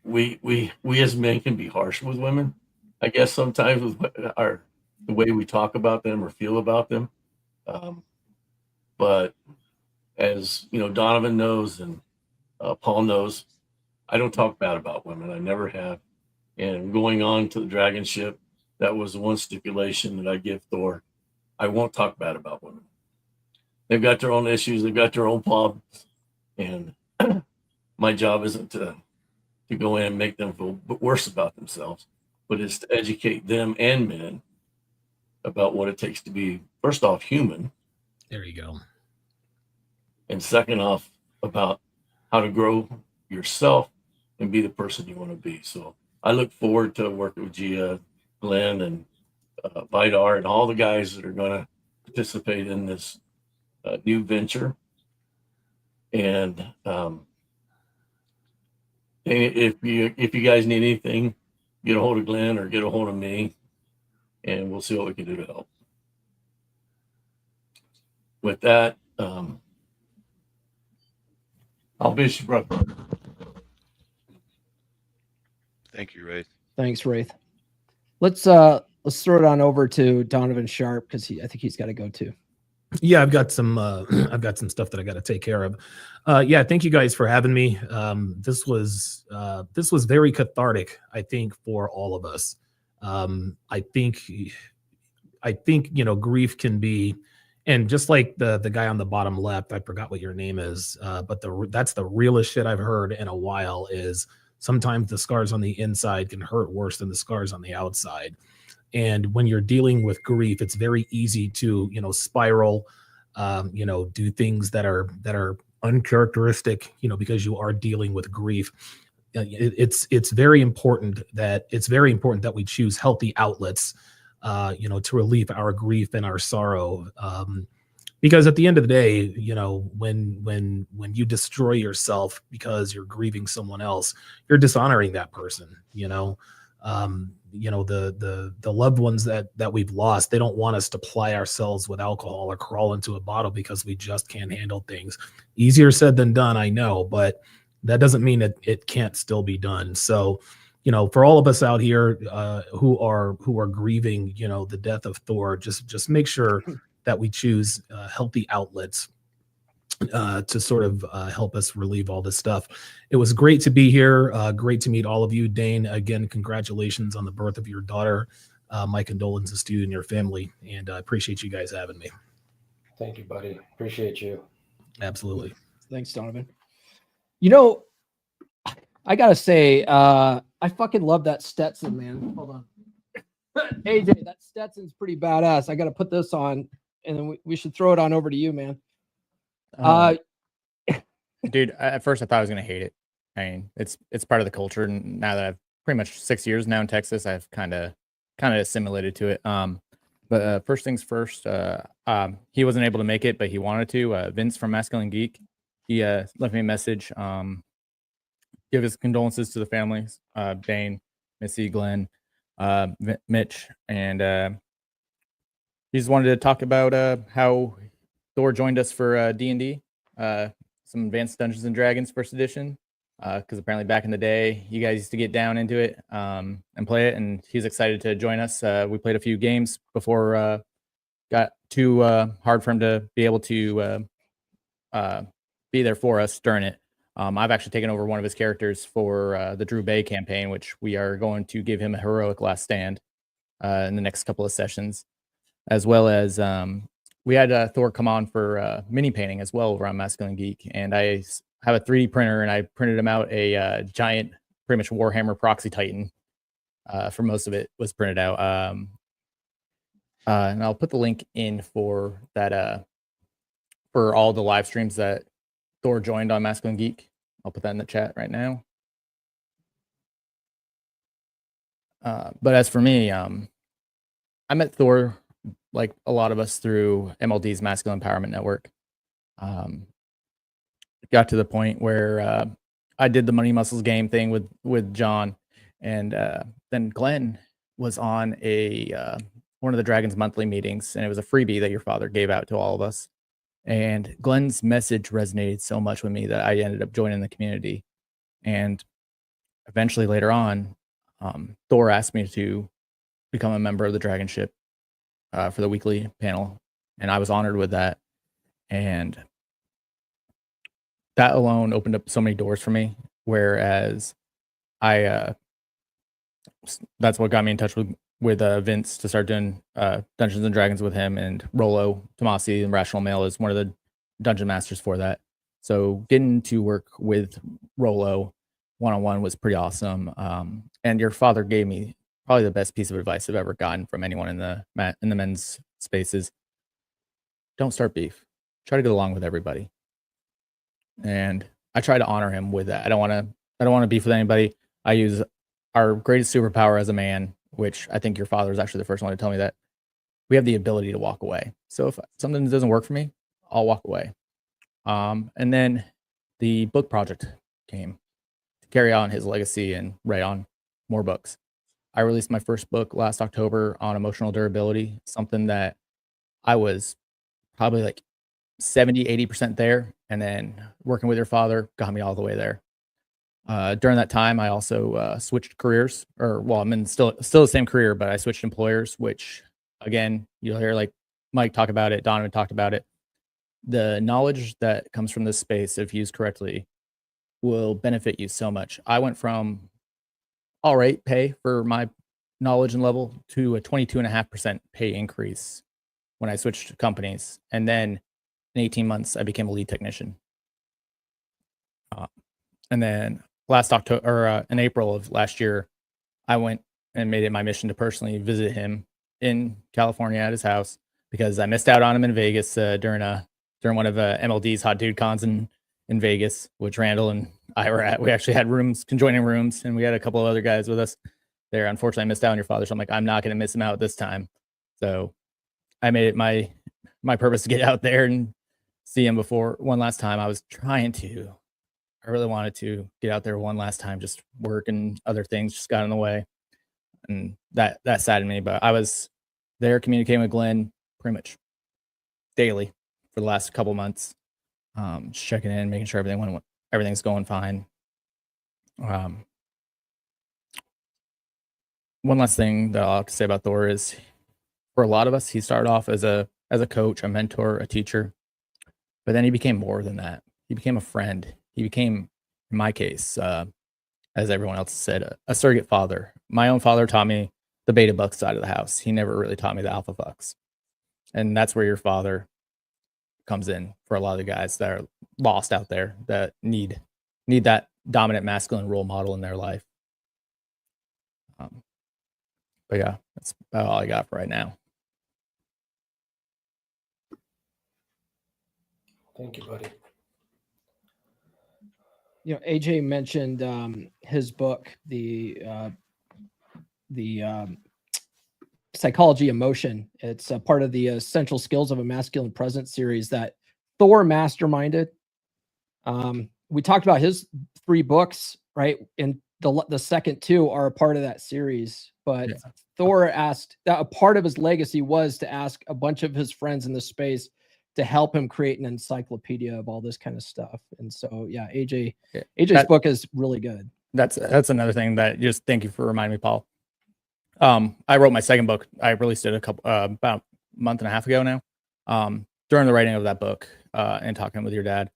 we as men can be harsh with women, I guess, sometimes with the way we talk about them or feel about them. But as Donovan knows and Paul knows, I don't talk bad about women. I never have. And going on to the dragon ship, that was the one stipulation that I give Thor. I won't talk bad about women. They've got their own issues. They've got their own problems. And my job isn't to go in and make them feel worse about themselves, but it's to educate them and men about what it takes to be, first off, human. There you go. And second off, about how to grow yourself and be the person you want to be. So I look forward to working with Gia, Glenn, and Vidar, and all the guys that are going to participate in this new venture. And if you guys need anything, get a hold of Glenn or get a hold of me, and we'll see what we can do to help. With that, I'll miss you, brother. Thank you, Wraith. Thanks, Wraith. Let's let's throw it on over to Donovan Sharp because I think he's got to go too. Yeah, I've got some stuff that I got to take care of. Yeah, thank you guys for having me. This was very cathartic, I think, for all of us. I think grief can be, and just like the guy on the bottom left, I forgot what your name is, but that's the realest shit I've heard in a while. Is sometimes the scars on the inside can hurt worse than the scars on the outside. And when you're dealing with grief, it's very easy to, spiral, do things that are uncharacteristic, because you are dealing with grief. It's very important that we choose healthy outlets, to relieve our grief and our sorrow. Because at the end of the day, when you destroy yourself because you're grieving someone else, you're dishonoring that person. The loved ones that we've lost, they don't want us to ply ourselves with alcohol or crawl into a bottle because we just can't handle things. Easier said than done, I know, but that doesn't mean it can't still be done. So, for all of us out here who are grieving, the death of Thor, just make sure that we choose healthy outlets to sort of help us relieve all this stuff. It was great to be here. Great to meet all of you. Dane, again, congratulations on the birth of your daughter. My condolences to you and your family, and I appreciate you guys having me. Thank you, buddy. Appreciate you. Absolutely. Thanks, Donovan. I gotta say, I fucking love that Stetson, man. Hold on. AJ, that Stetson's pretty badass. I gotta put this on, and then we should throw it on over to you, man. Dude, at first I thought I was gonna hate it. I mean, it's part of the culture, and now that I've pretty much 6 years now in Texas, I've kind of assimilated to it. But first things first, he wasn't able to make it, but he wanted to. Vince from Masculine Geek, he left me a message. Give his condolences to the families, Dane, Missy, Glenn, Mitch, and he just wanted to talk about how Thor joined us for D&D, some Advanced Dungeons and Dragons first edition, because apparently back in the day, you guys used to get down into it and play it, and he's excited to join us. We played a few games before got too hard for him to be able to be there for us during it. I've actually taken over one of his characters for the Drew Bay campaign, which we are going to give him a heroic last stand in the next couple of sessions, as well as we had Thor come on for mini painting as well over on Masculine Geek, and I have a 3D printer, and I printed him out a giant, pretty much Warhammer Proxy Titan. For most of it was printed out, and I'll put the link in for that for all the live streams that Thor joined on Masculine Geek. I'll put that in the chat right now. But as for me, I met Thor, like a lot of us, through MLD's Masculine Empowerment Network. It got to the point where I did the Money Muscles game thing with John, and then Glenn was on one of the Dragons monthly meetings, and it was a freebie that your father gave out to all of us. And Glenn's message resonated so much with me that I ended up joining the community. And eventually later on, Thor asked me to become a member of the Dragon Ship for the weekly panel. And I was honored with that. And that alone opened up so many doors for me. Whereas that's what got me in touch with Vince to start doing Dungeons and Dragons with him, and Rolo Tomasi and Rational Mail is one of the dungeon masters for that. So getting to work with Rolo one-on-one was pretty awesome. And your father gave me probably the best piece of advice I've ever gotten from anyone in the men's spaces. Don't start beef. Try to get along with everybody. And I try to honor him with that. I don't want to beef with anybody. I use our greatest superpower as a man, which I think your father is actually the first one to tell me that. We have the ability to walk away. So if something doesn't work for me, I'll walk away. And then the book project came to carry on his legacy and write on more books. I released my first book last October on emotional durability, something that I was probably like 70, 80% there. And then working with your father got me all the way there. During that time, I also switched careers, or well, I'm in still the same career, but I switched employers, which again, you'll hear like Mike talk about it, Donovan talked about it. The knowledge that comes from this space, if used correctly, will benefit you so much. I went from all right pay for my knowledge and level to a 22.5% pay increase when I switched companies. And then in 18 months, I became a lead technician. And then last October, or in April of last year, I went and made it my mission to personally visit him in California at his house because I missed out on him in Vegas during one of MLD's Hot Dude Cons in Vegas, which Randall and I were at. We actually had conjoining rooms, and we had a couple of other guys with us there. Unfortunately, I missed out on your father, so I'm like, I'm not going to miss him out this time. So I made it my purpose to get out there and see him before one last time. I really wanted to get out there one last time, just work and other things just got in the way. And that saddened me, but I was there communicating with Glenn pretty much daily for the last couple months, just checking in, making sure everything's going fine. One last thing that I'll have to say about Thor is, for a lot of us, he started off as a coach, a mentor, a teacher, but then he became more than that. He became a friend. He became, in my case, as everyone else said, a surrogate father. My own father taught me the beta buck side of the house. He never really taught me the alpha bucks. And that's where your father comes in for a lot of the guys that are lost out there, that need that dominant masculine role model in their life. But yeah, that's about all I got for right now. Thank you, buddy. You know, AJ mentioned his book, the Psychology of Motion. It's a part of the Essential Skills of a Masculine Presence series that Thor masterminded. We talked about his 3 books, right? And the second 2 are a part of that series. But yeah. Thor asked that a part of his legacy was to ask a bunch of his friends in the space to help him create an encyclopedia of all this kind of stuff. And so, yeah, AJ's book is really good. That's another thing that just thank you for reminding me, Paul. I wrote my second book. I released it about a month and a half ago now. During the writing of that book and talking with your dad,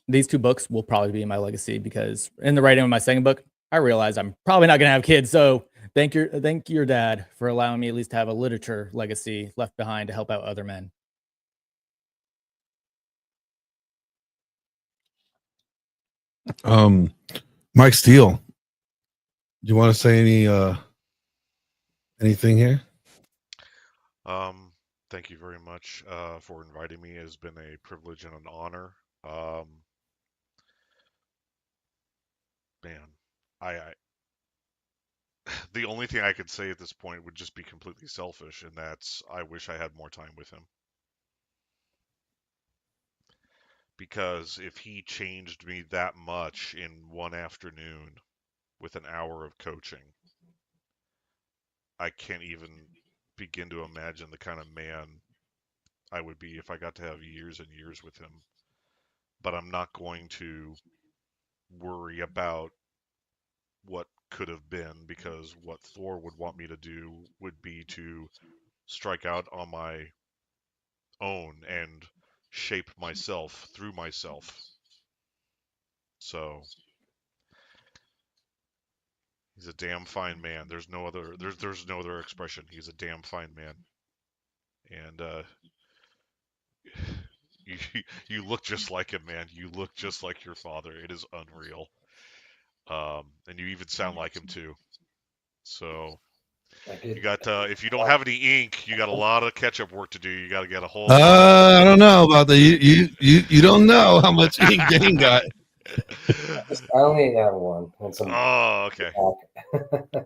these 2 books will probably be my legacy, because in the writing of my second book, I realized I'm probably not going to have kids. So thank your dad for allowing me at least to have a literature legacy left behind to help out other men. Mike Steele, do you want to say anything here? Thank you very much for inviting me. It has been a privilege and an honor. Man, I the only thing I could say at this point would just be completely selfish, and that's I wish I had more time with him. Because if he changed me that much in one afternoon with an hour of coaching, I can't even begin to imagine the kind of man I would be if I got to have years and years with him. But I'm not going to worry about what could have been, because what Thor would want me to do would be to strike out on my own and shape myself through myself. So he's a damn fine man. There's no other expression. He's a damn fine man. And you look just like him, man. You look just like your father. It is unreal. And you even sound like him too. So you got if you don't have any ink, you got a lot of catch-up work to do. You got to get a whole. I don't know about that. You don't know how much ink Dane got. I only have one. Oh, okay.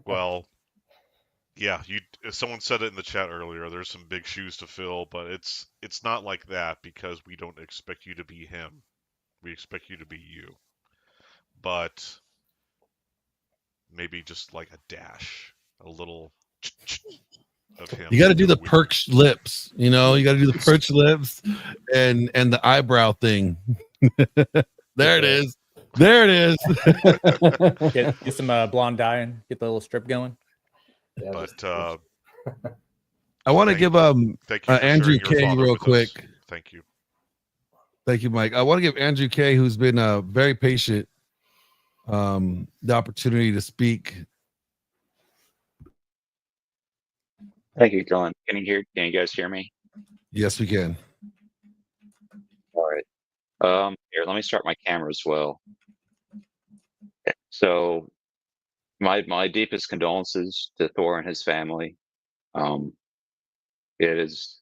Well, yeah. Someone said it in the chat earlier. There's some big shoes to fill, but it's not like that, because we don't expect you to be him. We expect you to be you. But maybe just like a dash, a little of him. You got to do the perched lips, you know. You got to do the perched lips and the eyebrow thing. There it is. There it is. Get some blonde dye and get the little strip going. But I want to give thank you for Andrew sharing your K father real with us. quick. Thank you. Thank you, Mike. I want to give Andrew K, who's been very patient, the opportunity to speak. Thank you, Dylan. Can you guys hear me? Yes, we can. All right. Here, let me start my camera as well. So my deepest condolences to Thor and his family. It is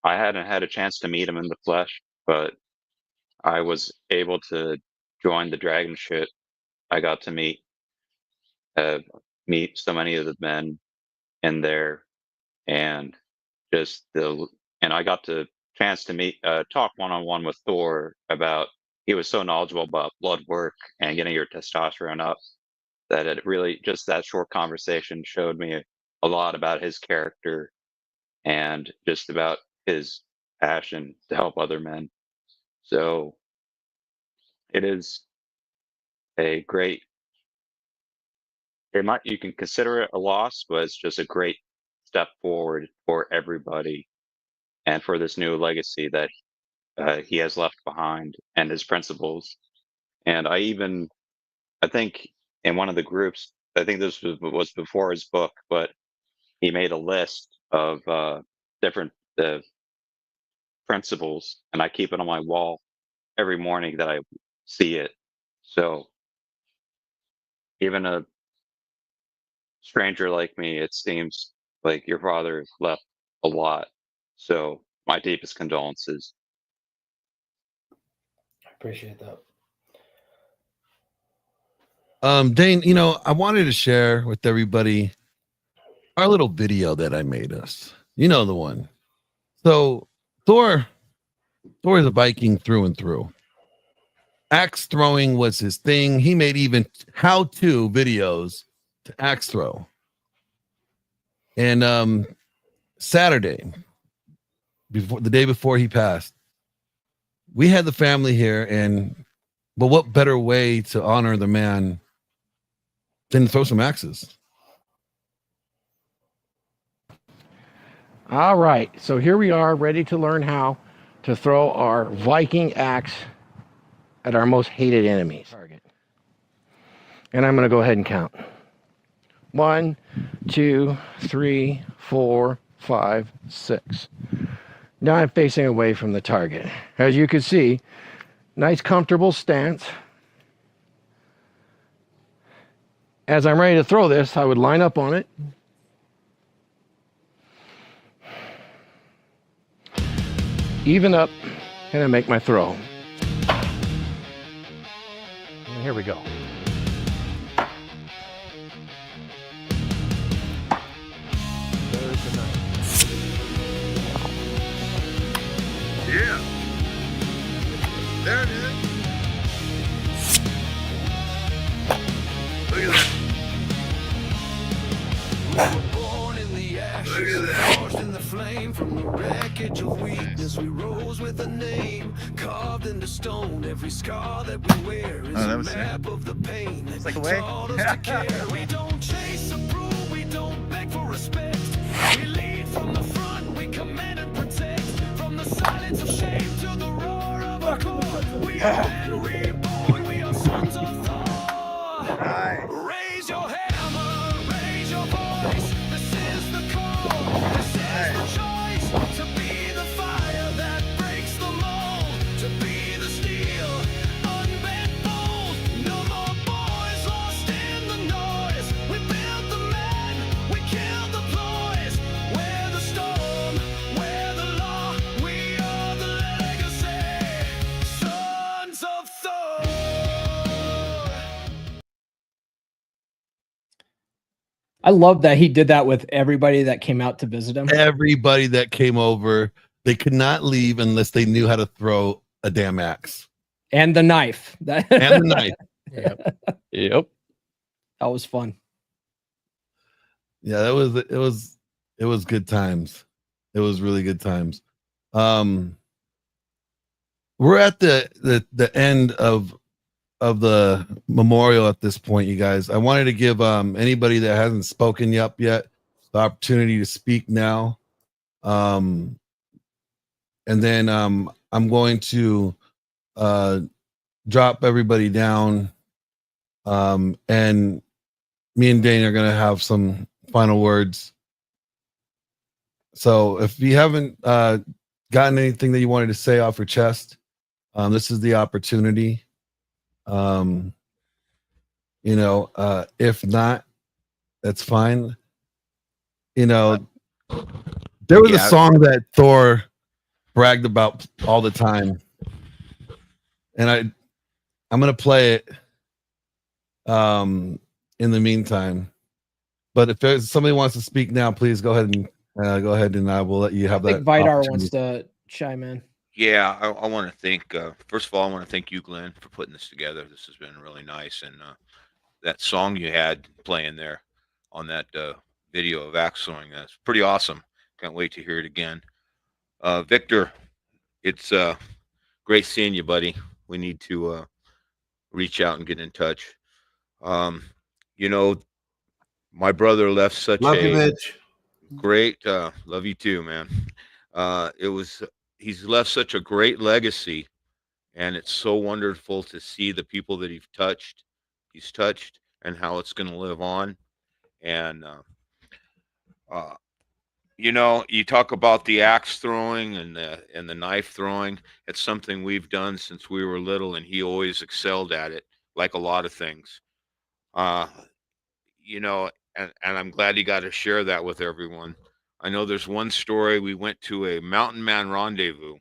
I hadn't had a chance to meet him in the flesh, but I was able to join the dragon ship. I got to meet so many of the men in there, and just and I got the chance to meet talk one-on-one with Thor about he was so knowledgeable about blood work and getting your testosterone up that it really just that short conversation showed me a lot about his character and just about his passion to help other men. So it is a great you can consider it a loss, but it's just a great step forward for everybody and for this new legacy that he has left behind and his principles. And I think in one of the groups, I think this was before his book, but he made a list of different principles, and I keep it on my wall every morning that I see it. So even a stranger like me, it seems like your father left a lot. So my deepest condolences. I appreciate that. Dane, I wanted to share with everybody our little video that I made us. You know the one. So Thor is a Viking through and through. Axe throwing was his thing. He made even how-to videos to axe throw. And Saturday, the day before he passed, we had the family here, but what better way to honor the man than to throw some axes? All right, so here we are, ready to learn how to throw our Viking axe at our most hated enemies. Target. And I'm going to go ahead and count. 1, 2, 3, 4, 5, 6. Now I'm facing away from the target. As you can see, nice comfortable stance. As I'm ready to throw this, I would line up on it. Even up, and I make my throw. And here we go. There's the knife. Yeah. There it is. Look at that. Look at that. In the flame from the wreckage of weakness, we rose with a name carved into stone. Every scar that we wear is a map of the pain. It's like away. Taught us to care. We don't chase approval, we don't beg for respect. We lead from the front, we command and protect. From the silence of shame to the roar of a core, we are men reborn. We are sons of Thor. Nice. Raise your hammer, raise your voice. This is the call. This is the choice. To be the fire that breaks the mold. To be the steel, unbent bold. No more boys lost in the noise. We built the men, we killed the ploys. We're the storm, we're the law. We are the legacy. Sons of Thor. I love that he did that with everybody that came out to visit him. Everybody that came over, they could not leave unless they knew how to throw a damn axe. And the knife. And the knife. Yep. That was fun. Yeah, it was good times. It was really good times. We're at the end of of the memorial at this point, you guys. I wanted to give anybody that hasn't spoken yet the opportunity to speak now. And then I'm going to drop everybody down. And me and Dane are going to have some final words. So if you haven't gotten anything that you wanted to say off your chest, this is the opportunity. If not, that's fine. There was a song that Thor bragged about all the time, and I'm gonna play it in the meantime. But if there's somebody wants to speak now, please go ahead and I will let you have I that. think Vidar wants to chime in. Yeah, I want to thank. First of all, I want to thank you, Glenn, for putting this together. This has been really nice, and that song you had playing there on that video of axe throwing, that's pretty awesome. Can't wait to hear it again. Victor, it's great seeing you, buddy. We need to reach out and get in touch. My brother left such Love you, a Mitch. great. Love you too, man. He's left such a great legacy, and it's so wonderful to see the people that he's touched, and how it's going to live on. And you talk about the axe throwing and the knife throwing. It's something we've done since we were little, and he always excelled at it, like a lot of things. And I'm glad he got to share that with everyone. I know there's one story. We went to a mountain man rendezvous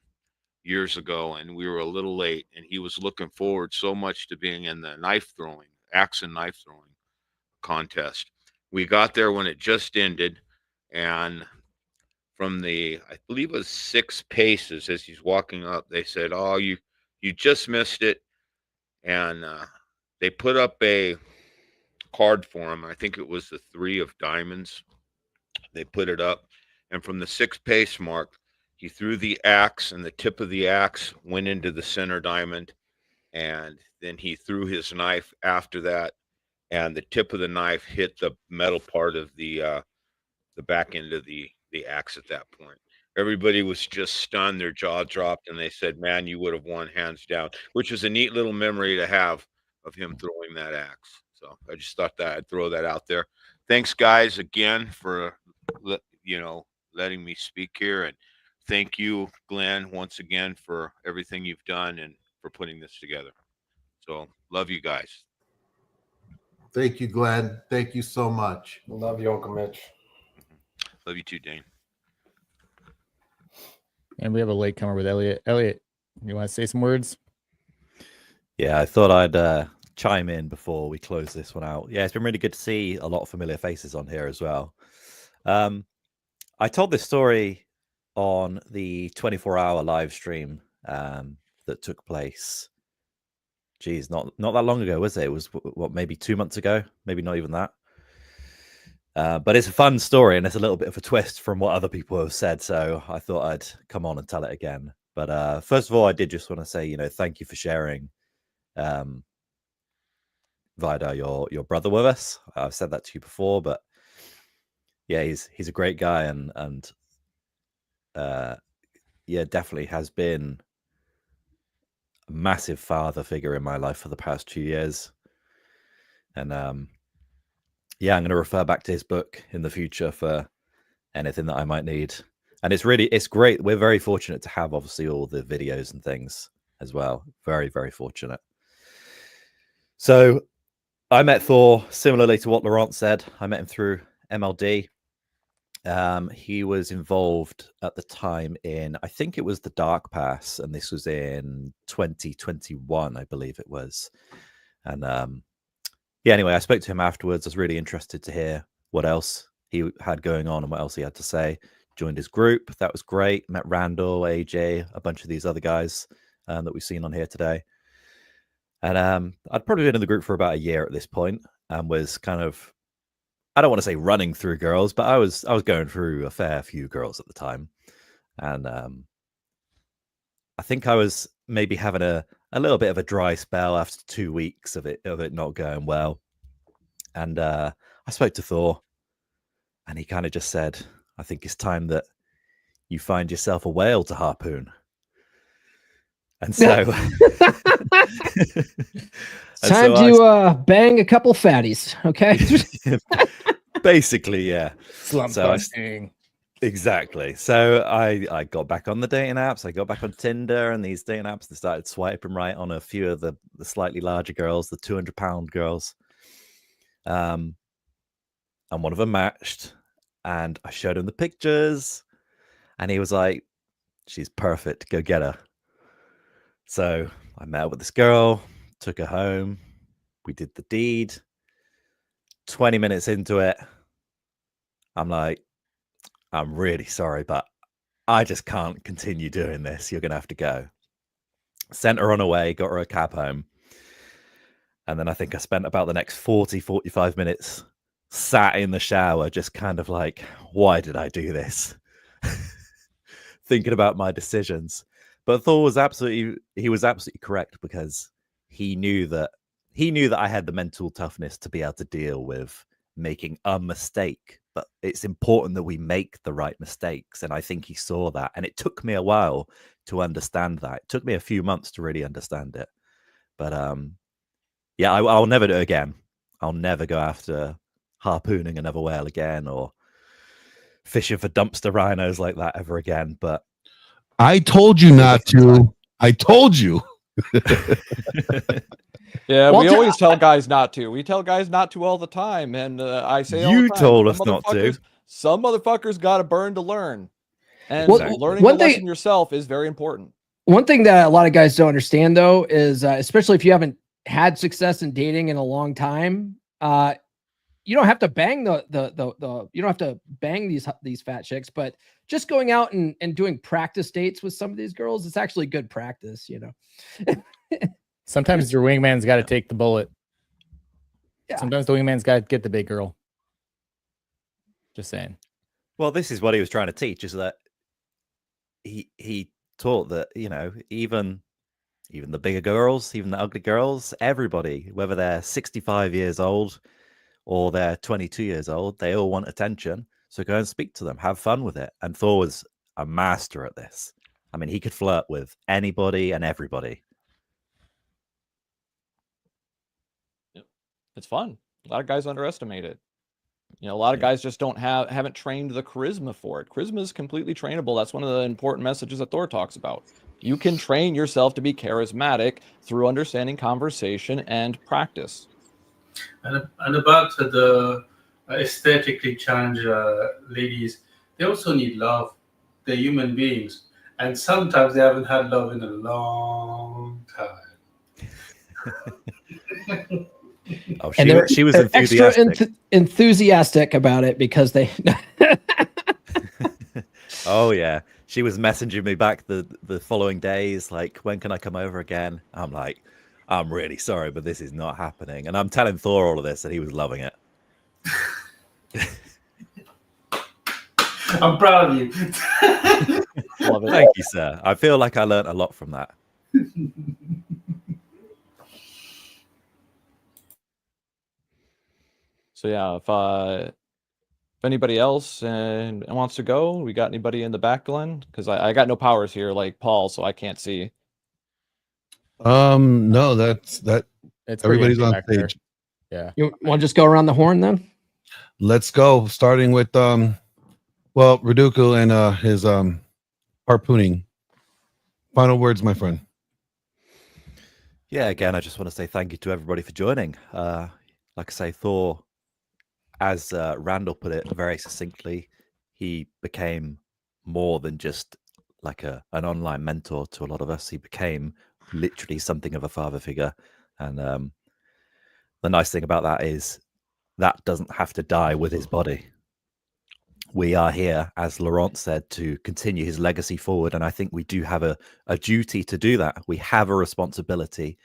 years ago, and we were a little late, and he was looking forward so much to being in the axe and knife throwing contest. We got there when it just ended, and from I believe it was 6 paces as he's walking up, they said, "Oh, you just missed it," and they put up a card for him. I think it was the 3 of diamonds. They put it up, and from the 6 pace mark, he threw the axe, and the tip of the axe went into the center diamond, and then he threw his knife after that, and the tip of the knife hit the metal part of the back end of the axe at that point. Everybody was just stunned, their jaw dropped, and they said, "Man, you would have won hands down," which was a neat little memory to have of him throwing that axe. So I just thought that I'd throw that out there. Thanks, guys, again for letting me speak here, and thank you, Glenn, once again for everything you've done and for putting this together. So love you guys. Thank you, Glenn. Thank you so much. Love you, Uncle Mitch. Love you too, Dane. And we have a latecomer with Elliot. Elliot, you want to say some words? Yeah, I thought I'd chime in before we close this one out. Yeah, it's been really good to see a lot of familiar faces on here as well. I told this story on the 24-hour live stream that took place. Geez, not that long ago, was it? It was what, maybe 2 months ago, maybe not even that. But it's a fun story, and it's a little bit of a twist from what other people have said. So I thought I'd come on and tell it again. But first of all, I did just want to say, thank you for sharing, Vidar, your brother with us. I've said that to you before, but yeah, he's a great guy, and yeah, definitely has been a massive father figure in my life for the past 2 years. And yeah, I'm going to refer back to his book in the future for anything that I might need. And it's great. We're very fortunate to have, obviously, all the videos and things as well. Very, very fortunate. So I met Thor similarly to what Laurent said. I met him through MLD. He was involved at the time in, I think it was the Dark Pass, and this was in 2021, I believe it was. And yeah, anyway, I spoke to him afterwards. I was really interested to hear what else he had going on and what else he had to say. Joined his group. That was great. Met Randall, AJ, a bunch of these other guys that we've seen on here today. And I'd probably been in the group for about a year at this point, and was kind of, I don't want to say running through girls, but I was going through a fair few girls at the time. And I think I was maybe having a a little bit of a dry spell after 2 weeks of it not going well. And I spoke to Thor, and he kind of just said, I think it's time that you find yourself a whale to harpoon. And so time to bang a couple fatties, okay? Basically, yeah. Slump So busting. Exactly. So I got back on the dating apps. I got back on Tinder and these dating apps and started swiping right on a few of the slightly larger girls, the 200-pound girls. And one of them matched, and I showed him the pictures, and he was like, she's perfect. Go get her. So I met up with this girl, took her home. We did the deed. 20 minutes into it, I'm like, I'm really sorry, but I just can't continue doing this. You're going to have to go. Sent her on her way, got her a cab home. And then I think I spent about the next 45 minutes sat in the shower, just kind of like, why did I do this? Thinking about my decisions. But Thor was absolutely correct, because he knew that I had the mental toughness to be able to deal with making a mistake. But it's important that we make the right mistakes. And I think he saw that. And it took me a while to understand that. It took me a few months to really understand it. But yeah, I'll never do it again. I'll never go after harpooning another whale again, or fishing for dumpster rhinos like that ever again. But I told you not to. I told you. Yeah, Well, we always tell guys not to. We tell guys not to all the time, and I say all the You time, told some us not to. Some motherfuckers got to burn to learn, and Well, learning one the lesson thing- yourself is very important. One thing that a lot of guys don't understand, though, is especially if you haven't had success in dating in a long time, you don't have to bang the you don't have to bang these fat chicks, but just going out and doing practice dates with some of these girls, it's actually good practice, you know. Sometimes your wingman's got to take the bullet. Yeah. Sometimes the wingman's got to get the big girl. Just saying. Well, this is what he was trying to teach, is that he taught that, you know, even the bigger girls, even the ugly girls, everybody, whether they're 65 years old or they're 22 years old, they all want attention. So go and speak to them, have fun with it. And Thor was a master at this. I mean, he could flirt with anybody and everybody. It's fun. A lot of guys underestimate it. You know, a lot of guys just haven't trained the charisma for it. Charisma is completely trainable. That's one of the important messages that Thor talks about. You can train yourself to be charismatic through understanding conversation and practice. And about the aesthetically challenged ladies, they also need love. They're human beings, and sometimes they haven't had love in a long time. Oh, And she was they're enthusiastic. extra enthusiastic about it because they. Oh yeah, she was messaging me back the following days, like, when can I come over again? I'm like, I'm really sorry, but this is not happening. And I'm telling Thor all of this, and he was loving it. I'm proud of you. Love it. Thank you, sir. I feel like I learned a lot from that. So yeah, if anybody else wants to go, we got anybody in the back, Glenn? Because I got no powers here like Paul, so I can't see. No, that's that. It's pretty Everybody's empty on back there. stage. Yeah. You want to just go around the horn then? Let's go. Starting with well, Raduku and his harpooning. Final words, my friend. Yeah, again, I just want to say thank you to everybody for joining. Like I say, Thor, as Randall put it very succinctly, he became more than just like an online mentor to a lot of us. He became literally something of a father figure. And the nice thing about that is that doesn't have to die with his body. We are here, as Laurent said, to continue his legacy forward. And I think we do have a duty to do that. We have a responsibility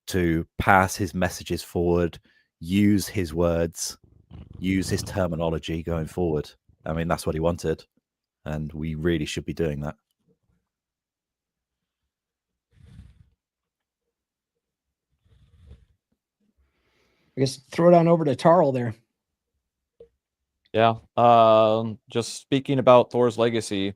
to pass his messages forward, use his words, use his terminology going forward. I mean, that's what he wanted. And we really should be doing that. I guess throw it on over to Tarl there. Yeah. Just speaking about Thor's legacy,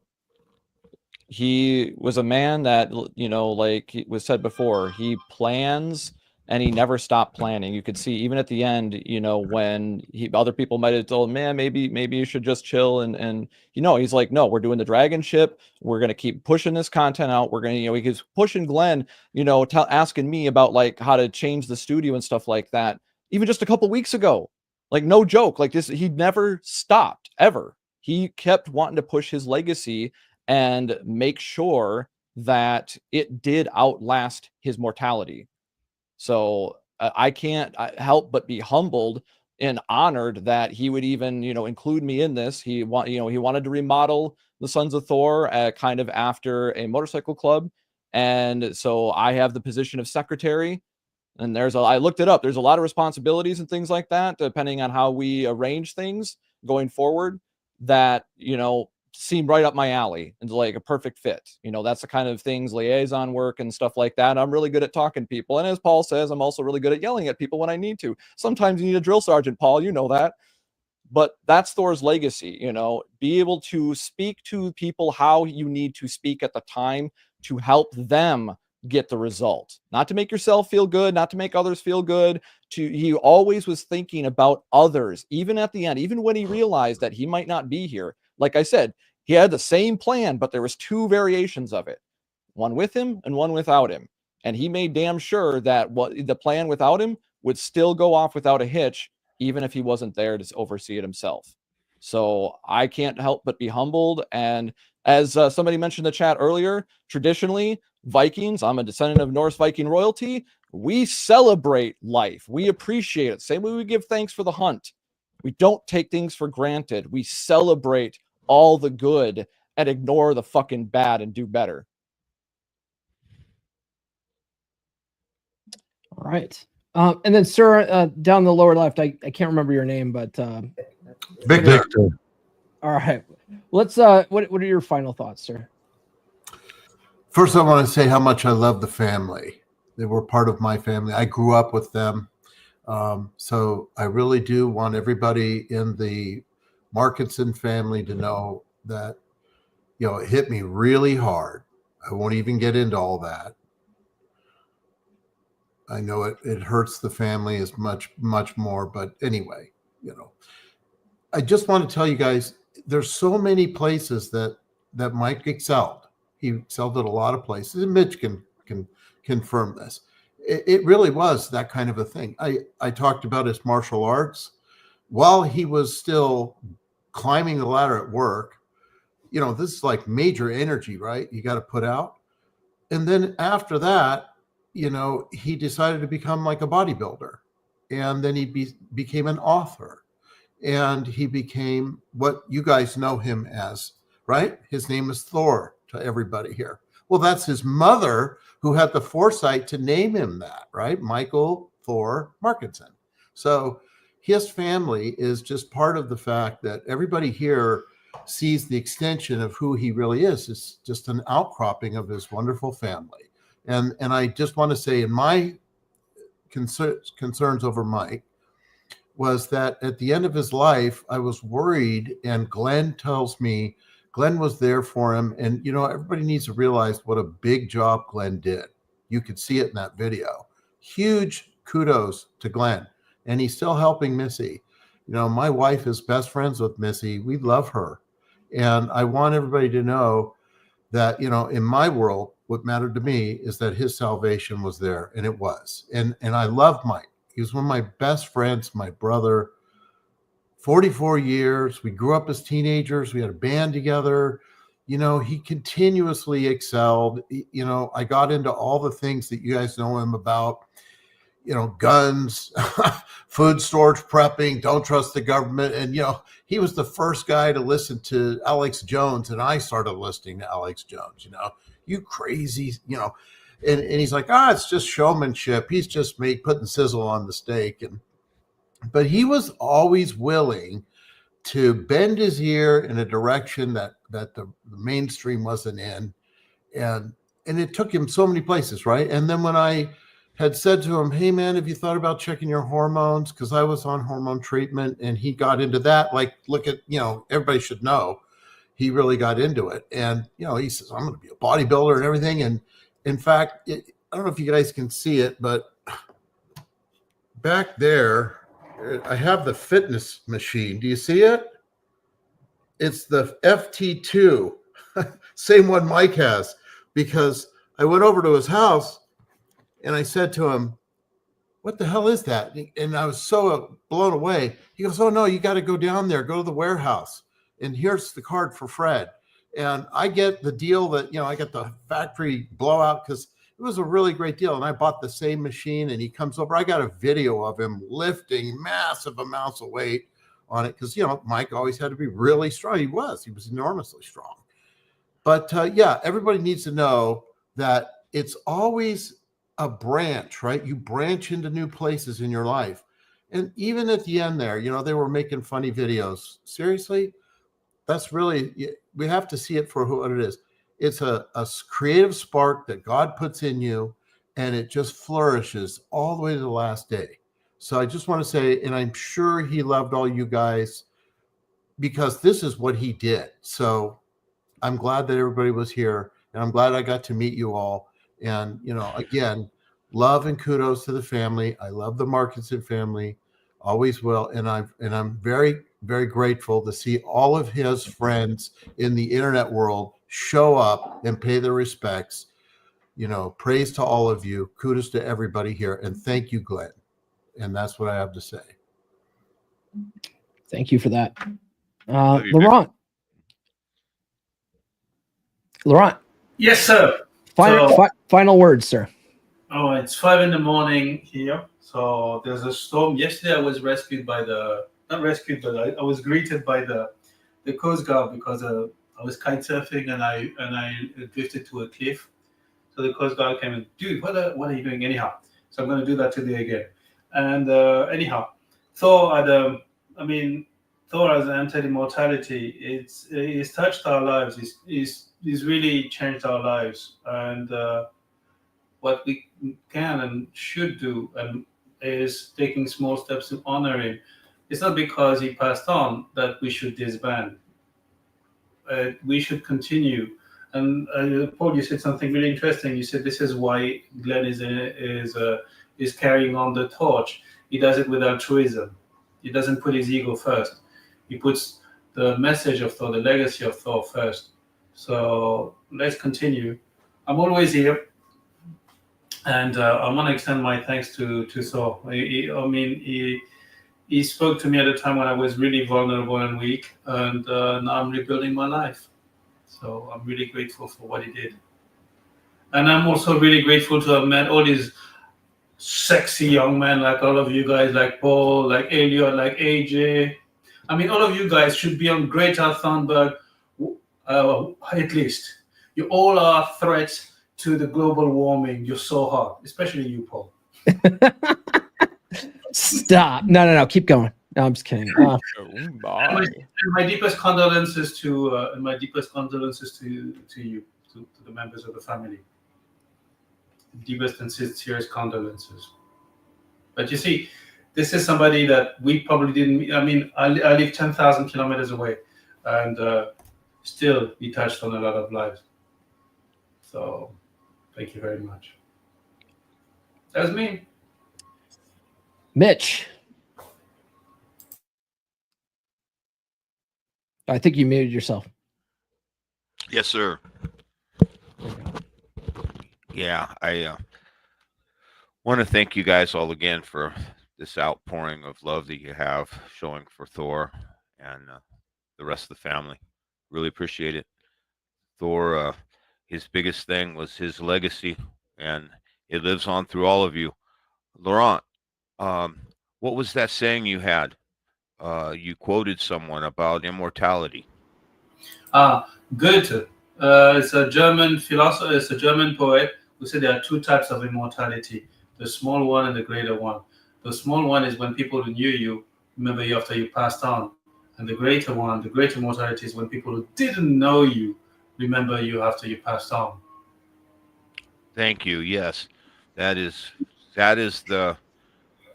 he was a man that, like it was said before, he plans and he never stopped planning. You could see even at the end, when other people might have told him, man, maybe you should just chill, and he's like, no, we're doing the dragon ship. We're gonna keep pushing this content out. We're gonna, he was pushing Glenn, asking me about like how to change the studio and stuff like that, even just a couple weeks ago. Like, no joke, like this, he never stopped ever. He kept wanting to push his legacy and make sure that it did outlast his mortality. So I can't help but be humbled and honored that he would even, include me in this. He wanted to remodel the Sons of Thor kind of after a motorcycle club, and so I have the position of secretary. And I looked it up. There's a lot of responsibilities and things like that, depending on how we arrange things going forward, that, seem right up my alley and like a perfect fit. That's the kind of things, liaison work and stuff like that. I'm really good at talking to people. And as Paul says, I'm also really good at yelling at people when I need to. Sometimes you need a drill sergeant, Paul, you know that. But that's Thor's legacy, be able to speak to people how you need to speak at the time to help them get the result, not to make yourself feel good, not to make others feel good. He always was thinking about others, even at the end, even when he realized that he might not be here. Like I said, he had the same plan, but there was two variations of it, one with him and one without him. And he made damn sure that the plan without him would still go off without a hitch, even if he wasn't there to oversee it himself. So I can't help but be humbled. And as somebody mentioned in the chat earlier, traditionally, Vikings, I'm a descendant of Norse Viking royalty. We celebrate life. We appreciate it. Same way we give thanks for the hunt. We don't take things for granted. We celebrate all the good and ignore the fucking bad and do better. All right. And then, sir, down the lower left, I can't remember your name, but Victor. All right. Let's what are your final thoughts, sir? First, I want to say how much I love the family. They were part of my family. I grew up with them. So I really do want everybody in the Markinson family to know that, it hit me really hard. I won't even get into all that. I know it hurts the family as much more, but anyway, I just want to tell you guys, there's so many places that Mike excelled. He excelled at a lot of places, and Mitch can confirm this. It really was that kind of a thing. I talked about his martial arts while he was still climbing the ladder at work. This is like major energy, right? You got to put out. And then after that, he decided to become like a bodybuilder. And then he became an author. And he became what you guys know him as, right? His name is Thor to everybody here. Well, that's his mother who had the foresight to name him that, right? Michael Thor Markinson. So his family is just part of the fact that everybody here sees the extension of who he really is. It's just an outcropping of his wonderful family. And I just want to say, in my concerns over Mike, was that at the end of his life, I was worried, and Glenn tells me Glenn was there for him. And, everybody needs to realize what a big job Glenn did. You could see it in that video. Huge kudos to Glenn. And he's still helping Missy. My wife is best friends with Missy. We love her. And I want everybody to know that, in my world, what mattered to me is that his salvation was there, and it was. And I love Mike. He was one of my best friends, my brother. 44 years. We grew up as teenagers. We had a band together. He continuously excelled. I got into all the things that you guys know him about, guns, food storage prepping, don't trust the government. And, he was the first guy to listen to Alex Jones. And I started listening to Alex Jones, you crazy, and he's like, it's just showmanship. He's just putting sizzle on the steak. But he was always willing to bend his ear in a direction that the mainstream wasn't in. And it took him so many places, right? And then when I had said to him, "Hey man, have you thought about checking your hormones?" Because I was on hormone treatment, and he got into that. Like, look at, everybody should know he really got into it. And he says, "I'm going to be a bodybuilder and everything." And in fact, I don't know if you guys can see it, but back there, I have the fitness machine. Do you see it? It's the FT2, same one Mike has, because I went over to his house and I said to him, "What the hell is that?" And I was so blown away. He goes, "Oh no, you got to go down there, go to the warehouse. And here's the card for Fred." And I get the deal that, I get the factory blowout because it was a really great deal. And I bought the same machine, and he comes over. I got a video of him lifting massive amounts of weight on it because, Mike always had to be really strong. He was enormously strong. But yeah, everybody needs to know that it's always a branch, right? You branch into new places in your life. And even at the end there, they were making funny videos. Seriously, that's really, we have to see it for what it is. It's a creative spark that God puts in you, and it just flourishes all the way to the last day. So I just want to say, and I'm sure he loved all you guys because this is what he did. So I'm glad that everybody was here, and I'm glad I got to meet you all. And, again, love and kudos to the family. I love the Markinson family, always will. And I'm very, very grateful to see all of his friends in the internet world show up and pay their respects. Praise to all of you. Kudos to everybody here. And thank you, Glenn. And that's what I have to say. Thank you for that. Laurent. Laurent. Yes, sir. Final words, sir. Oh, it's 5 a.m. here. So there's a storm. Yesterday I was rescued by not rescued, but I was greeted by the Coast Guard because I was kite surfing and I drifted to a cliff. So the Coast Guard came and, "Dude, what are you doing anyhow?" So I'm going to do that today again. And anyhow, Thor has entered immortality. He's touched our lives. He's really changed our lives. And what we can and should do is taking small steps to honor him. It's not because he passed on that we should disband. We should continue. And Paul, you said something really interesting. You said this is why Glenn is carrying on the torch. He does it with altruism. He doesn't put his ego first. He puts the message of Thor, the legacy of Thor first. So let's continue. I'm always here. And I want to extend my thanks to Thor. He spoke to me at a time when I was really vulnerable and weak, and now I'm rebuilding my life. So I'm really grateful for what he did. And I'm also really grateful to have met all these sexy young men like all of you guys, like Paul, like Elliot, like AJ. All of you guys should be on Greta Thunberg, at least. You all are threats to the global warming. You're so hot, especially you, Paul. Stop. No. Keep going. No, I'm just kidding. And my deepest condolences to you, to the members of the family. Deepest and sincerest condolences. But you see, this is somebody that we probably didn't. I live 10,000 kilometers away, and still he touched on a lot of lives. So, thank you very much. That's me. Mitch. I think you muted yourself. Yes, sir. Yeah, I want to thank you guys all again for this outpouring of love that you have showing for Thor and the rest of the family. Really appreciate it. Thor, his biggest thing was his legacy, and it lives on through all of you. Laurent, what was that saying you had? You quoted someone about immortality. Goethe. It's a German philosopher. It's a German poet who said there are two types of immortality: the small one and the greater one. The small one is when people who knew you remember you after you passed on, and the greater one, the greater mortality, is when people who didn't know you remember you after you passed on. Thank you. Yes, that is that is the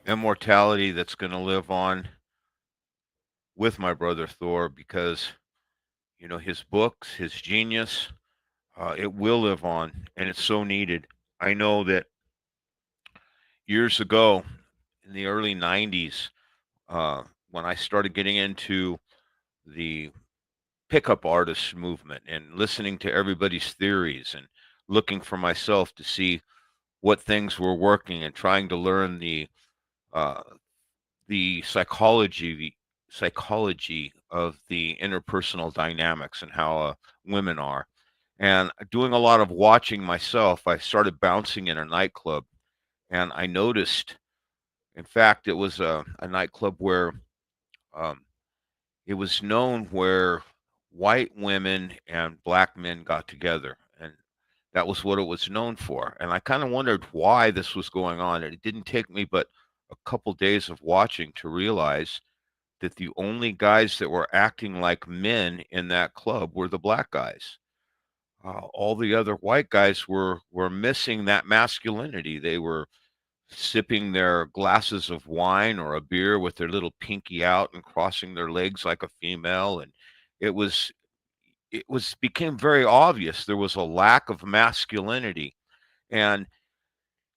immortality that's going to live on with my brother Thor, because his books, his genius, it will live on, and it's so needed. I know that years ago, in the early '90s, when I started getting into the pickup artist movement and listening to everybody's theories and looking for myself to see what things were working and trying to learn uh, the psychology of the interpersonal dynamics and how women are, and doing a lot of watching myself, I started bouncing in a nightclub, and I noticed, in fact, it was a nightclub where um, it was known where white women and black men got together, and that was what it was known for. And I kind of wondered why this was going on, and it didn't take me but a couple days of watching to realize that the only guys that were acting like men in that club were the black guys. All the other white guys were missing that masculinity. They were sipping their glasses of wine or a beer with their little pinky out and crossing their legs like a female, and it was became very obvious there was a lack of masculinity. And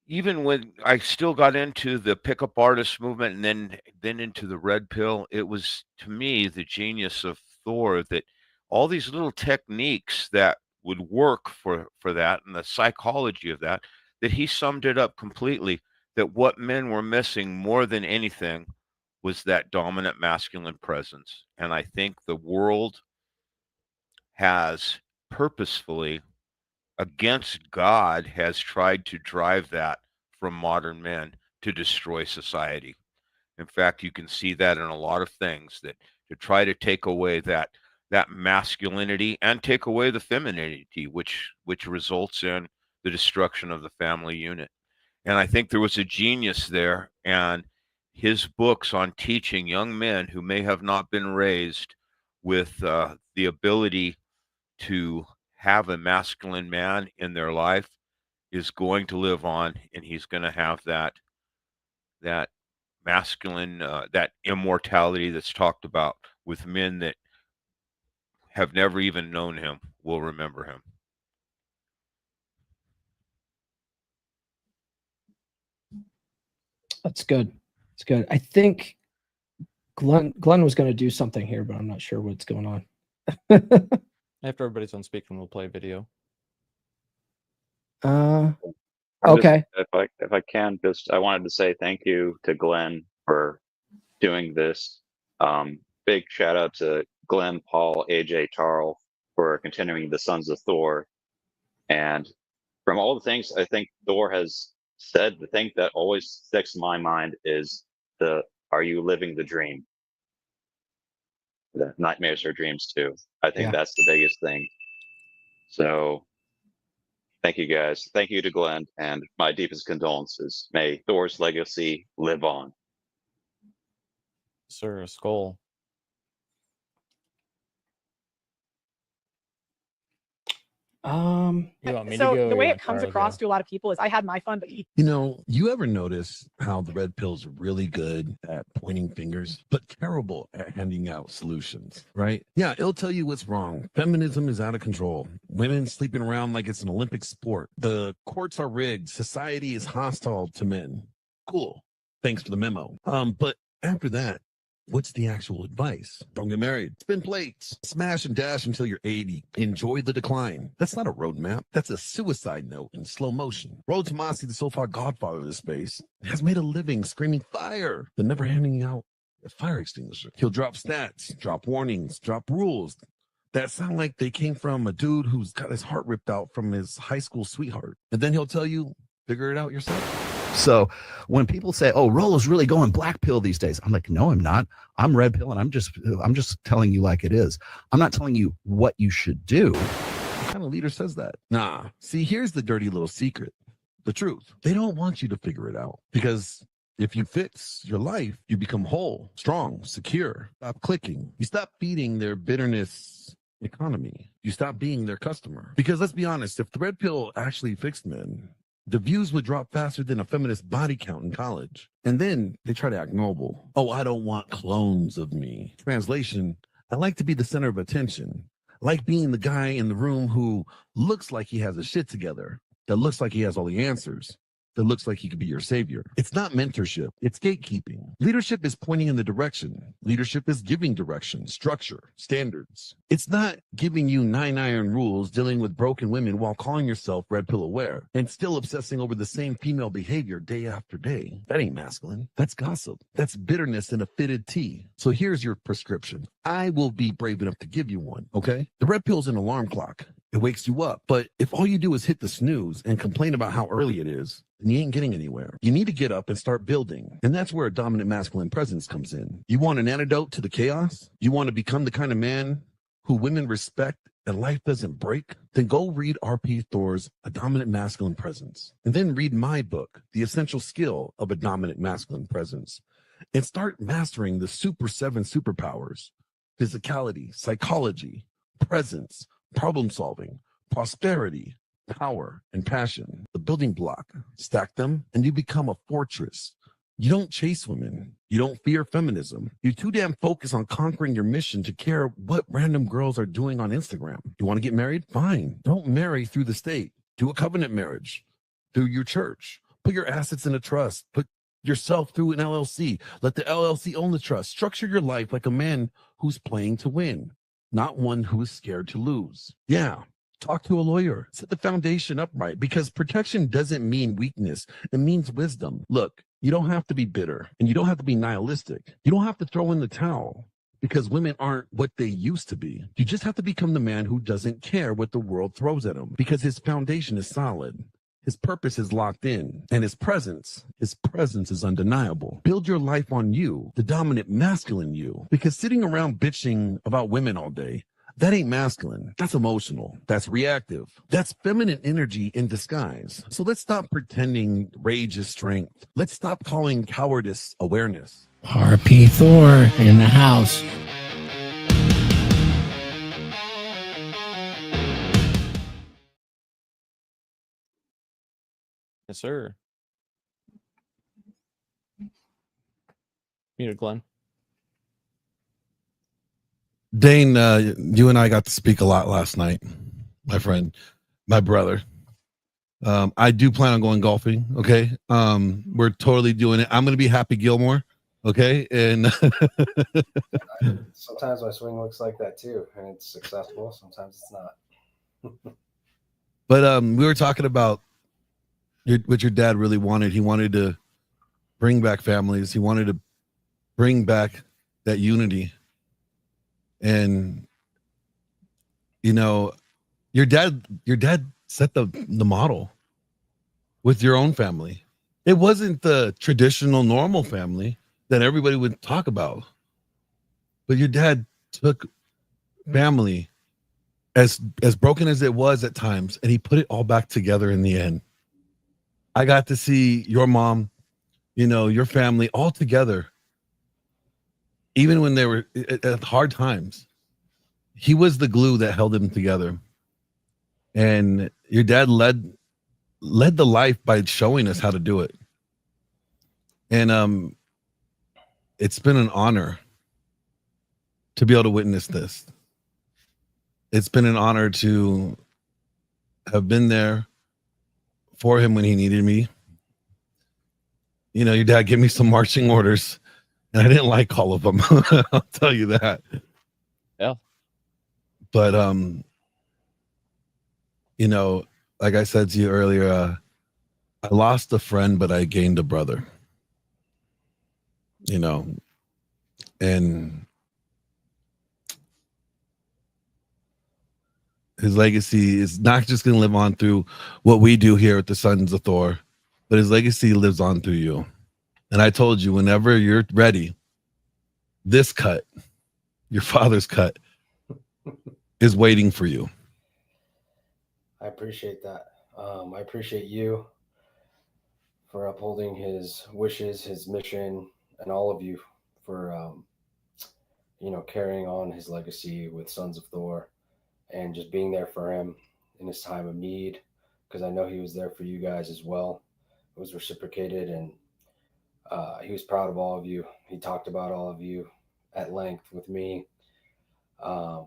even when I still got into the pickup artist movement and then into the red pill, it was, to me, the genius of Thor, that all these little techniques that would work for that, and the psychology of that he summed it up completely, that what men were missing more than anything was that dominant masculine presence. And I think the world has purposefully, against God, has tried to drive that from modern men to destroy society. In fact, you can see that in a lot of things, that to try to take away that masculinity and take away the femininity, which results in the destruction of the family unit. And I think there was a genius there, and his books on teaching young men who may have not been raised with the ability to have a masculine man in their life is going to live on, and he's going to have that masculine, that immortality that's talked about, with men that have never even known him will remember him. That's good. It's good. I think Glenn was going to do something here, but I'm not sure what's going on. After everybody's on speaker, we'll play video. Okay. If I can, just I wanted to say thank you to Glenn for doing this. Big shout out to Glenn, Paul, AJ, Tarl for continuing the Sons of Thor. And from all the things I think Thor has said, the thing that always sticks in my mind is are you living the dream? The nightmares are dreams too. I think that's the biggest thing. So thank you guys. Thank you to Glenn, and my deepest condolences. May Thor's legacy live on. Sir, Skull. You want me to So go, the or way you it want comes Tara to across go? to a lot of people is I had my fun, but You ever notice how the red pill's really good at pointing fingers, but terrible at handing out solutions, right? Yeah, it'll tell you what's wrong. Feminism is out of control. Women sleeping around like it's an Olympic sport. The courts are rigged. Society is hostile to men. Cool. Thanks for the memo. But after that, what's the actual advice? Don't get married. Spin plates. Smash and dash until you're 80. Enjoy the decline. That's not a roadmap. That's a suicide note in slow motion. Road Tomasi, the so-far godfather of the space, has made a living screaming fire, but never handing out a fire extinguisher. He'll drop stats, drop warnings, drop rules that sound like they came from a dude who's got his heart ripped out from his high school sweetheart. And then he'll tell you, figure it out yourself. So when people say, "Oh, Rollo's really going black pill these days," I'm like, "No, I'm not. I'm red pill, and I'm just telling you like it is. I'm not telling you what you should do." What kind of leader says that? Nah. See, here's the dirty little secret. The truth. They don't want you to figure it out, because if you fix your life, you become whole, strong, secure. Stop clicking. You stop feeding their bitterness economy. You stop being their customer. Because let's be honest, if the red pill actually fixed men, The views would drop faster than a feminist body count in college. And then they try to act noble. Oh, I don't want clones of me. Translation, I like to be the center of attention. I like being the guy in the room who looks like he has his shit together, that looks like he has all the answers, that looks like he could be your savior. It's not mentorship, it's gatekeeping. Leadership is pointing in the direction. Leadership is giving direction, structure, standards. It's not giving you 9 iron rules dealing with broken women while calling yourself red pill aware and still obsessing over the same female behavior day after day. That ain't masculine. That's gossip. That's bitterness in a fitted tea. So here's your prescription. I will be brave enough to give you one, okay? The red pill's an alarm clock. It wakes you up. But if all you do is hit the snooze and complain about how early it is, then you ain't getting anywhere. You need to get up and start building. And that's where a dominant masculine presence comes in. You want an antidote to the chaos? You want to become the kind of man who women respect and life doesn't break? Then go read RP Thor's A Dominant Masculine Presence. And then read my book, The Essential Skill of a Dominant Masculine Presence. And start mastering the Super 7 superpowers: physicality, psychology, presence, problem solving, prosperity, power, and passion. The building block. Stack them, and you become a fortress. You don't chase women. You don't fear feminism. You're too damn focused on conquering your mission to care what random girls are doing on Instagram. You want to get married? Fine. Don't marry through the state. Do a covenant marriage through your church. Put your assets in a trust. Put yourself through an LLC. Let the LLC own the trust. Structure your life like a man who's playing to win, not one who is scared to lose. Yeah. Talk to a lawyer. Set the foundation up right, because protection doesn't mean weakness. It means wisdom. Look, you don't have to be bitter, and you don't have to be nihilistic. You don't have to throw in the towel because women aren't what they used to be. You just have to become the man who doesn't care what the world throws at him, because his foundation is solid. His purpose is locked in, and his presence is undeniable. Build your life on you, the dominant masculine you, because sitting around bitching about women all day, that ain't masculine. That's emotional. That's reactive. That's feminine energy in disguise. So let's stop pretending rage is strength. Let's stop calling cowardice awareness. RP Thor in the house. Yes, sir. Muted, Glenn. Dane, you and I got to speak a lot last night, my friend, my brother. I do plan on going golfing. Okay. We're totally doing it. I'm going to be Happy Gilmore. Okay. And sometimes my swing looks like that too, and it's successful. Sometimes it's not. But we were talking about what your dad really wanted. He wanted to bring back families. He wanted to bring back that unity. And you know, your dad set the model with your own family. It wasn't the traditional normal family that everybody would talk about, but your dad took family, as broken as it was at times, and he put it all back together in the end. I got to see your mom, you know, your family all together, even when they were at hard times. He was the glue that held them together. And your dad led the life by showing us how to do it. And it's been an honor to be able to witness this. It's been an honor to have been there for him when he needed me. You know, your dad gave me some marching orders, and I didn't like all of them. I'll tell you that. Yeah. But you know, like I said to you earlier, I lost a friend, but I gained a brother. You know, and his legacy is not just going to live on through what we do here at the Sons of Thor, but his legacy lives on through you. And I told you, whenever you're ready, this cut, your father's cut, is waiting for you. I appreciate that. I appreciate you for upholding his wishes, his mission, and all of you for, you know, carrying on his legacy with Sons of Thor and just being there for him in his time of need, because I know he was there for you guys as well. It was reciprocated, and he was proud of all of you. He talked about all of you at length with me. It's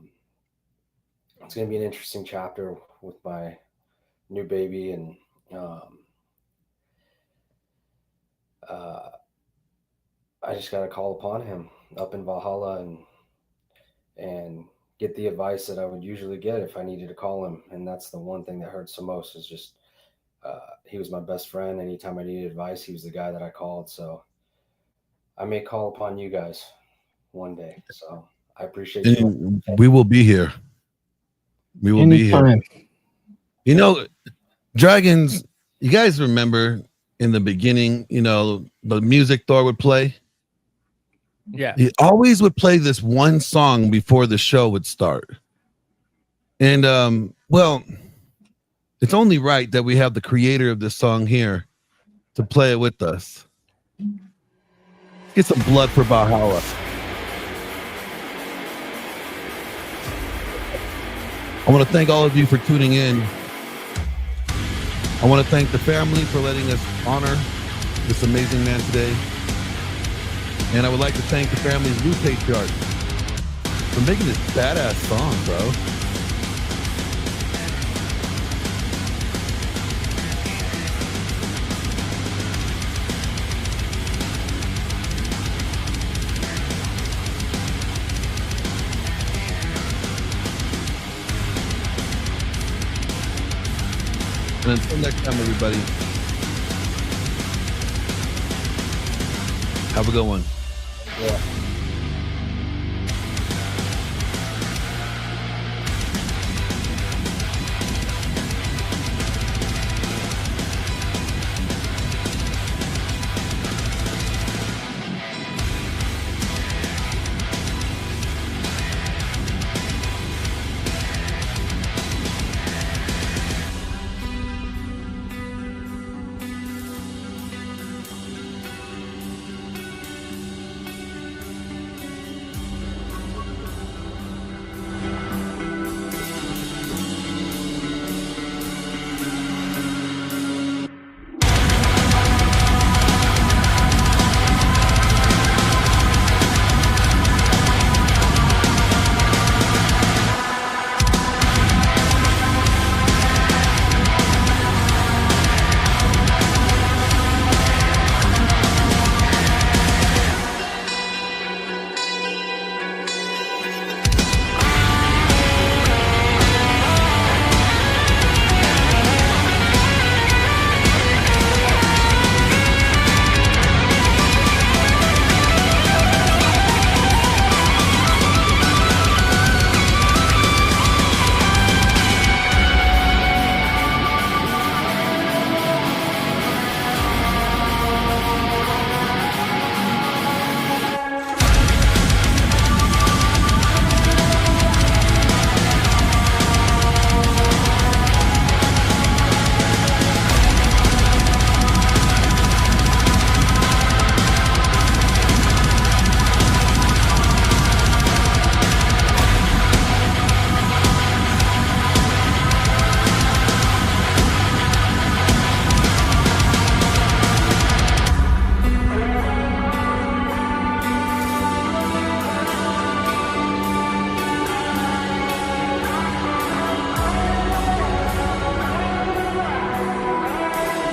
going to be an interesting chapter with my new baby, and I just got to call upon him up in Valhalla and get the advice that I would usually get if I needed to call him. And that's the one thing that hurts the most is just he was my best friend. Anytime I needed advice, he was the guy that I called. So I may call upon you guys one day. So I appreciate you. And we will be here. We will be here. You know, Dragons, you guys remember in the beginning, you know, the music Thor would play? Yeah. He always would play this one song before the show would start. And well, it's only right that we have the creator of this song here to play it with us. Get some blood for Valhalla. I want to thank all of you for tuning in. I want to thank the family for letting us honor this amazing man today. And I would like to thank the family's new patriarch for making this badass song, bro. And until next time, everybody, have a good one. Yeah.